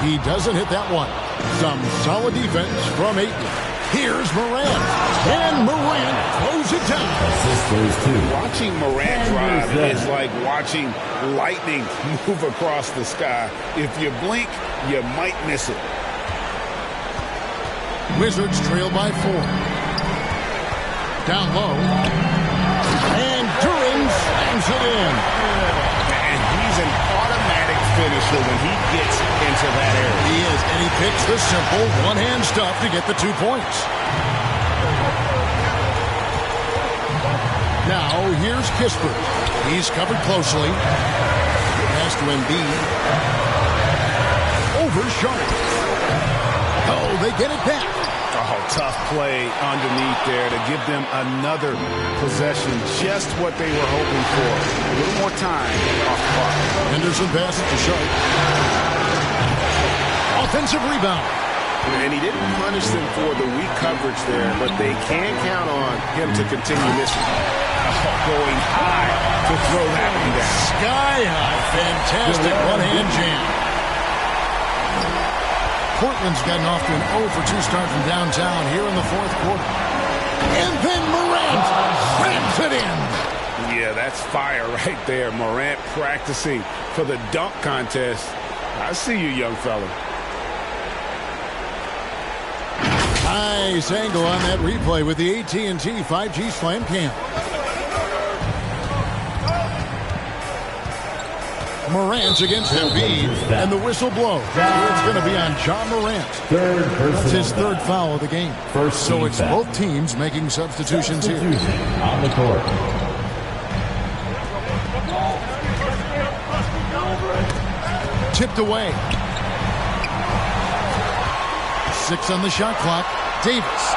He doesn't hit that one. Some solid defense from Ayton. Here's Morant. And Morant throws it down. Watching Morant drive is like watching lightning move across the sky. If you blink, you might miss it. Wizards trail by 4. Down low. And Duran slams it in. And he's an automatic finisher when he gets into that area. He is, and he picks the simple one-hand stuff to get the 2 points. Now, here's Kispert. He's covered closely. Pass to Embiid. Over Sharp. Oh, they get it back. Oh, tough play underneath there to give them another possession. Just what they were hoping for. A little more time off the clock. Henderson passes to Sharp. Offensive rebound. And he didn't punish them for the weak coverage there, but they can count on him to continue missing. Oh, going high to throw that one down. Sky high. Fantastic one-hand jam. Portland's gotten off to an 0-for-2 start from downtown here in the fourth quarter. And then Morant rams it in. Yeah, that's fire right there. Morant practicing for the dunk contest. I see you, young fella. Nice angle on that replay with the AT&T 5G Slam Cam. Morant against Embiid, and the whistle blows. It's going to be on John Morant. That's his 3rd foul of the game. So it's both teams making substitutions here. On the court. Tipped away. 6 on the shot clock. Davis.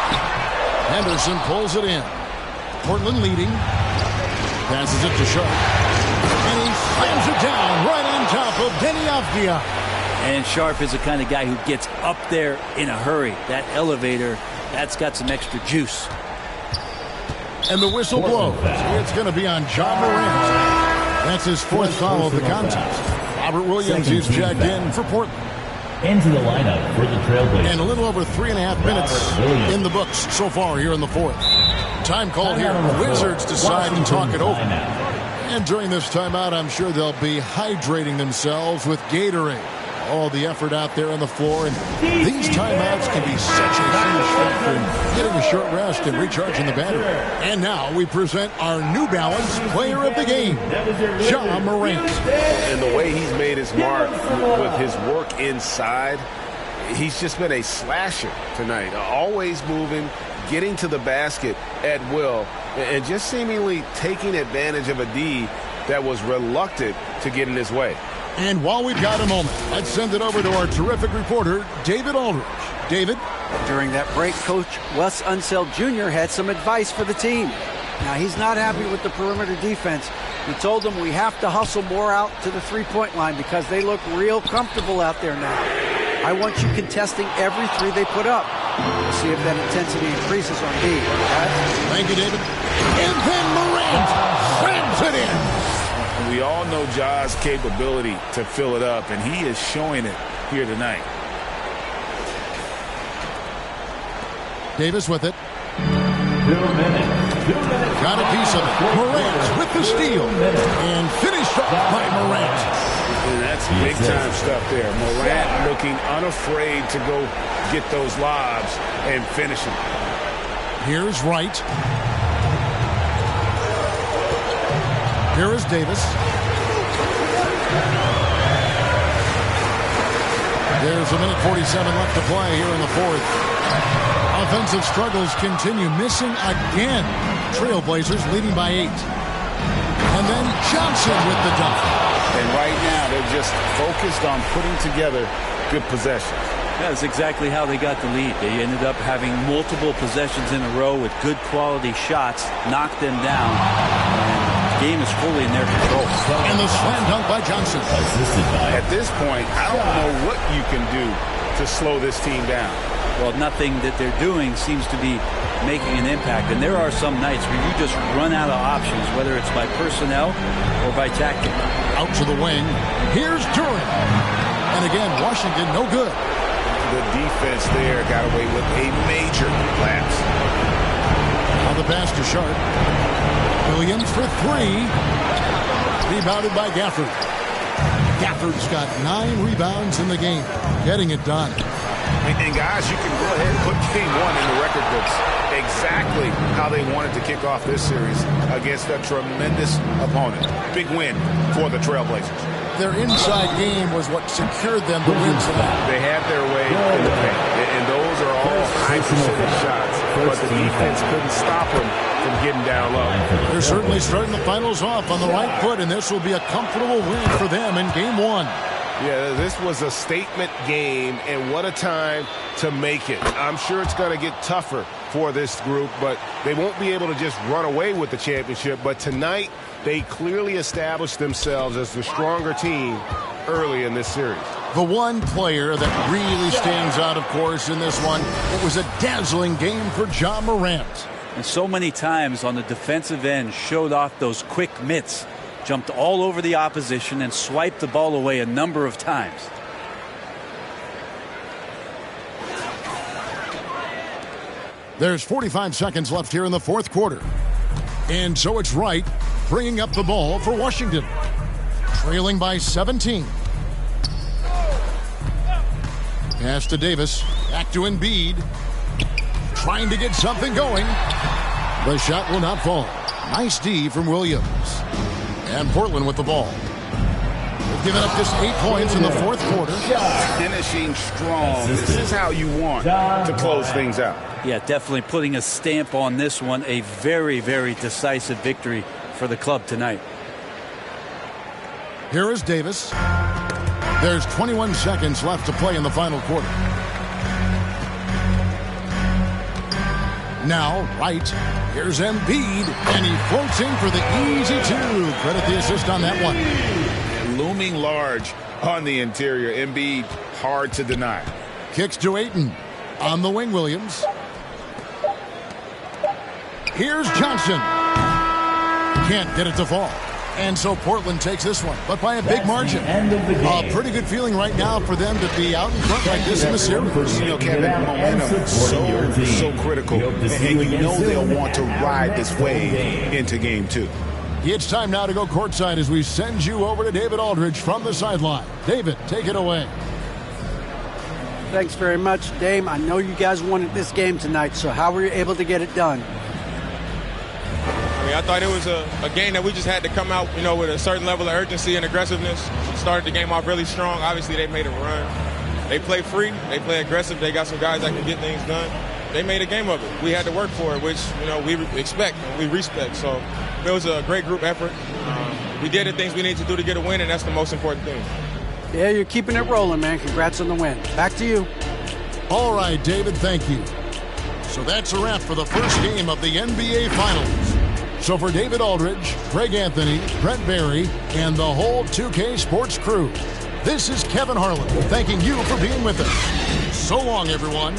Henderson pulls it in. Portland leading. Passes it to Sharp. And he slams it down right on top of Penny Avdia. And Sharp is the kind of guy who gets up there in a hurry. That elevator, that's got some extra juice. And the whistle blows. It's going to be on John Morant. That's his fourth foul of the contest. Robert Williams is checked in for Portland. Into the lineup for the Trailblazers. And a little over 3.5 minutes in the books so far here in the fourth. Time called here. The Wizards decide to talk it over. And during this timeout, I'm sure they'll be hydrating themselves with Gatorade. All the effort out there on the floor. And these timeouts can be such a huge factor in getting a short rest and recharging the battery. And now we present our New Balance player of the game, John Morant. And the way he's made his mark with his work inside, he's just been a slasher tonight. Always moving, getting to the basket at will, and just seemingly taking advantage of a D that was reluctant to get in his way. And while we've got a moment, let's send it over to our terrific reporter, David Aldridge. David? During that break, Coach Wes Unseld Jr. had some advice for the team. Now, he's not happy with the perimeter defense. He told them we have to hustle more out to the three-point line because they look real comfortable out there now. I want you contesting every three they put up. We'll see if that intensity increases on D. Thank you, David. And then Morant slams it in. We all know Ja's capability to fill it up, and he is showing it here tonight. Davis with it. 2 minutes. Got a piece of it. Morant with the steal. And finished up by Morant. And that's big-time stuff there. Morant looking unafraid to go get those lobs and finish them. Here's Wright. Here is Davis. There's 1:47 left to play here in the fourth. Offensive struggles continue, missing again. Trailblazers leading by 8. And then Johnson with the dunk. And right now, they're just focused on putting together good possessions. That's exactly how they got the lead. They ended up having multiple possessions in a row with good quality shots, knocked them down. The game is fully in their control. And the slam dunk by Johnson. At this point, I don't know what you can do to slow this team down. Well, nothing that they're doing seems to be making an impact. And there are some nights where you just run out of options, whether it's by personnel or by tactic. Out to the wing. Here's Durant. And again, Washington no good. The defense there got away with a major lapse. Now the pass to Sharp. Williams for 3. Rebounded by Gafford. Gafford's got 9 rebounds in the game. Getting it done. And guys, you can go ahead and put game 1 in the record books. Exactly how they wanted to kick off this series against a tremendous opponent. Big win for the Trailblazers. Their inside game was what secured them the win tonight. They had their way in the paint, and those are all high percentage shots, but the defense couldn't stop them from getting down low. They're certainly starting the finals off on the right foot, and this will be a comfortable win for them in game 1. Yeah, this was a statement game, and what a time to make it. I'm sure it's going to get tougher for this group, but they won't be able to just run away with the championship. But tonight, they clearly established themselves as the stronger team early in this series. The one player that really stands out, of course, in this one, it was a dazzling game for John Morant. And so many times on the defensive end showed off those quick mitts. Jumped all over the opposition and swiped the ball away a number of times. There's 45 seconds left here in the fourth quarter. And so it's Wright bringing up the ball for Washington. Trailing by 17. Pass to Davis. Back to Embiid. Trying to get something going. The shot will not fall. Nice D from Williams. And Portland with the ball. They've given up just 8 points in the fourth quarter. Finishing strong. This is how you want to close things out. Yeah, definitely putting a stamp on this one. A very, very decisive victory for the club tonight. Here is Davis. There's 21 seconds left to play in the final quarter. Now, Wright Here's Embiid, and he floats in for the easy two. Credit the assist on that one. Looming large on the interior. Embiid, hard to deny. Kicks to Ayton. On the wing, Williams. Here's Johnson. Can't get it to fall. And so Portland takes this one, but by a big margin. A pretty good feeling right now for them to be out in front like this in the series. You know, Kevin, momentum so critical, and you know they'll want to ride this wave into game 2. It's time now to go courtside as we send you over to David Aldridge from the sideline. David, take it away. Thanks very much, Dame. I know you guys wanted this game tonight, so how were you able to get it done? I thought it was a game that we just had to come out, with a certain level of urgency and aggressiveness. Started the game off really strong. Obviously, they made a run. They play free. They play aggressive. They got some guys that can get things done. They made a game of it. We had to work for it, which, we expect and we respect. So it was a great group effort. We did the things we need to do to get a win, and that's the most important thing. Yeah, you're keeping it rolling, man. Congrats on the win. Back to you. All right, David, thank you. So that's a wrap for the first game of the NBA Finals. So for David Aldridge, Greg Anthony, Brent Barry, and the whole 2K Sports crew, this is Kevin Harlan thanking you for being with us. So long, everyone.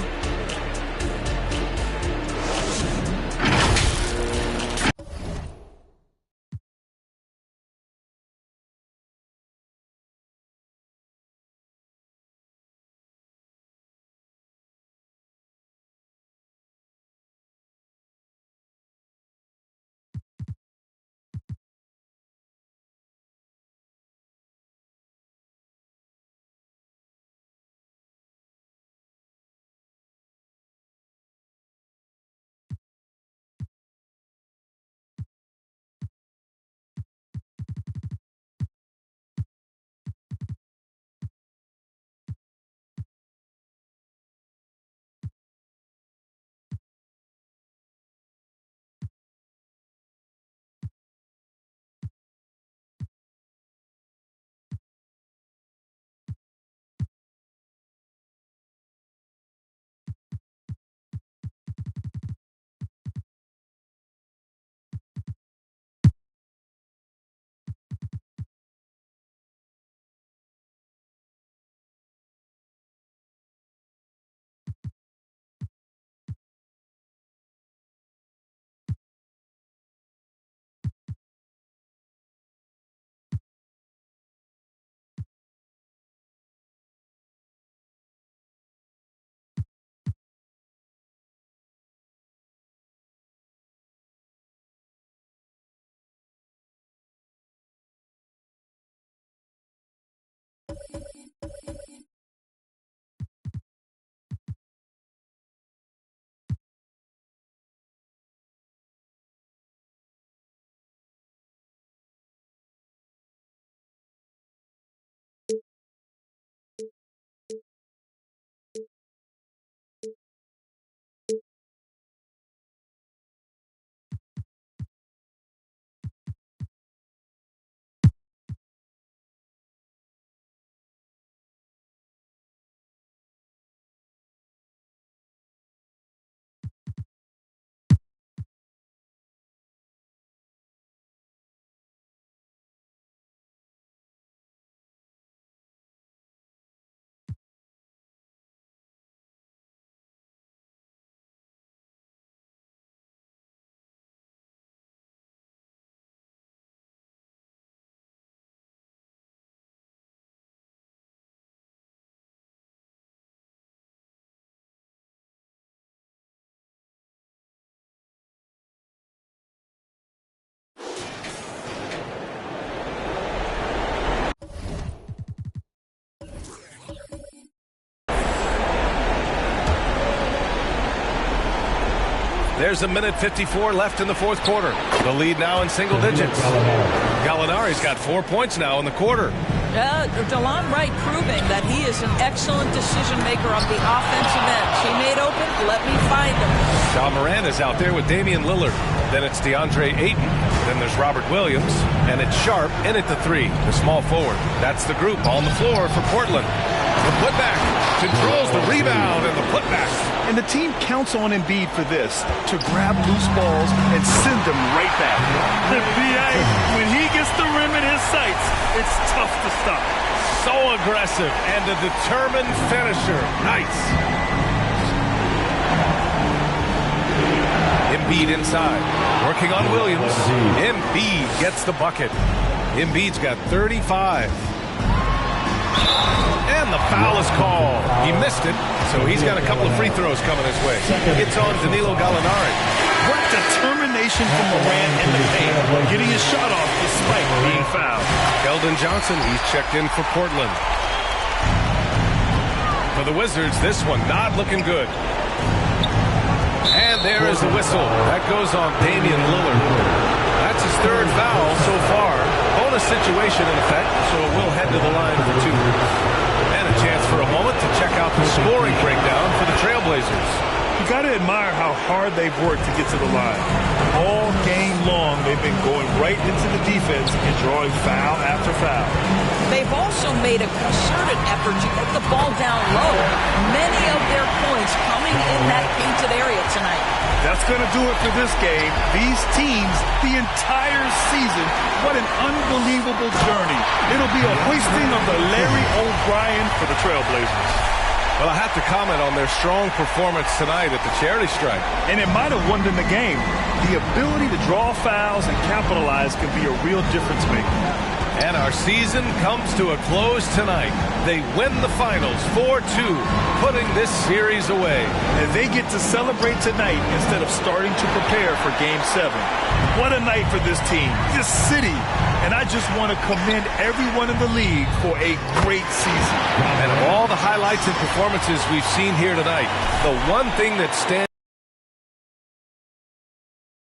There's a minute 54 left in the fourth quarter. The lead now in single digits. Gallinari's got 4 points now in the quarter. DeLon Wright proving that he is an excellent decision maker on the offensive end. Teammate open, let me find him. Ja Morant is out there with Damian Lillard. Then it's DeAndre Ayton. Then there's Robert Williams. And it's Sharp in at the 3, the small forward. That's the group on the floor for Portland. The putback. Controls the rebound and the putback. And the team counts on Embiid for this, to grab loose balls and send them right back. When he gets the rim in his sights, it's tough to stop. So aggressive and a determined finisher. Nice. Embiid inside. Working on Williams. Embiid gets the bucket. Embiid's got 35. And the foul is called. He missed it, so he's got a couple of free throws coming his way. It's on Danilo Gallinari. What determination from Morant in the paint, getting his shot off despite being fouled. Keldon Johnson, he's checked in for Portland. For the Wizards, this one not looking good. And there is the whistle. That goes on Damian Lillard. That's his third foul so far. Bonus situation in effect, so it will head to the line for two. And a chance for a moment to check out the scoring breakdown for the Trailblazers. You got to admire how hard they've worked to get to the line. All game long, they've been going right into the defense and drawing foul after foul. They've also made a concerted effort to get the ball down low. Many of their points coming in that painted area tonight. That's going to do it for this game. These teams, the entire season, what an unbelievable journey. It'll be a hoisting of the Larry O'Brien for the Trailblazers. Well, I have to comment on their strong performance tonight at the charity strike. And it might have won them the game. The ability to draw fouls and capitalize can be a real difference maker. And our season comes to a close tonight. They win the finals 4-2, putting this series away. And they get to celebrate tonight instead of starting to prepare for Game 7. What a night for this team, this city. And I just want to commend everyone in the league for a great season. And of all the highlights and performances we've seen here tonight, the one thing that stands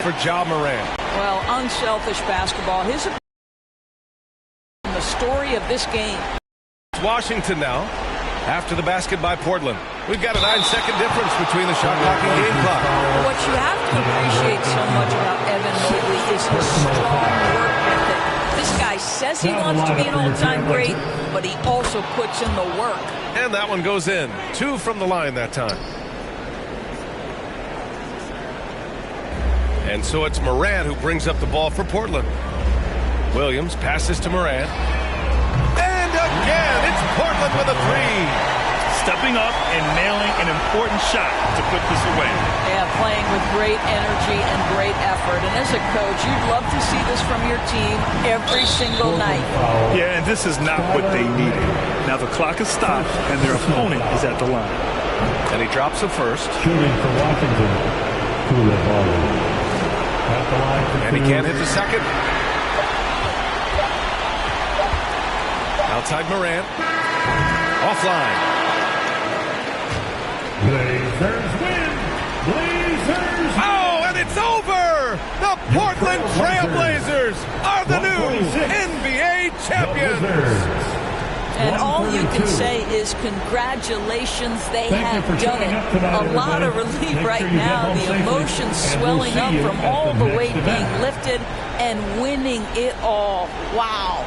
for Ja Morant. Well, unselfish basketball. His the story of this game. Washington now, after the basket by Portland. We've got a 9-second difference between the shot clock and game clock. What you have to appreciate so much about Evan Mobley is his strong work ethic. This guy says he wants to be an all-time great, but he also puts in the work. And that one goes in. 2 from the line that time. And so it's Morant who brings up the ball for Portland. Williams passes to Morant. And again, it's Portland with a 3. Stepping up and nailing an important shot to put this away. Yeah, playing with great energy and great effort. And as a coach, you'd love to see this from your team every single night. Yeah, and this is not what they needed. Now the clock is stopped, and their opponent is at the line. And he drops the first. Shooting for Washington. And he can't hit the second. Outside Morant. Offline. Blazers win! Blazers! Oh, and it's over! The Portland Trailblazers are the new NBA champions! And all you can say is congratulations, they have done it. A lot of relief right now. The emotions swelling up from all the weight being lifted and winning it all. Wow.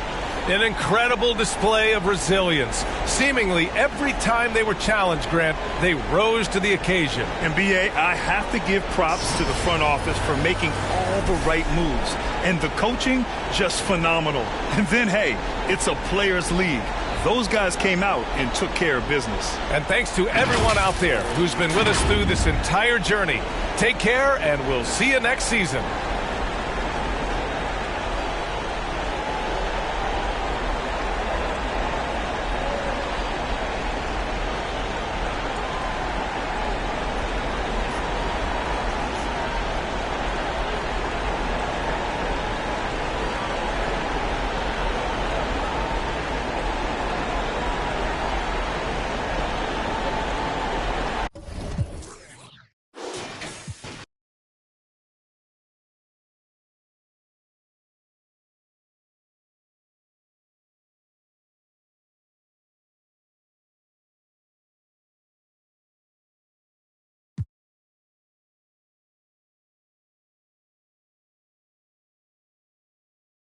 An incredible display of resilience. Seemingly every time they were challenged, Grant, they rose to the occasion. And B.A., I have to give props to the front office for making all the right moves. And the coaching, just phenomenal. And then, hey, it's a players' league. Those guys came out and took care of business. And thanks to everyone out there who's been with us through this entire journey. Take care, and we'll see you next season.